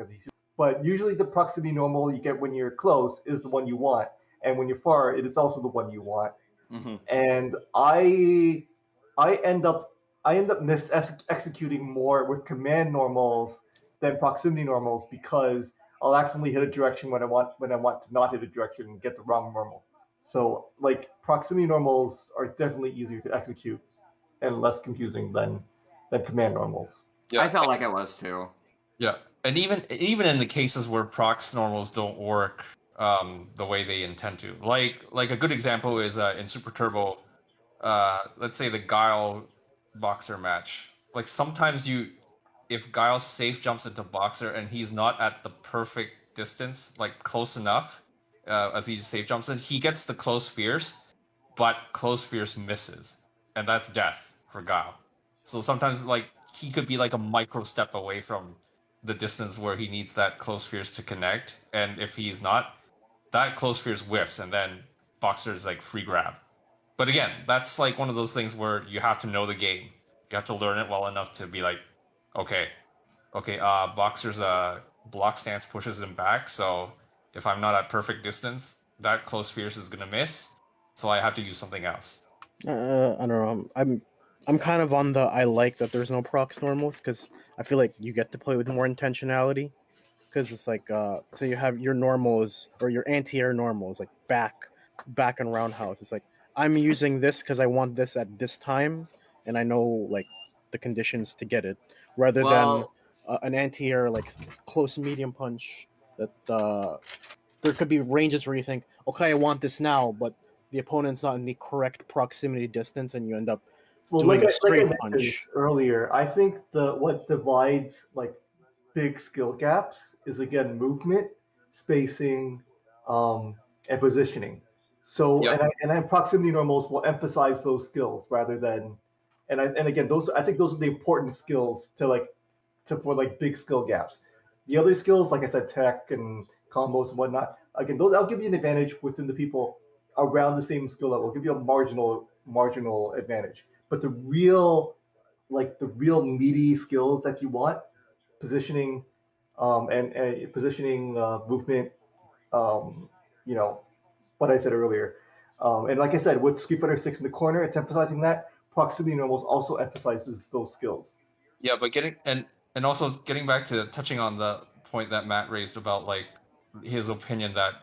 But usually the proximity normal you get when you're close is the one you want, and when you're far, it is also the one you want. Mm-hmm. And I end up executing more with command normals than proximity normals because I'll accidentally hit a direction when I want to not hit a direction and get the wrong normal. So like proximity normals are definitely easier to execute and less confusing than command normals. Yeah. I felt like it was too. Yeah, and even in the cases where prox normals don't work the way they intend to, like a good example is in Super Turbo, let's say the Guile Boxer match. Like sometimes if Guile safe jumps into Boxer and he's not at the perfect distance, like close enough, as he safe jumps in, he gets the close fierce, but close fierce misses, and that's death for Guile. So sometimes like he could be like a micro step away from the distance where he needs that close fierce to connect, and if he's not, that close fierce whiffs, and then Boxer's like free grab. But again, that's like one of those things where you have to know the game. You have to learn it well enough to be like, okay, Boxer's block stance pushes him back, so if I'm not at perfect distance, that close fierce is gonna miss, so I have to use something else. I don't know. I'm kind of on the I like that there's no prox normals because I feel like you get to play with more intentionality. Because it's like so you have your normals or your anti-air normals like back and roundhouse. It's like I'm using this because I want this at this time, and I know like the conditions to get it, rather Well, than an anti-air like close medium punch that there could be ranges where you think, okay, I want this now, but the opponent's not in the correct proximity distance, and you end up Well, doing a like I straight mentioned punch. earlier, I think what divides like big skill gaps is again movement, spacing, and positioning. So Yep. and proximity normals will emphasize those skills rather than and again I think those are the important skills for like big skill gaps. The other skills, like I said, tech and combos and whatnot, again, those I'll give you an advantage within the people around the same skill level. I'll give you a marginal advantage. But the real meaty skills that you want, positioning, and positioning, movement, you know, what I said earlier. And like I said, with Street Fighter 6 in the corner, it's emphasizing that. proximity normals also emphasizes those skills. Yeah, but and also getting back to touching on the point that Matt raised about like his opinion that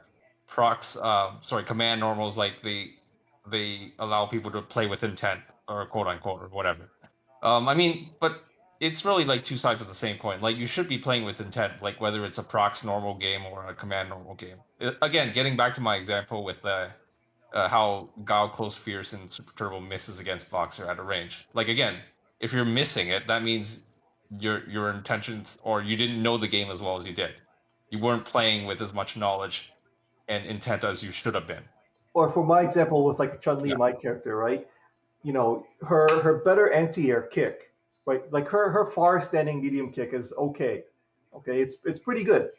command normals, like they allow people to play with intent, or quote unquote, or whatever. I mean, but it's really like two sides of the same coin. Like you should be playing with intent, like whether it's a prox normal game or a command normal game. Again, getting back to my example with how Gao Close Fierce and Super Turbo misses against Boxer at a range. Like again, if you're missing it, that means your intentions, or you didn't know the game as well as you did. You weren't playing with as much knowledge and intent as you should have been. Or for my example with like Chun Li, Yeah. my character, right? You know, her better anti-air kick, right? Like her far standing medium kick is okay. Okay, it's pretty good.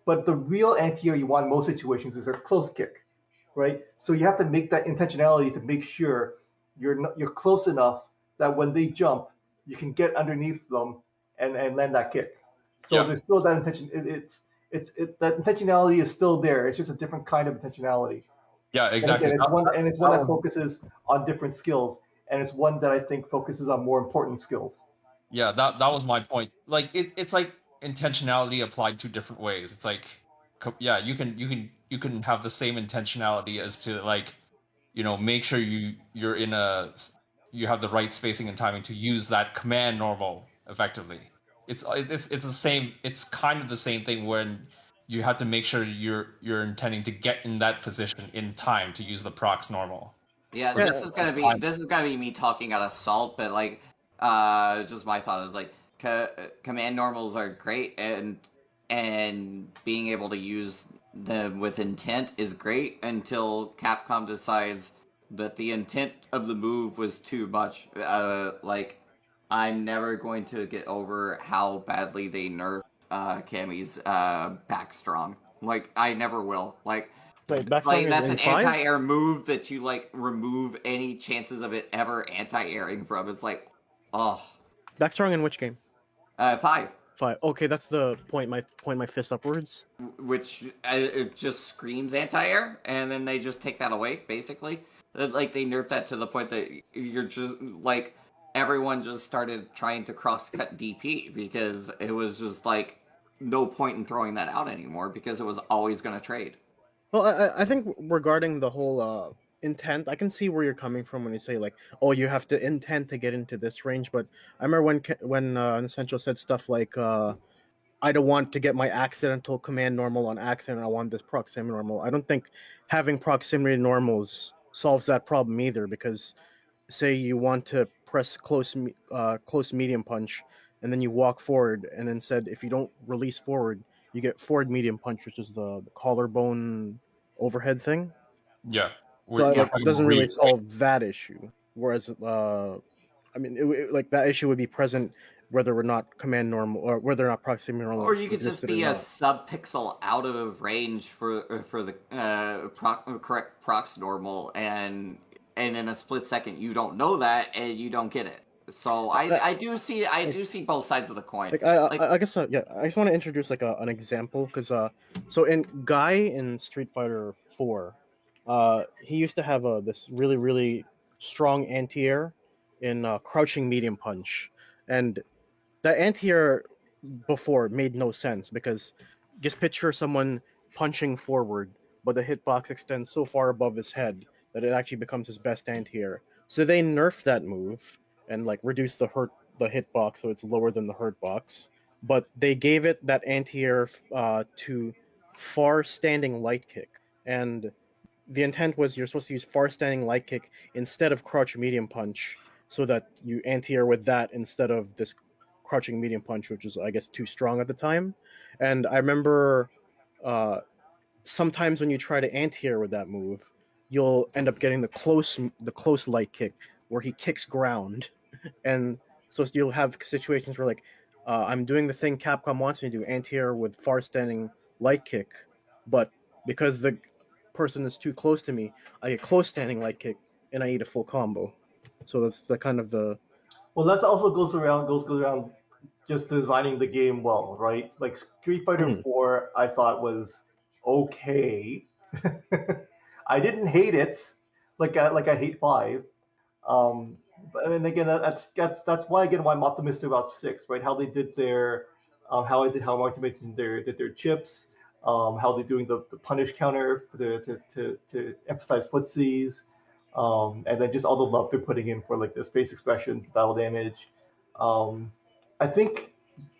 But the real anti-air you want in most situations is her close kick, right? So you have to make that intentionality to make sure you're close enough that when they jump, you can get underneath them and land that kick. So Yeah. there's still that intention. That intentionality is still there. It's just a different kind of intentionality. Yeah, exactly. And again, it's one that focuses on different skills, and it's one that I think focuses on more important skills. Yeah, that was my point. Like it's like intentionality applied two different ways. It's like yeah, you can have the same intentionality as to like, make sure you're in you have the right spacing and timing to use that command normal effectively. It's the same. It's kind of the same thing when you have to make sure you're intending to get in that position in time to use the prox normal. Yeah, Yeah, this is gonna be me talking out of salt, but like, just my thought is like, command normals are great, and being able to use them with intent is great until Capcom decides that the intent of the move was too much. Like, I'm never going to get over how badly they nerfed Cammy's back strong. Like, I never will. Like, Wait, backstrong that's in an 5? anti-air move that you like remove any chances of it ever anti-airing from. It's like, oh, Backstrong in which game? 5, 5. Okay, that's the point my fist upwards. which it just screams anti-air, and then they just take that away. Basically, like they nerfed that to the point that you're just like everyone just started trying to cross-cut DP because it was just like no point in throwing that out anymore because it was always going to trade. Well, I think regarding the whole intent, I can see where you're coming from when you say like, oh, you have to intend to get into this range. But I remember when Essential said stuff like, I don't want to get my accidental command normal on accident. I want this proximity normal. I don't think having proximity normals solves that problem either, because say you want to press close medium punch, and then you walk forward, and then said if you don't release forward, you get forward medium punch, which is the collarbone overhead thing. Yeah. So We're like talking it doesn't about really read, right? solve that issue. Whereas I mean, like that issue would be present whether or not command normal, or whether or not proximity normal Or you could just existed be or a not. sub-pixel out of range for the correct prox normal, and in a split second you don't know that and you don't get it. So I do see both sides of the coin. Like I guess yeah, I just want to introduce like an example, because so in Guy in Street Fighter 4, he used to have this really strong anti-air in crouching medium punch, and that anti-air before made no sense, because just picture someone punching forward, but the hitbox extends so far above his head that it actually becomes his best anti-air. So they nerfed that move and like reduced the hitbox so it's lower than the hurt box. But they gave it that anti-air to far standing light kick, and the intent was you're supposed to use far standing light kick instead of crouch medium punch, so that you anti-air with that instead of this crouching medium punch, which was I guess too strong at the time. And I remember sometimes when you try to anti-air with that move, you'll end up getting the close light kick where he kicks ground, and so you'll have situations where like I'm doing the thing Capcom wants me to do, anti-air with far standing light kick, but because the person is too close to me, I get close standing light kick and I eat a full combo. So that's the kind of the Well, that also goes around just designing the game well, right? Like Street Fighter Mhm. 4, I thought was okay. I didn't hate it, like I hate 5, And again, that's why again why I'm optimistic about 6, right? How they did their how Martin mentioned did their chips, how they're doing the punish counter to emphasize footsies, and then just all the love they're putting in for like the space expression, battle damage. Um, I think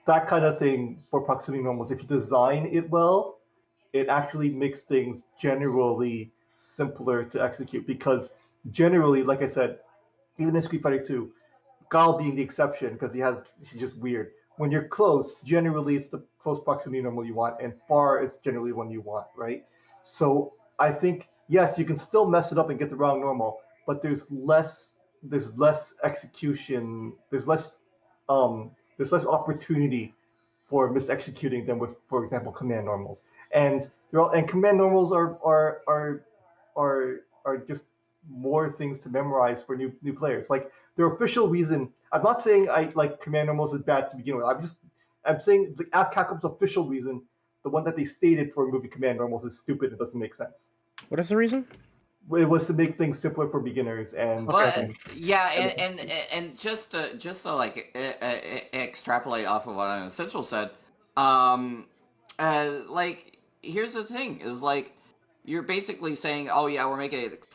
that kind of thing for proximity normals, if you design it well, it actually makes things generally simpler to execute because generally, like I said, even in Street Fighter 2, Gal being the exception because he's just weird. When you're close, generally it's the close proximity normal you want, and far is generally one you want, right? So I think yes, you can still mess it up and get the wrong normal, but there's less execution, there's less opportunity for misexecuting than with, for example, command normals. And command normals are just more things to memorize for new players. Like their official reason. I'm not saying I like command normals is bad to begin with. I'm saying the Capcom's official reason, the one that they stated for removing command normals, is stupid. It doesn't make sense. What is the reason? It was to make things simpler for beginners and But yeah, and just to like extrapolate off of what Unessential said, like here's the thing: is like you're basically saying, oh yeah, we're making it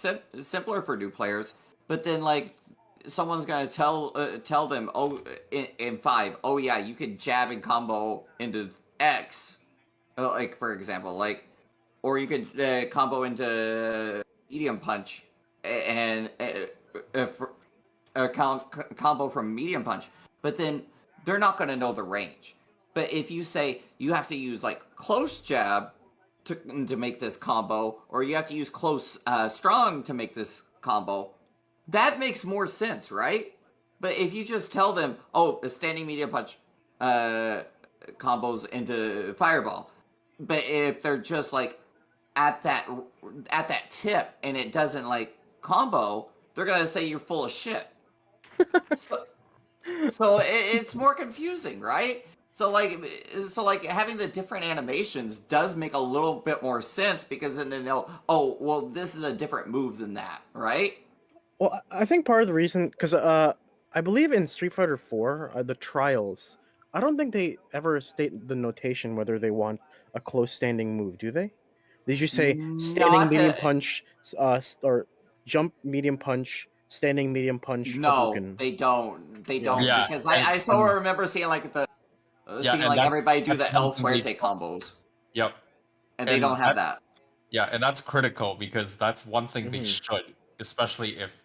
simpler for new players, but then like someone's gonna tell them, oh, in 5, oh yeah, you can jab and combo into X, like for example, like, or you could combo into medium punch and combo from medium punch, but then they're not going to know the range. But if you say you have to use like close jab to make this combo, or you have to use close strong to make this combo, that makes more sense, right? But if you just tell them, oh, a standing medium punch combos into fireball, but if they're just like at that tip and it doesn't like combo, they're gonna say you're full of shit. So it's more confusing, right? So like having the different animations does make a little bit more sense because then they know, oh well, this is a different move than that, right? Well, I think part of the reason, because I believe in Street Fighter 4, the trials, I don't think they ever state the notation whether they want a close standing move, do they? They just say standing Not medium to, punch, or jump medium punch, standing medium punch, no, Hadouken. they don't. They Yeah. don't Yeah, because and, I still remember seeing like seeing and like everybody do that's the one El thing they Fuerte combos, Yep, and they and don't have that. and that's critical because that's one thing they Mhm. should, especially if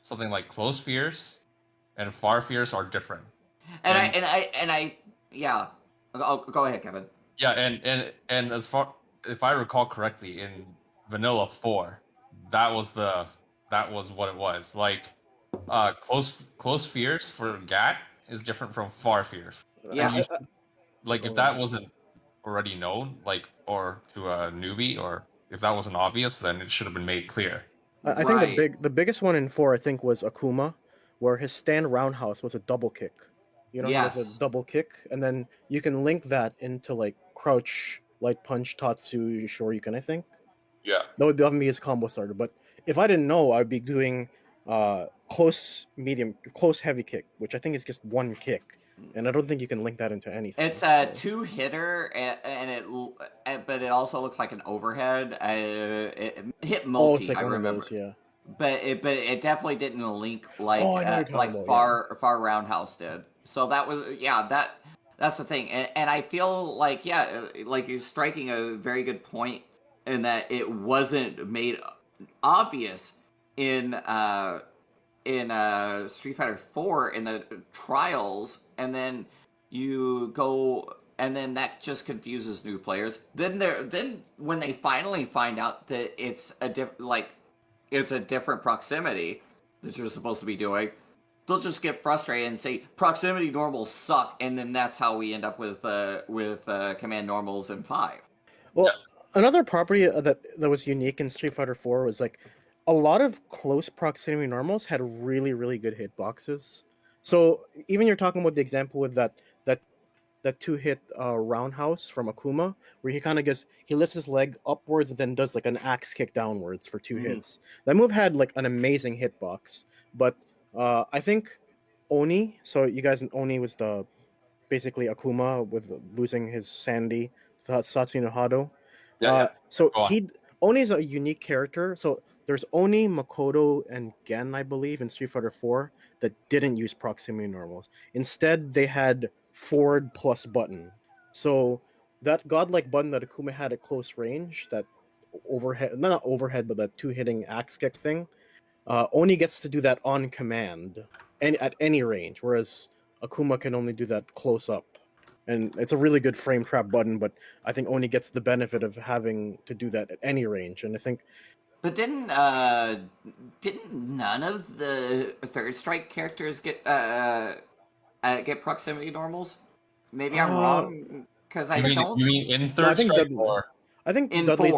something like close fears and far fears are different. And And I yeah. Go ahead, Kevin. yeah, and as far if I recall correctly, in Vanilla 4, that was what it was. Like close fears for GAT is different from far fears. Yeah. And you like if that Oh. wasn't already known, like or to a newbie, or if that wasn't obvious, then it should have been made clear. I think Right. the biggest one in 4 I think was Akuma, where his stand roundhouse was a double kick. You know, he does a Yes. double kick, and then you can link that into like crouch, light punch, Tatsu, Shoryuken. I think Yeah. that would definitely be his combo starter. But if I didn't know, I'd be doing close, medium, close, heavy kick, which I think is just one kick, and I don't think you can link that into anything. It's a so. 2-hitter, but it also looked like an overhead. It hit Oh, multi. it's like I one remember, of those, yeah. but it definitely didn't link like Oh, I know what you're talking like about, far roundhouse did. So that was that's the thing, and I feel like like you're striking a very good point in that it wasn't made obvious in Street Fighter 4 in the trials, and then you go, and then that just confuses new players. Then when they finally find out that it's a different proximity that you're supposed to be doing, they'll just get frustrated and say proximity normals suck, and then that's how we end up with command normals in 5. Well, another property that was unique in Street Fighter 4 was like a lot of close proximity normals had really, really good hitboxes. So even you're talking about the example with that 2-hit roundhouse from Akuma, where he lifts his leg upwards and then does like an axe kick downwards for 2 hits. That move had like an amazing hitbox, but I think Oni. So you guys, Oni was the basically Akuma with losing his sanity. Satsuki no Hado. Yeah. So Go on. Oni's a unique character. So there's Oni, Makoto, and Gen, I believe, in Street Fighter 4 that didn't use proximity normals. Instead, they had forward plus button. So that godlike button that Akuma had at close range, that overhead, not overhead, but that two hitting axe kick thing, Oni gets to do that on command and at any range, whereas Akuma can only do that close up. And it's a really good frame trap button, but I think Oni gets the benefit of having to do that at any range. And I think But didn't none of the third strike characters get proximity normals? Maybe I'm uh wrong because You I mean don't you mean in no, third strike or I think in Dudley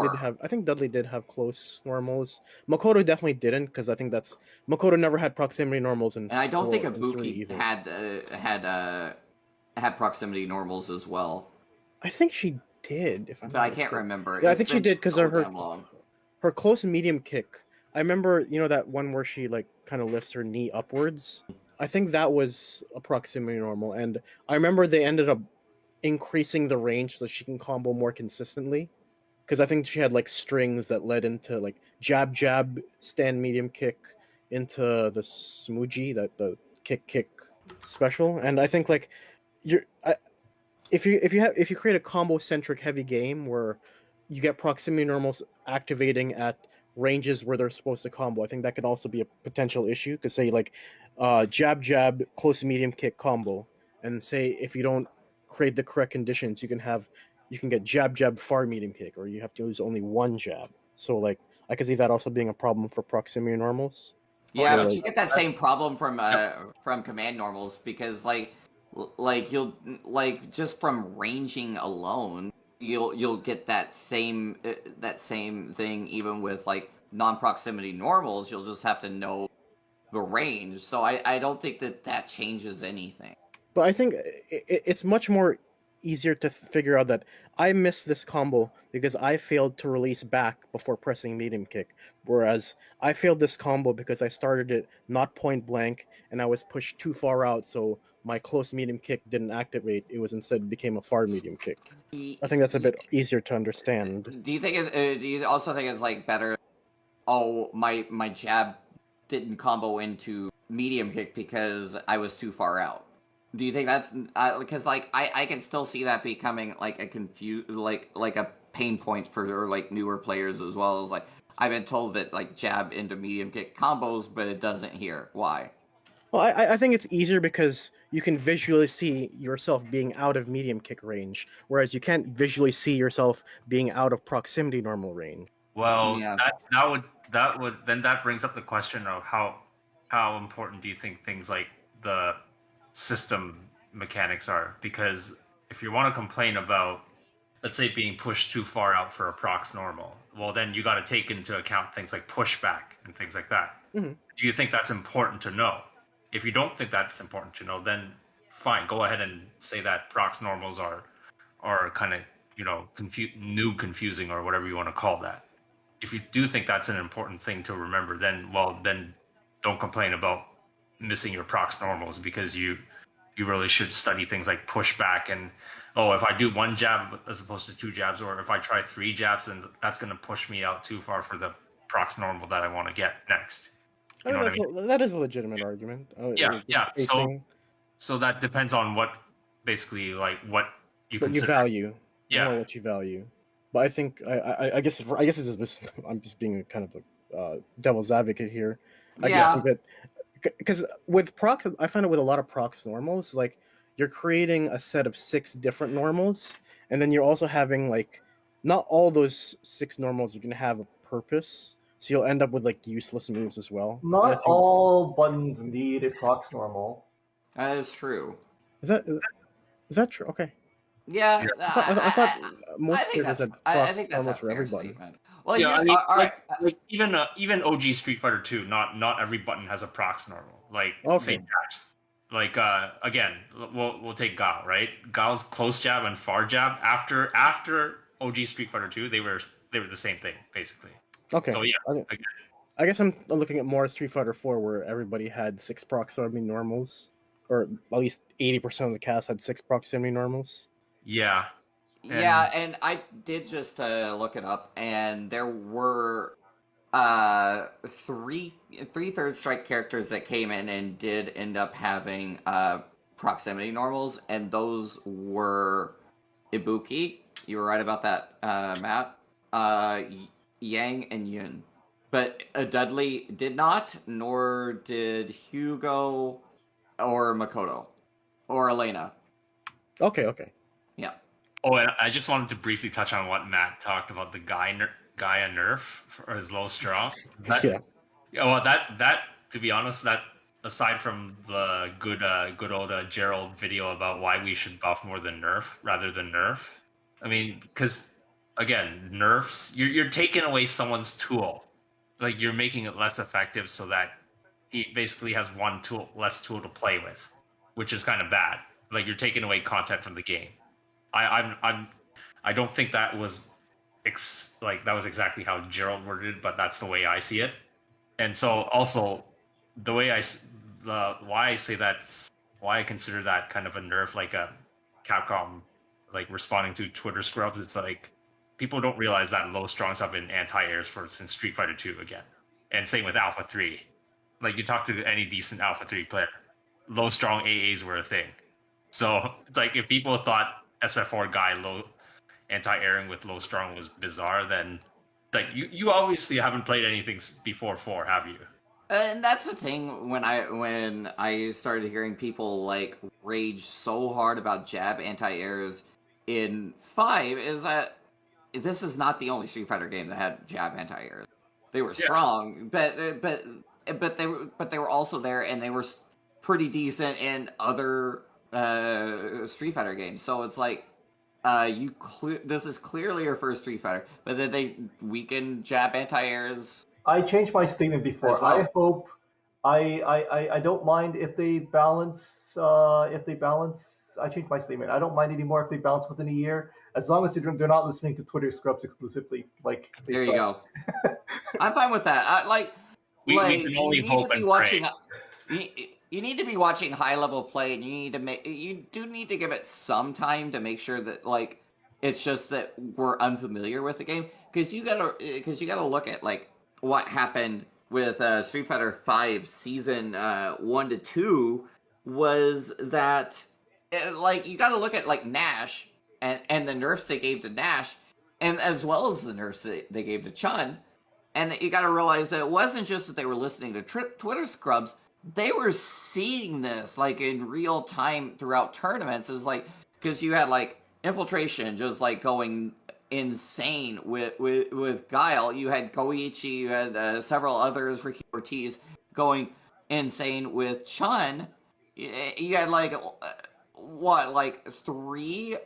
did 4. have close normals. Makoto definitely didn't, because I think that's Makoto never had proximity normals in And I don't think four and three Ibuki either. had proximity normals as well, I think she did, if I'm but not I can't mistaken. remember. Yeah, I It's think she been did because so of damn long. her close and medium kick. I remember, that one where she like kind of lifts her knee upwards. I think that was a proximity normal, and I remember they ended up increasing the range so she can combo more consistently. Because I think she had like strings that led into like jab jab stand medium kick into the smooji, that the kick special, and I think like you're if you create a combo centric heavy game where you get proximity normals activating at ranges where they're supposed to combo, I think that could also be a potential issue. Because say like jab jab close to medium kick combo, and say if you don't create the correct conditions, you can get jab jab far medium kick, or you have to use only one jab. So like I could see that also being a problem for proximity normals. Yeah, Or but like you get that same problem from command normals because you'll like just from ranging alone you'll get that same thing even with like non-proximity normals. You'll just have to know the range. So I don't think that changes anything. But I think it's much more easier to figure out that I missed this combo because I failed to release back before pressing medium kick, whereas I failed this combo because I started it not point blank and I was pushed too far out, so my close medium kick didn't activate. It was instead became a far medium kick. I think that's a bit easier to understand. Do you think do you also think it's like better? Oh, my jab didn't combo into medium kick because I was too far out. Do you think that's because like I can still see that becoming like a like a pain point for like newer players as well as like I've been told that like jab into medium kick combos, but it doesn't here. Why? Well, I think it's easier because you can visually see yourself being out of medium kick range, whereas you can't visually see yourself being out of proximity normal range. well Yeah. that brings up the question of how important do you think things like the system mechanics are? Because if you want to complain about, let's say, being pushed too far out for a prox normal, well then you got to take into account things like pushback and things like that. Mhm. Do you think that's important to know? If you don't think that's important to know, then fine, go ahead and say that prox normals are kind of confusing or whatever you want to call that. If you do think that's an important thing to remember, then don't complain about missing your prox normals, because you really should study things like pushback and, oh, if I do one jab as opposed to two jabs, or if I try three jabs, then that's going to push me out too far for the prox normal that I want to get next. I You mean, know what I mean? that is a legitimate argument. Yeah. Spacing, So that depends on what, basically, like what you what you consider. value, Yeah. what you value. But I think I guess this is just, I'm just being a kind of a devil's advocate here. I just Yeah. think that because with prox, I find it with a lot of prox normals, like you're creating a set of 6 different normals, and then you're also having like not all those 6 normals you can have a purpose, so you'll end up with like useless moves as well. And I Not think all buttons need a prox normal. That is true. is that true? Okay, Yeah, I thought I most think characters that's had I prox think that's a normals for every fair button. statement. Well, Yeah, I mean, all right. like even OG Street Fighter 2, not every button has a prox normal. Like say Okay. jabs. Like again, we'll take Gao, right? Gao's close jab and far jab after OG Street Fighter 2, they were the same thing basically. Okay. So yeah, I think- again. I guess I'm looking at more Street Fighter 4, where everybody had 6 proximity normals, or at least 80% of the cast had 6 proximity normals. Yeah. Yeah, and I did just look it up, and there were three third strike characters that came in and did end up having proximity normals, and those were Ibuki. You were right about that, Matt. Yang and Yun, but Dudley did not, nor did Hugo or Makoto or Elena. Okay. Yeah. Oh, and I just wanted to briefly touch on what Matt talked about, the Gaia nerf for his low strong. Yeah. Well, that to be honest, that aside from the good old Gerald video about why we should buff more than nerf rather than nerf. I mean, because again, nerfs, you're taking away someone's tool, like you're making it less effective, so that he basically has one less tool to play with, which is kind of bad. Like you're taking away content from the game. I don't think that was that was exactly how Gerald worded it, but that's the way I see it. And so also the way why I say that's why I consider that kind of a nerf, like a Capcom like responding to Twitter scrubs. It's like people don't realize that low strongs have been anti-airs since Street Fighter 2 again, and same with Alpha 3. Like you talk to any decent Alpha 3 player, low strong AAs were a thing. So it's like if people thought SF4 guy low anti-airing with low strong was bizarre, then like you obviously haven't played anything before 4, have you? And that's the thing when I started hearing people like rage so hard about jab anti-airs in 5 is that this is not the only Street Fighter game that had jab anti-airs. They were strong, but they were also there, and they were pretty decent in other Street Fighter games. So it's like this is clearly your first Street Fighter, but then they weakened jab anti-airs. I changed my statement before. Well. I hope I don't mind if they balance. I changed my statement. I don't mind anymore if they balance within a year, as long as they're not listening to Twitter scrubs exclusively. Like there you go. I'm fine with that. We can only hope and pray. You need to be watching high level play, and you do need to give it some time to make sure that like it's just that we're unfamiliar with the game, because you gotta look at like what happened with Street Fighter V Season 1 to 2 was that like you gotta look at like Nash and the nerfs they gave to Nash, and as well as the nerfs they gave to Chun, and that you gotta realize that it wasn't just that they were listening to Twitter scrubs. They were seeing this like in real time throughout tournaments. Is like because you had like Infiltration just like going insane with Guile. You had Goichi, you had several others, Ricky Ortiz, going insane with Chun. You had like three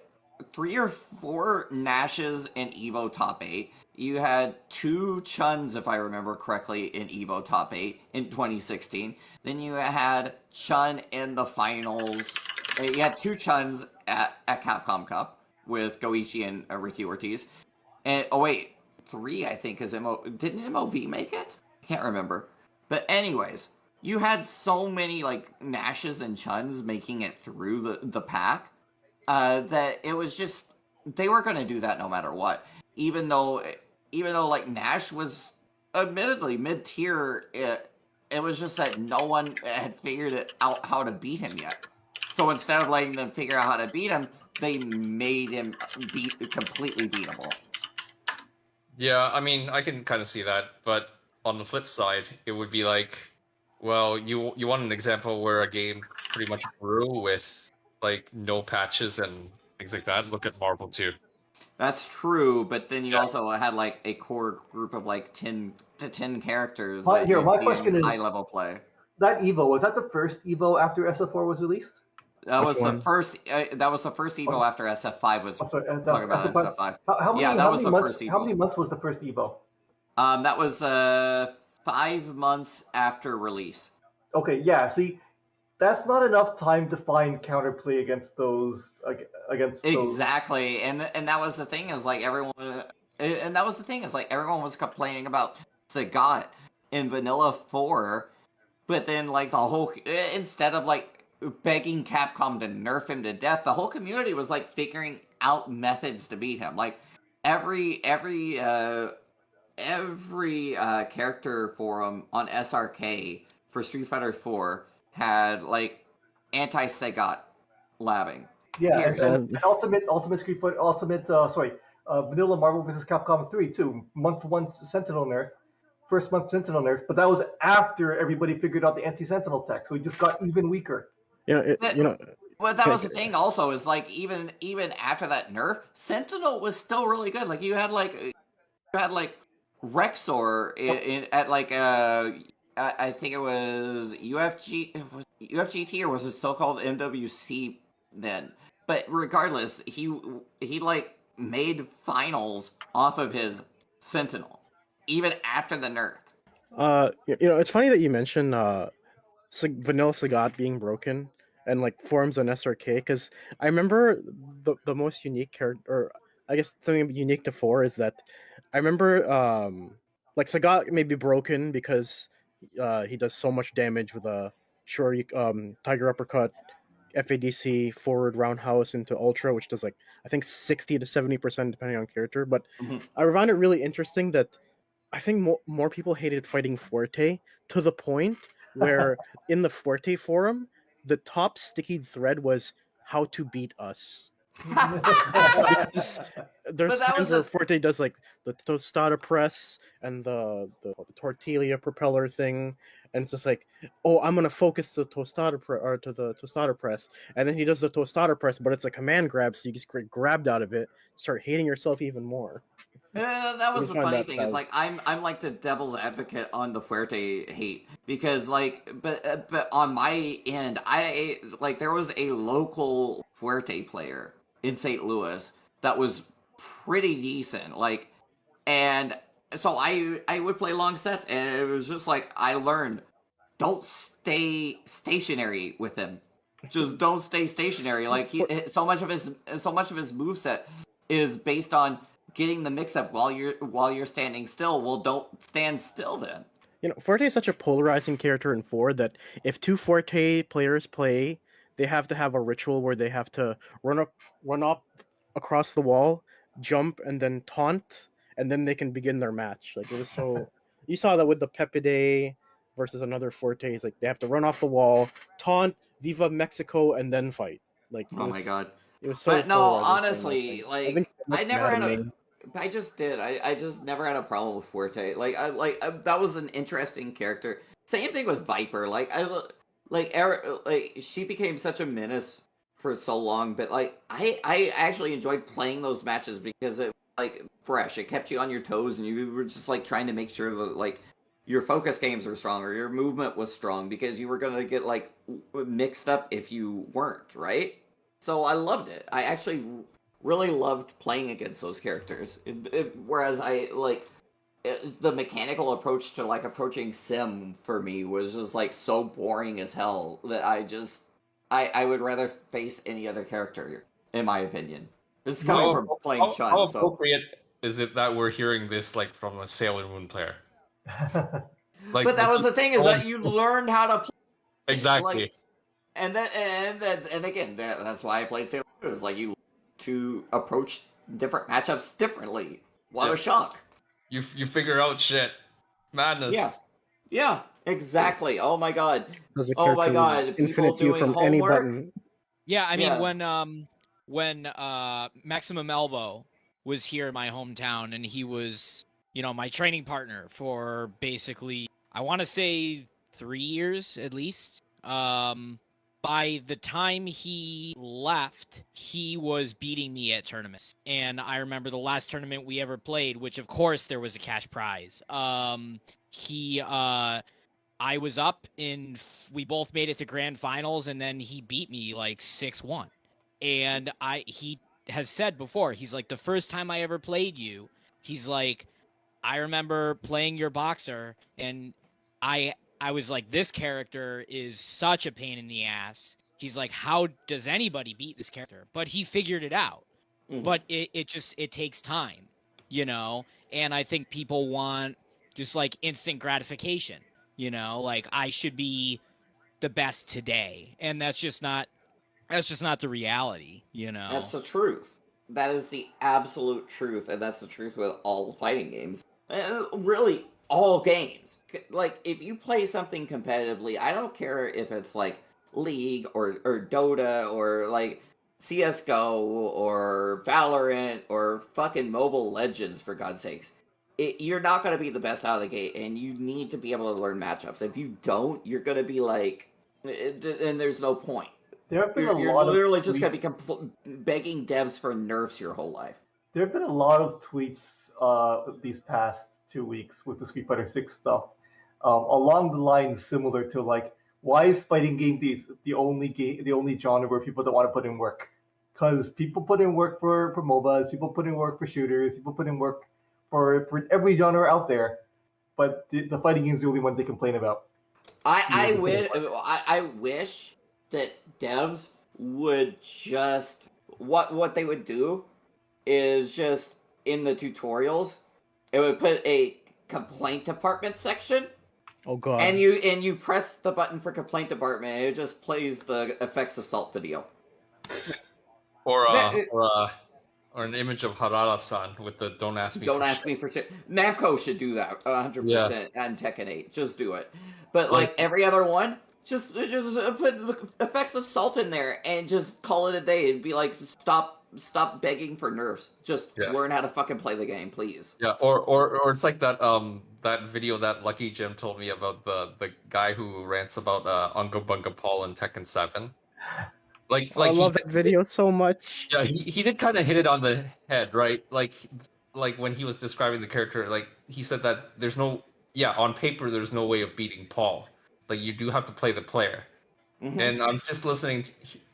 or four Nashes in Evo top 8. You had 2 Chuns, if I remember correctly, in Evo top 8 in 2016. Then you had Chun in the finals. You had 2 Chuns at Capcom Cup with Goichi and Ricky Ortiz. And 3 I think is didn't MOV make it? I can't remember. But anyways, you had so many like Nashes and Chuns making it through the pack that it was just they were going to do that no matter what. Even though like Nash was admittedly mid-tier, it was just that no one had figured out how to beat him yet. So instead of letting them figure out how to beat him, they made him completely beatable. Yeah, I mean, I can kind of see that, but on the flip side, it would be like, well, you want an example where a game pretty much grew with like no patches and things like that. Look at Marvel 2. That's true, but then you also had like a core group of like 10 characters. Here, my question is high level play. That Evo, was that the first Evo after SF4 was released? That was the first Evo after SF5 was talking about SF5. How many months was the first Evo? That was 5 months after release. Okay, yeah. See, that's not enough time to find counterplay against those. Exactly, and that was the thing is like everyone was complaining about Sagat, in Vanilla 4, but then like the whole instead of like begging Capcom to nerf him to death, the whole community was like figuring out methods to beat him. Like every character forum on SRK for Street Fighter 4 had like anti-Sagat labbing. Yeah, Period. and Ultimate Street Fighter, Vanilla Marvel vs. Capcom 3 too. Month one Sentinel nerf, first month Sentinel nerf, but that was after everybody figured out the anti-Sentinel tech, so he just got even weaker. But that was the thing. Also, is like even after that nerf, Sentinel was still really good. Like you had like Rexor at like I think it was UFGT, or was it still called MWC then? But regardless, he like made finals off of his Sentinel even after the nerf. It's funny that you mentioned Vanilla Sagat being broken and like forums on SRK, because I remember the most unique character, or I guess something unique to 4 is that I remember like Sagat may be broken because he does so much damage with a Tiger Uppercut, FADC, forward roundhouse into Ultra, which does like I think 60 to 70% depending on character. But I found it really interesting that I think more people hated fighting Forte, to the point where in the Forte forum, the top sticky thread was how to beat us. Because there's times where Forte does like the tostada press and the tortilla propeller thing, and it's just like, oh, I'm gonna focus the tostada press, and then he does the tostada press, but it's a command grab, so you just get grabbed out of it, start hating yourself even more. That was the funny thing. Is like I'm like the devil's advocate on the Fuerte hate, because like but on my end, I like there was a local Fuerte player in St. Louis that was pretty decent. Like, and so I would play long sets, and it was just like I learned, don't stay stationary with him. Just don't stay stationary. Like so much of his moveset is based on getting the mix-up while you're standing still. Well, don't stand still then. Forte is such a polarizing character in 4 that if 2 Forte players play, they have to have a ritual where they have to run up across the wall, jump, and then taunt, and then they can begin their match. Like, it was so... You saw that with the Pepide versus another Forte. It's like they have to run off the wall, taunt, Viva Mexico, and then fight. Like, my god. It was so... But no, honestly, like, I never had a... I just never had a problem with Forte. That was an interesting character. Same thing with Viper. She became such a menace for so long, but like I actually enjoyed playing those matches because it was like fresh. It kept you on your toes, and you were just like trying to make sure that like your focus games were strong or your movement was strong, because you were gonna get like mixed up if you weren't, right? So I loved it. I actually really loved playing against those characters. Whereas the mechanical approach to like approaching Sim for me was just like so boring as hell that I would rather face any other character, in my opinion. This is coming from playing Chun. How appropriate is it that we're hearing this like from a Sailor Moon player? But that was the thing, is that you learned how to play. Exactly. And again, that's why I played Sailor Moon. It was like you to approach different matchups differently. What a shock. You figure out shit. Madness. Yeah, exactly. Oh my god. Oh my god. People doing from homework. Any button. Yeah, I mean when Maximum Elbow was here in my hometown, and he was, my training partner for basically, I want to say 3 years at least. By the time he left, he was beating me at tournaments. And I remember the last tournament we ever played, which of course there was a cash prize. I was up we both made it to grand finals, and then he beat me like 6-1. And he has said before, he's like, the first time I ever played you, he's like, I remember playing your boxer, and I was like, this character is such a pain in the ass. He's like, how does anybody beat this character? But he figured it out. Mm-hmm. But it takes time, And I think people want just like instant gratification. Like I should be the best today, and that's just not the reality. That's the truth. That is the absolute truth, and that's the truth with all fighting games. Really, all games. Like, if you play something competitively, I don't care if it's like League or Dota or like CS:GO or Valorant or fucking Mobile Legends, for God's sakes. You're not going to be the best out of the gate, and you need to be able to learn matchups. If you don't, you're going to be like, and there's no point. There have been You're a lot literally of just tweets. going to be begging devs for nerfs your whole life. There have been a lot of tweets these past 2 weeks with the Street Fighter 6 stuff, along the lines similar to like, why is fighting game the only genre where people don't want to put in work? Because people put in work for MOBAs, people put in work for shooters, people put in work for every genre out there, but the fighting game is the only one they complain about. I wish that devs would just what they would do is just in the tutorials it would put a complaint department section. Oh god. And you press the button for complaint department and it just plays the effects of salt video. Or an image of Harada-san with the "Don't ask me." Don't ask me for shit. Namco should do that 100% on Tekken 8. Just do it. But like every other one, just put the effects of salt in there and just call it a day and be like, stop begging for nerfs. Just learn how to fucking play the game, please. Yeah, or it's like that video that Lucky Jim told me about the guy who rants about Unga Bunga Paul in Tekken 7. Like I love that video so much. Yeah, he did kind of hit it on the head, right? Like when he was describing the character, like he said that on paper there's no way of beating Paul. Like you do have to play the player. Mm-hmm. And I'm just listening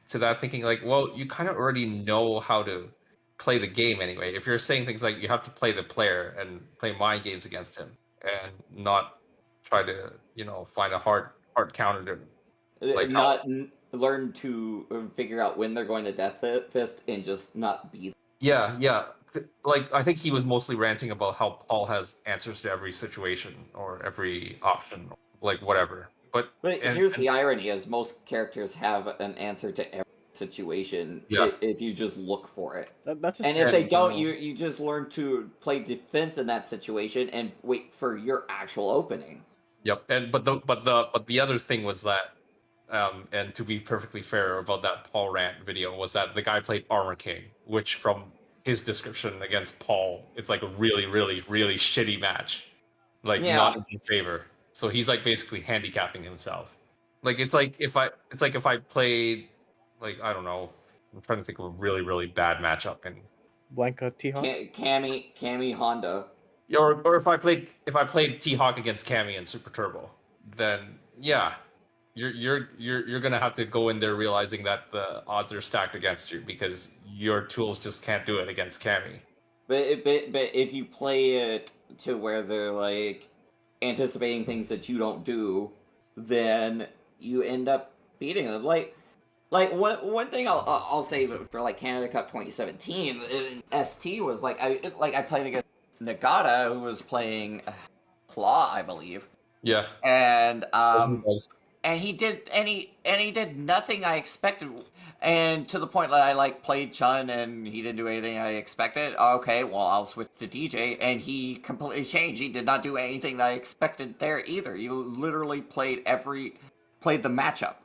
to that thinking like, well, you kind of already know how to play the game anyway. If you're saying things like you have to play the player and play mind games against him and not try to, find a hard counter to like learn to figure out when they're going to death fist and just not be. Yeah. Like I think he was mostly ranting about how Paul has answers to every situation or every option, like whatever. But here's the irony: is most characters have an answer to every situation if you just look for it. And if they don't, you just learn to play defense in that situation and wait for your actual opening. Yep. And but the other thing was that. And to be perfectly fair about that Paul rant video was that the guy played Armor King, which from his description against Paul, it's like a really, really, really shitty match. Like not in his favor. So he's like basically handicapping himself. Like it's like if I played like I don't know, I'm trying to think of a really, really bad matchup in Blanca T-Hawk? Cammy Honda. Or if I played T-Hawk against Cammy and Super Turbo, then you're gonna have to go in there realizing that the odds are stacked against you because your tools just can't do it against Cammy. But if you play it to where they're like anticipating things that you don't do, then you end up beating them. Like one thing I'll say for like Canada Cup 2017 in ST was like I played against Nagata who was playing Claw, I believe. Yeah. And And he did nothing I expected, and to the point that I like played Chun and he didn't do anything I expected. Okay, well I'll switch to DJ, and he completely changed. He did not do anything that I expected there either. He literally played the matchup,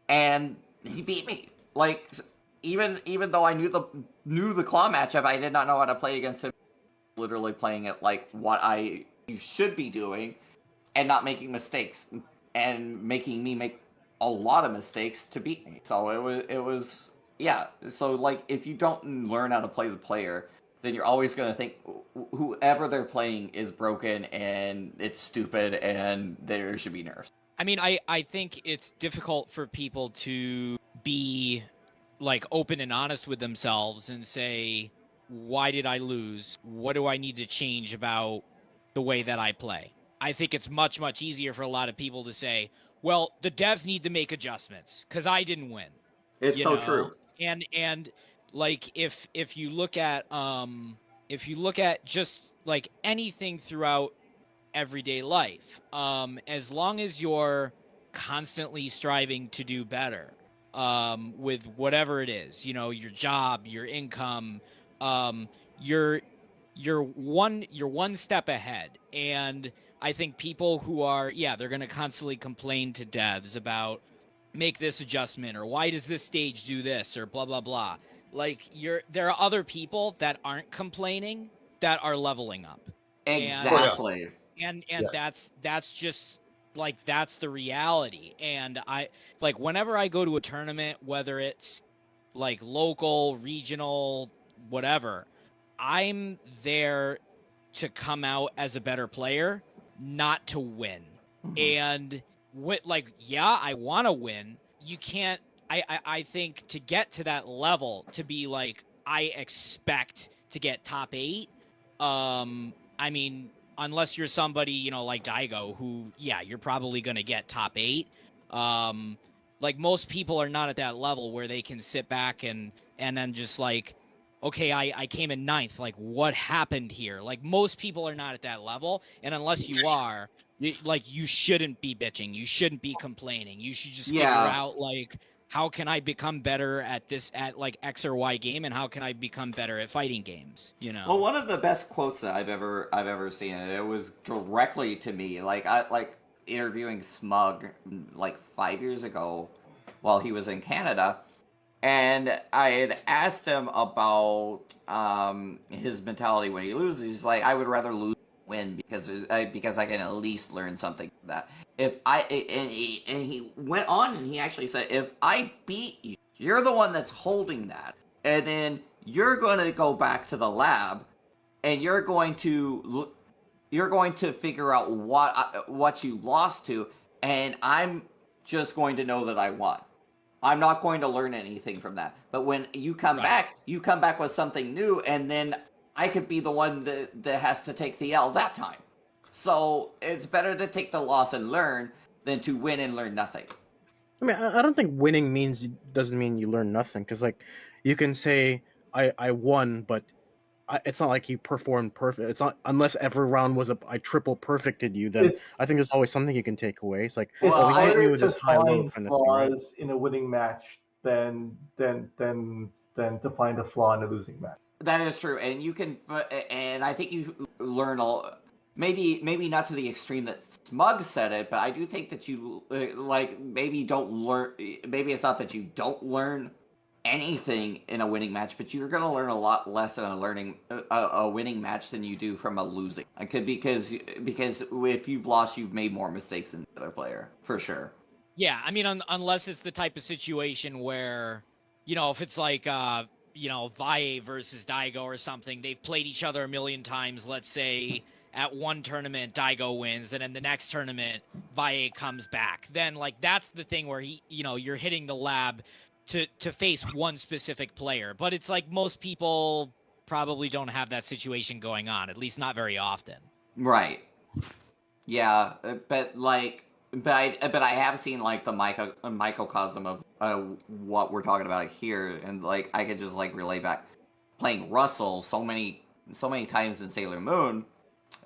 and he beat me. Like even though I knew the Claw matchup, I did not know how to play against him. Literally playing it like what you should be doing, and not making mistakes. And making me make a lot of mistakes to beat me. So it was So like if you don't learn how to play the player, then you're always gonna think whoever they're playing is broken and it's stupid and there should be nerfs. I mean, I think it's difficult for people to be like open and honest with themselves and say, why did I lose? What do I need to change about the way that I play? I think it's much, much easier for a lot of people to say, well, the devs need to make adjustments because I didn't win. It's so true. And like if you look at just like anything throughout everyday life. As long as you're constantly striving to do better, with whatever it is, your job, your income, um, you're one step ahead. And I think people who are, they're going to constantly complain to devs about make this adjustment, or why does this stage do this, or blah blah blah. Like, there are other people that aren't complaining that are leveling up. Oh yeah. Exactly. And Yeah. that's just like, that's the reality. And I, like, whenever I go to a tournament, whether it's like local, regional, whatever, I'm there to come out as a better player, not to win. Mhm. And I want to win. You can't. I think to get to that level, to be like, I expect to get top 8. I mean, unless you're somebody, like Daigo, who, you're probably going to get top 8. Like, most people are not at that level where they can sit back and then just like, okay, I came in 9th. Like, what happened here? Like, most people are not at that level. And unless you are, you shouldn't be bitching. You shouldn't be complaining. You should just figure Yeah. out, like, how can I become better at like X or Y game, and how can I become better at fighting games? Well, one of the best quotes that I've ever seen, and it was directly to me. Like, I like interviewing Smug like 5 years ago while he was in Canada, and I had asked him about his mentality when he loses. He's like, I would rather lose than win because I can at least learn something from that. If I and he went on and he actually said, if I beat you, you're the one that's holding that, and then you're going to go back to the lab and you're going to figure out what you lost to, and I'm just going to know that I won. I'm not going to learn anything from that. But when you come back, you come back with something new, and then I could be the one that has to take the L that time. So it's better to take the loss and learn than to win and learn nothing. I mean, I don't think winning doesn't mean you learn nothing. Because like, you can say I won, but it's not like you performed perfect. It's not, unless every round was I triple perfected you. Then It's I think there's always something you can take away. It's like, it's Well, we hit harder you with to this high low find kind of thing, right? flaws in a winning match than to find a flaw in a losing match. That is true, and you can, and I think you learn maybe not to the extreme that Smug said it, but I do think that you like maybe don't learn. Maybe it's not that you don't learn anything in a winning match, but you're going to learn a lot less in a winning match than you do from a losing. It could because if you've lost, you've made more mistakes than the other player for sure. Yeah, I mean, unless it's the type of situation where, if it's like, Valle versus Daigo or something, they've played each other a million times. Let's say at one tournament, Daigo wins, and in the next tournament, Valle comes back. Then, like, that's the thing where you're hitting the lab to face one specific player. But it's like most people probably don't have that situation going on, at least not very often. Right. Yeah, but I have seen like the microcosm of what we're talking about here, and like I could just like relay back playing Russell so many times in Sailor Moon.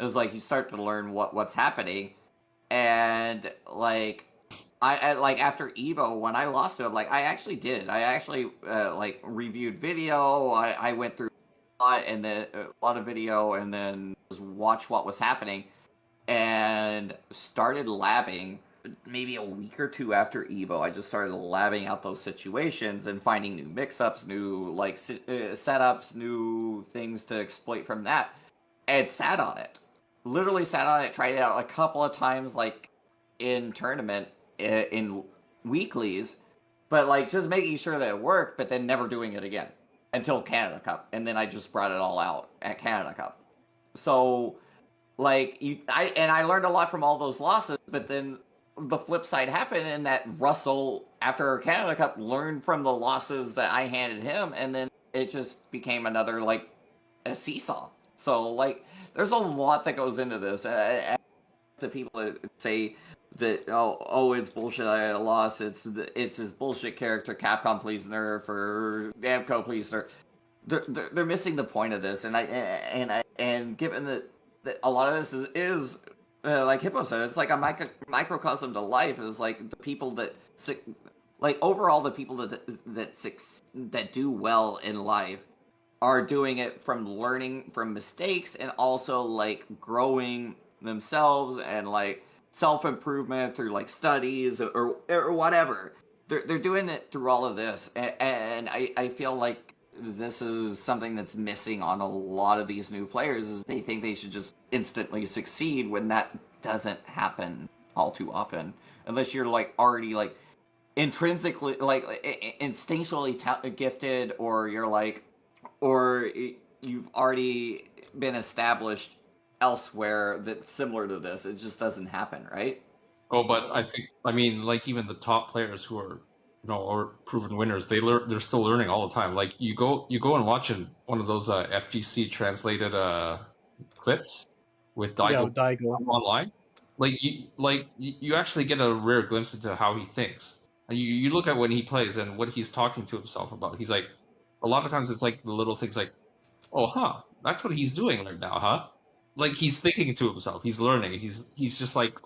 It was like you start to learn what's happening, and like I like after Evo when I lost to him, like I actually like reviewed video. I went through a lot of video, and then just watched what was happening, and started labbing maybe a week or two after Evo. I just started labbing out those situations and finding new mix-ups, new like setups, new things to exploit from that, and sat on it. Literally sat on it, tried it out a couple of times, like in tournament, in weeklies, but like just making sure that it worked, but then never doing it again until Canada Cup, and then I just brought it all out at Canada Cup. So like I learned a lot from all those losses, but then the flip side happened, and that Russell after Canada Cup learned from the losses that I handed him, and then it just became another like a seesaw. So like there's a lot that goes into this. The people that say that it's bullshit, I lost, it's his bullshit character, Capcom please nerf, or Namco please nerf. They're missing the point of this, and given that a lot of this is like Hippo said, it's like a microcosm to life. It's like the people that like overall the people that do well in life are doing it from learning from mistakes and also like growing themselves and like self-improvement through like studies or whatever. They're doing it through all of this, and I feel like this is something that's missing on a lot of these new players is they think they should just instantly succeed when that doesn't happen all too often unless you're like already like intrinsically like instinctually gifted, or you're like, or you've already been established elsewhere that's similar to this. It just doesn't happen, right? Oh, but I mean, like even the top players who are, or proven winners, they're still learning all the time. Like you go and watch one of those FGC translated clips with Daigo Daigo. online. You actually get a rare glimpse into how he thinks. And you look at when he plays and what he's talking to himself about. He's like, a lot of times it's like the little things like, oh, huh, that's what he's doing right now, huh? Like he's thinking to himself, he's learning. He's just like,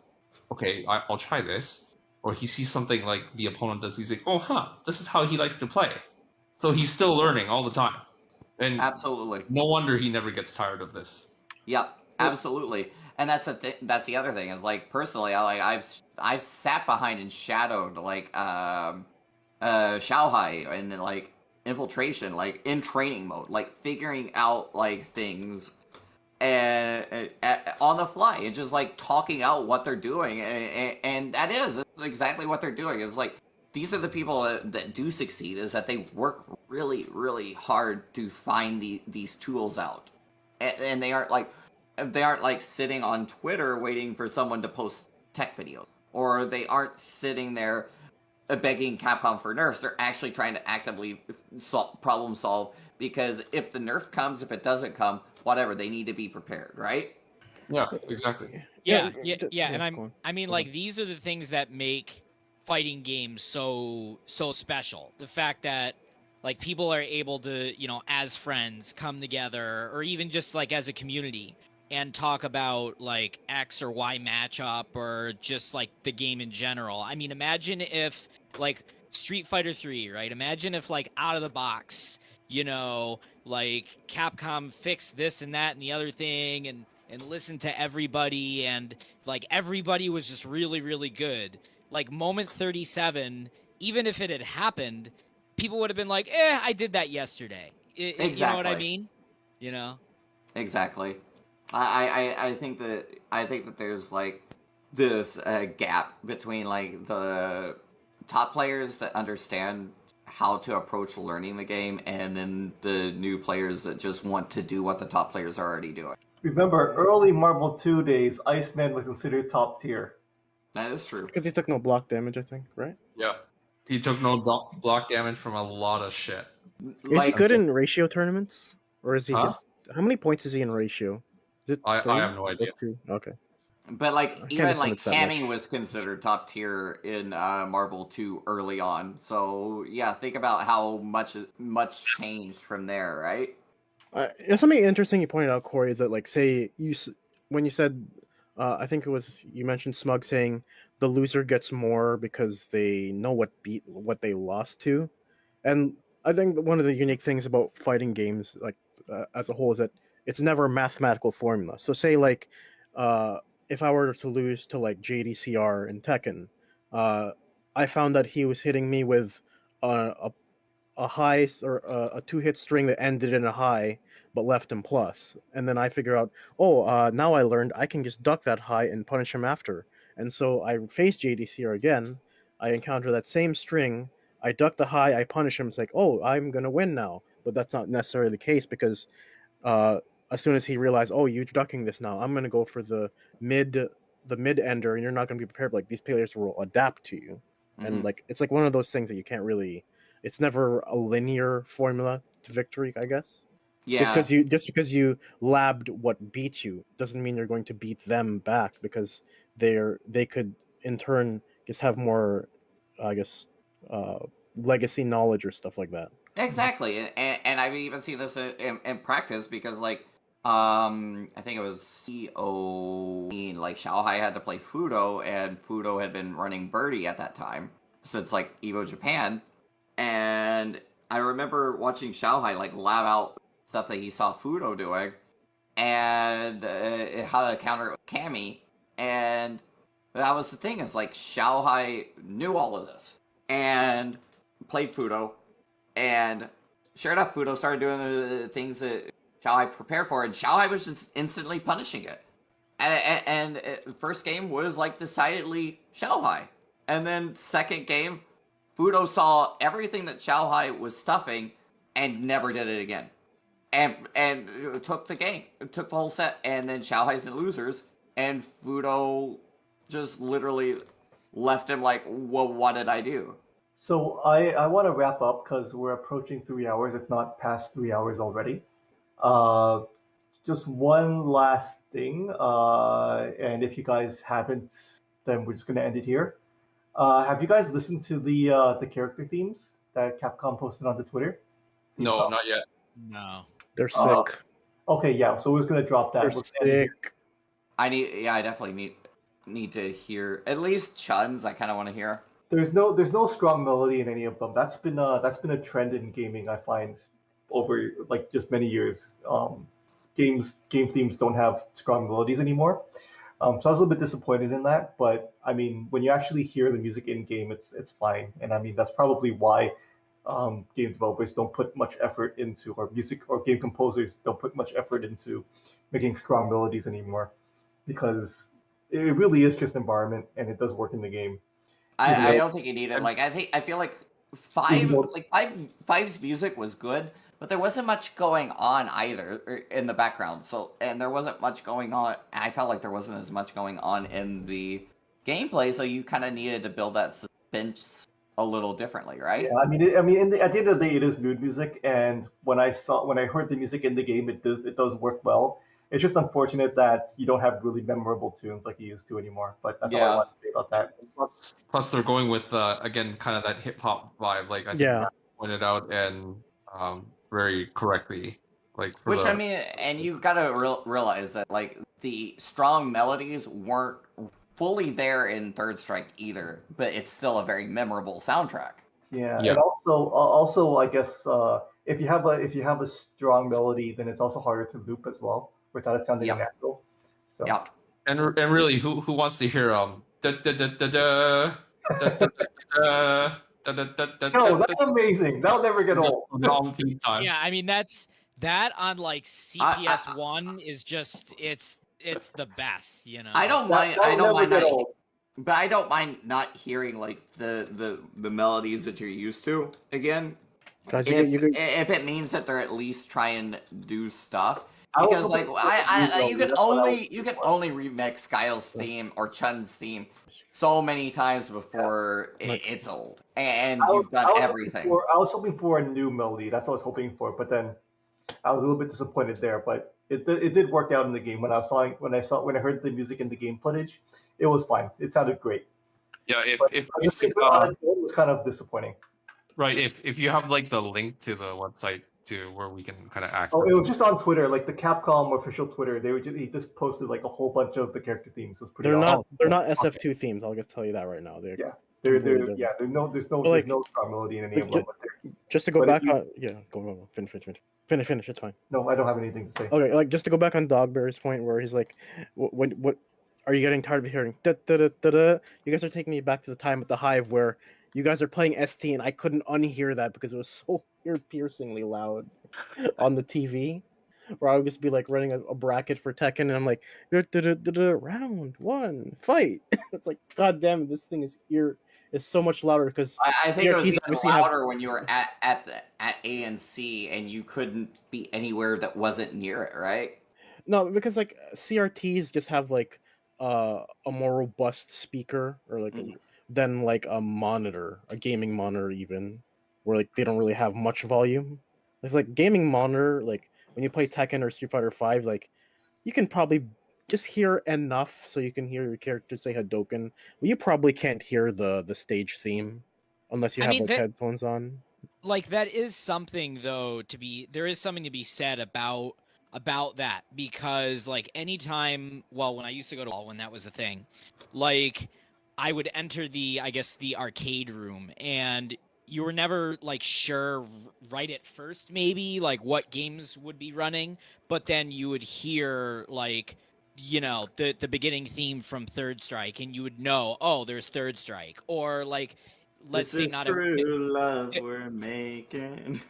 okay, I'll try this. Or he sees something like the opponent does. He's like, oh, huh, this is how he likes to play. So he's still learning all the time. And Absolutely. no wonder he never gets tired of this. Yep, absolutely. And that's that's the other thing is like personally, I've sat behind and shadowed like Shanghai and like infiltration, like in training mode, like figuring out like things and on the fly and just like talking out what they're doing, and that is exactly what they're doing. Is like these are the people that do succeed, is that they work really really hard to find these tools out, and they aren't like sitting on Twitter waiting for someone to post tech videos, or they aren't sitting there begging Capcom for nerfs. They're actually trying to actively problem solve, because if the nerf comes, if it doesn't come, whatever, they need to be prepared, right? Yeah, exactly. Yeah, Yeah, and I mean, like these are the things that make fighting games so special. The fact that like people are able to, as friends come together, or even just like as a community, and talk about like X or Y matchup, or just like the game in general. I mean, imagine if like Street Fighter 3, right? Imagine if like out of the box, like Capcom fixed this and that and the other thing, and listen to everybody, and like everybody was just really really good. Like moment 37, even if it had happened, people would have been like, I did that yesterday. Exactly. You know what I mean? Exactly. I think that there's like this gap between like the top players that understand how to approach learning the game, and then the new players that just want to do what the top players are already doing. Remember, early Marvel 2 days, Iceman was considered top tier. That is true. Because he took no block damage, I think, right? Yeah. He took no block damage from a lot of shit. Is he good in ratio tournaments? Or is he Huh? just... How many points is he in ratio? Is it I 3? have no idea. 2? Okay. But like can't even assume like it's that Cammy much. was considered top tier in Marvel 2 early on. So yeah, think about how much changed from there, right? Something interesting you pointed out, Corey, is that like say when you said I think it was you mentioned Smug saying the loser gets more because they know what they lost to, and I think that one of the unique things about fighting games like as a whole is that it's never a mathematical formula. So say like if I were to lose to like JDCR in Tekken, I found that he was hitting me with a high or a 2-hit string that ended in a high but left him plus, and then I figure out, now I learned I can just duck that high and punish him after, and so I face JDCR again. I encounter that same string. I duck the high. I punish him. It's like, I'm gonna win now, but that's not necessarily the case because uh, as soon as he realized, you're ducking this now, I'm gonna go for the mid ender, and you're not gonna be prepared. Like these players will adapt to you, and like it's like one of those things that you can't really. It's never a linear formula to victory, I guess. Yeah. Just because you labbed what beat you doesn't mean you're going to beat them back, because they could in turn just have more, I guess, legacy knowledge or stuff like that. Exactly, and I've even seen this in practice, because like I think it was CO. Like Xiaohai had to play Fudo, and Fudo had been running Birdie at that time since like Evo Japan, and I remember watching Xiaohai like lab out stuff that he saw Fudo doing, and how to counter Cammy, and that was the thing is like Xiaohai knew all of this and played Fudo, and sure enough, Fudo started doing the things that Xiaohai prepared for, and Xiaohai was just instantly punishing it. And first game was like decidedly Xiaohai, and then second game, Fudo saw everything that Xiaohai was stuffing and never did it again, and took the game, took the whole set, and then Xiaohai's in losers, and Fudo just literally left him like, well, what did I do? So I want to wrap up because we're approaching 3 hours, if not past 3 hours already. Uh, just one last thing, and if you guys haven't, then we're just gonna end it here. Have you guys listened to the character themes that Capcom posted on the Twitter? No, not yet. No. They're sick. Uh, Okay, yeah. So we're just gonna drop that. They're We're gonna end it here. sick. I definitely need to hear at least Chun's. I kind of want to hear. There's no strong melody in any of them. That's been a trend in gaming, I find, over like just many years. Game themes don't have strong melodies anymore. So I was a little bit disappointed in that, but I mean, when you actually hear the music in game, it's fine. And I mean, that's probably why game developers don't put much effort into, or music or game composers don't put much effort into making strong melodies anymore, because it really is just environment, and it does work in the game. I don't think you need it. Like I feel like Even Five's music was good, but there wasn't much going on either in the background. So and there wasn't much going on. I felt like there wasn't as much going on in the gameplay. So you kind of needed to build that suspense a little differently, right? Yeah, at the end of the day, it is mood music, and when I heard the music in the game, it does work well. It's just unfortunate that you don't have really memorable tunes like you used to anymore. But that's all I Yeah. want to say about that. Plus they're going with again kind of that hip hop vibe, like I think Yeah. Matt pointed out, and very correctly, like for Which the, I mean, and you gotta realize that like the strong melodies weren't fully there in Third Strike either, but it's still a very memorable soundtrack. Yeah, Yeah. and also I guess if you have a strong melody, then it's also harder to loop as well without it sounding Yep. natural. So Yep. and really, who wants to hear da da da da da da da da da da da da no, that's amazing. That'll never get old. theme time. Yeah, I mean that on like CPS one is just it's the best, you know. I don't mind. That'll I don't never mind get not, old. but I don't mind not hearing like the melodies that you're used to again. Guys, If it means that they're at least trying to do stuff. I was Because like hoping for you can that's what I was you can only remix Guile's theme or Chun's theme so many times before it's old, and you've done everything. I was hoping for a new melody. That's what I was hoping for, but then I was a little bit disappointed there. But it did work out in the game. When I heard the music in the game footage, it was fine. It sounded great. Yeah, if But just it was kind of disappointing. right, if you have like the link to the website to where we can kind of access. Oh, it was just on Twitter, like the Capcom official Twitter. He just posted like a whole bunch of the character themes. It was pretty awesome. they're not SF2 themes. I'll just tell you that right now. Yeah. completely There's no strong melody in any of them. Just to go But back if you- on, yeah, go finish. It's fine. No, I don't have anything to say. Okay, like just to go back on Dogbear's point, where he's like, what are you getting tired of hearing? Da, da, da, da, da. You guys are taking me back to the time at the Hive where you guys are playing ST, and I couldn't unhear that because it was so ear-piercingly loud on the TV. Where I would just be like running a bracket for Tekken, and I'm like, da, da, da, da, da, round one, fight. It's like, god damn it, this thing is so much louder because I think it was CRTs even obviously have- louder when you were at A and C, and you couldn't be anywhere that wasn't near it, right? No, because like CRTs just have like a more robust speaker or like than like a monitor, a gaming monitor even, where like they don't really have much volume. It's like gaming monitor, like when you play Tekken or Street Fighter 5, like you can probably just hear enough so you can hear your character say Hadouken. But you probably can't hear the stage theme unless you have like headphones on. Like that is something though there is something to be said about about that because like anytime, well, when I used to go to when that was a thing, like I would enter I guess the arcade room and you were never like sure right at first maybe like what games would be running, but then you would hear like the beginning theme from Third Strike and you would know, oh, there's Third Strike, or like let's This say is not true love we're making.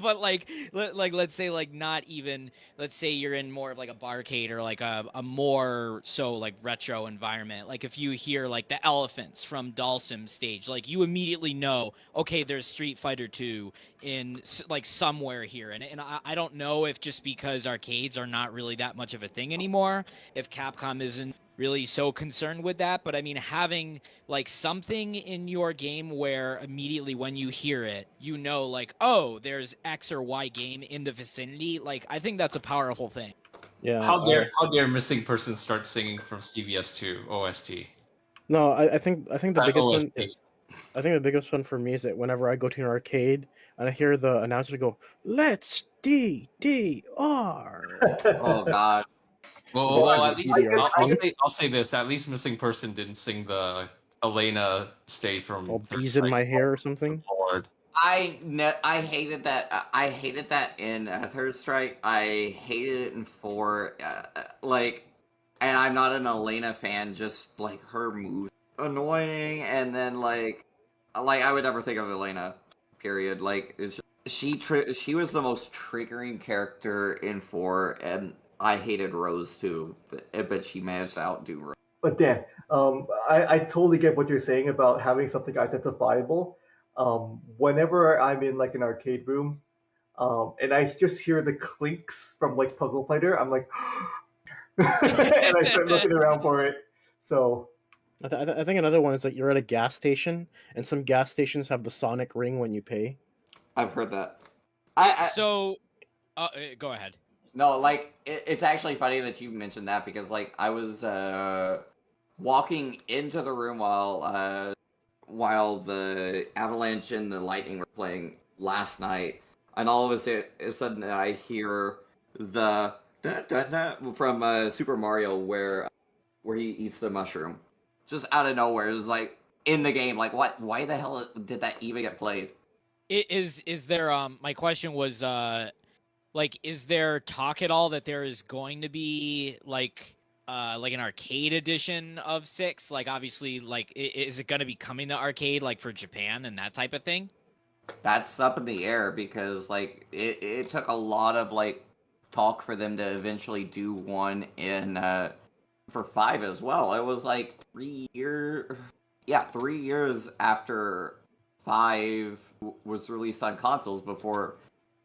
but like let's say like not even, let's say you're in more of like a barcade or like a more so like retro environment, like if you hear like the elephants from Dalsim stage, like you immediately know, okay, there's Street Fighter 2 in like somewhere here, and I don't know if just because arcades are not really that much of a thing anymore, if Capcom isn't really so concerned with that, but I mean having like something in your game where immediately when you hear it, you know, like, oh, there's X or Y game in the vicinity. Like, I think that's a powerful thing. Yeah. How dare missing person start singing from CVS2 OST? No, I think the That biggest one OST. is, I think the biggest one for me is that whenever I go to an arcade and I hear the announcer go, "Let's DDR." Oh God. Well, Yeah, at least DDR I'll say this. At least missing person didn't sing the Elena state from Or Third bees in Strike my hair or something. Lord. I hated that. I hated that in Third Strike. I hated it in 4. Like, and I'm not an Elena fan. Just like her moves annoying, and then like I would never think of Elena. Period. Like, it's just, she was the most triggering character in 4, and I hated Rose too. But she managed to outdo Rose. But Dan, I totally get what you're saying about having something identifiable. Whenever I'm in like an arcade room, and I just hear the clinks from like Puzzle Fighter, I'm like, and I start looking around for it. So I think another one is that you're at a gas station, and some gas stations have the sonic ring when you pay. I've heard that. So, go ahead. No, like it's actually funny that you mentioned that because like I was walking into the room while the Avalanche and the Lightning were playing last night, and all of a sudden I hear the from Super Mario where he eats the mushroom, just out of nowhere. It's like in the game. Like what? Why the hell did that even get played? Is there my question was like is there talk at all that there is going to be like an arcade edition of 6? Like obviously like is it going to be coming to arcade like for Japan and that type of thing? That's up in the air because like it took a lot of like talk for them to eventually do one in for 5 as well. It was like 3 years after 5 was released on consoles before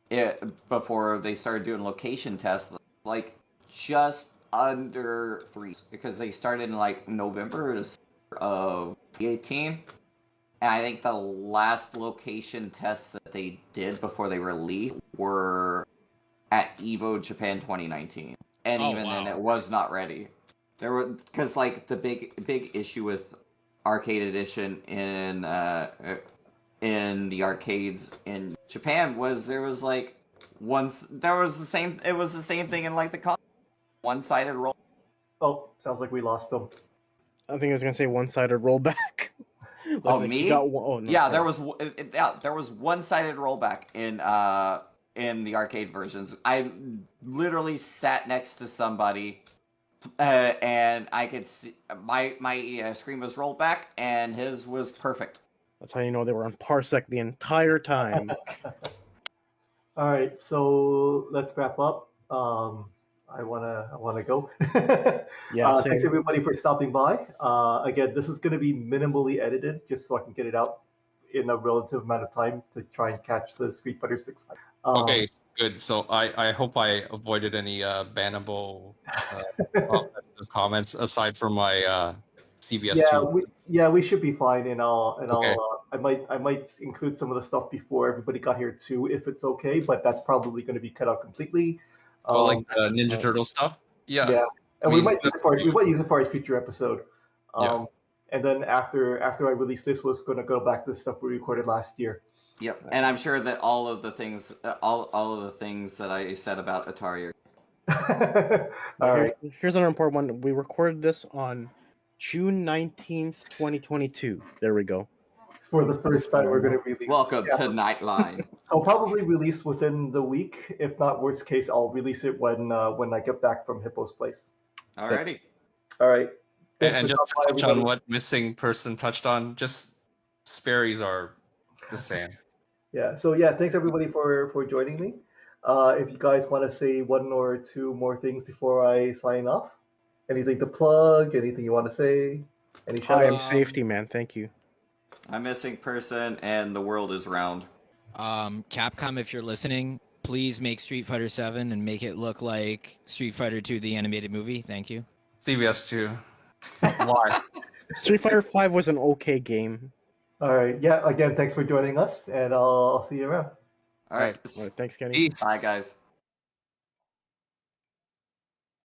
they started doing location tests, like just under 3, because they started in like November of 2018, and I think the last location tests that they did before they released were at Evo Japan 2019, and even then it was not ready. There were, because like the big issue with Arcade Edition in the arcades in Japan was it was the same thing in like the one-sided roll. oh, sounds like we lost them. I think I was gonna say one-sided rollback. Oh, like, me? no, yeah, sorry. there was one-sided rollback in the arcade versions. I literally sat next to somebody, and I could see my screen was rolled back, and his was perfect. That's how you know they were on Parsec the entire time. All right, so let's wrap up. I wanna go. Yeah, Thanks same. everybody for stopping by. Again, this is going to be minimally edited, just so I can get it out in a relative amount of time to try and catch the Street Fighter 6. Okay, good. So I hope I avoided any bannable comments aside from my CBS2. We should be fine. And Okay. I might include some of the stuff before everybody got here too, if it's okay. But that's probably going to be cut out completely. Like the Ninja Turtle stuff. Yeah. And I we mean, might use it for a future episode. And then after I release this, was going to go back to the stuff we recorded last year. Yep, and I'm sure that all of the things that I said about Atari All right. Here's another important one. We recorded this on June 19th, 2022. There we go. For the first time, we're going to release. Welcome Yeah. to Nightline. I'll probably release within the week. If not, worst case, I'll release it when I get back from Hippo's place. Alrighty. All right. Thanks And for just to stopping by, touch on everybody. what missing person touched on, just Sperry's are just saying. Yeah. So yeah, thanks everybody for joining me. If you guys want to say one or two more things before I sign off, anything to plug, anything you want to say, any I am shout safety, man. Thank you. I'm missing person, and the world is round. Capcom, if you're listening, please make Street Fighter 7 and make it look like Street Fighter 2, the animated movie. Thank you. CBS 2. Why? Street Fighter 5 was an okay game. All right. Yeah. Again, thanks for joining us, and I'll see you around. All right. All right, thanks, Kenny. Peace. Bye, guys.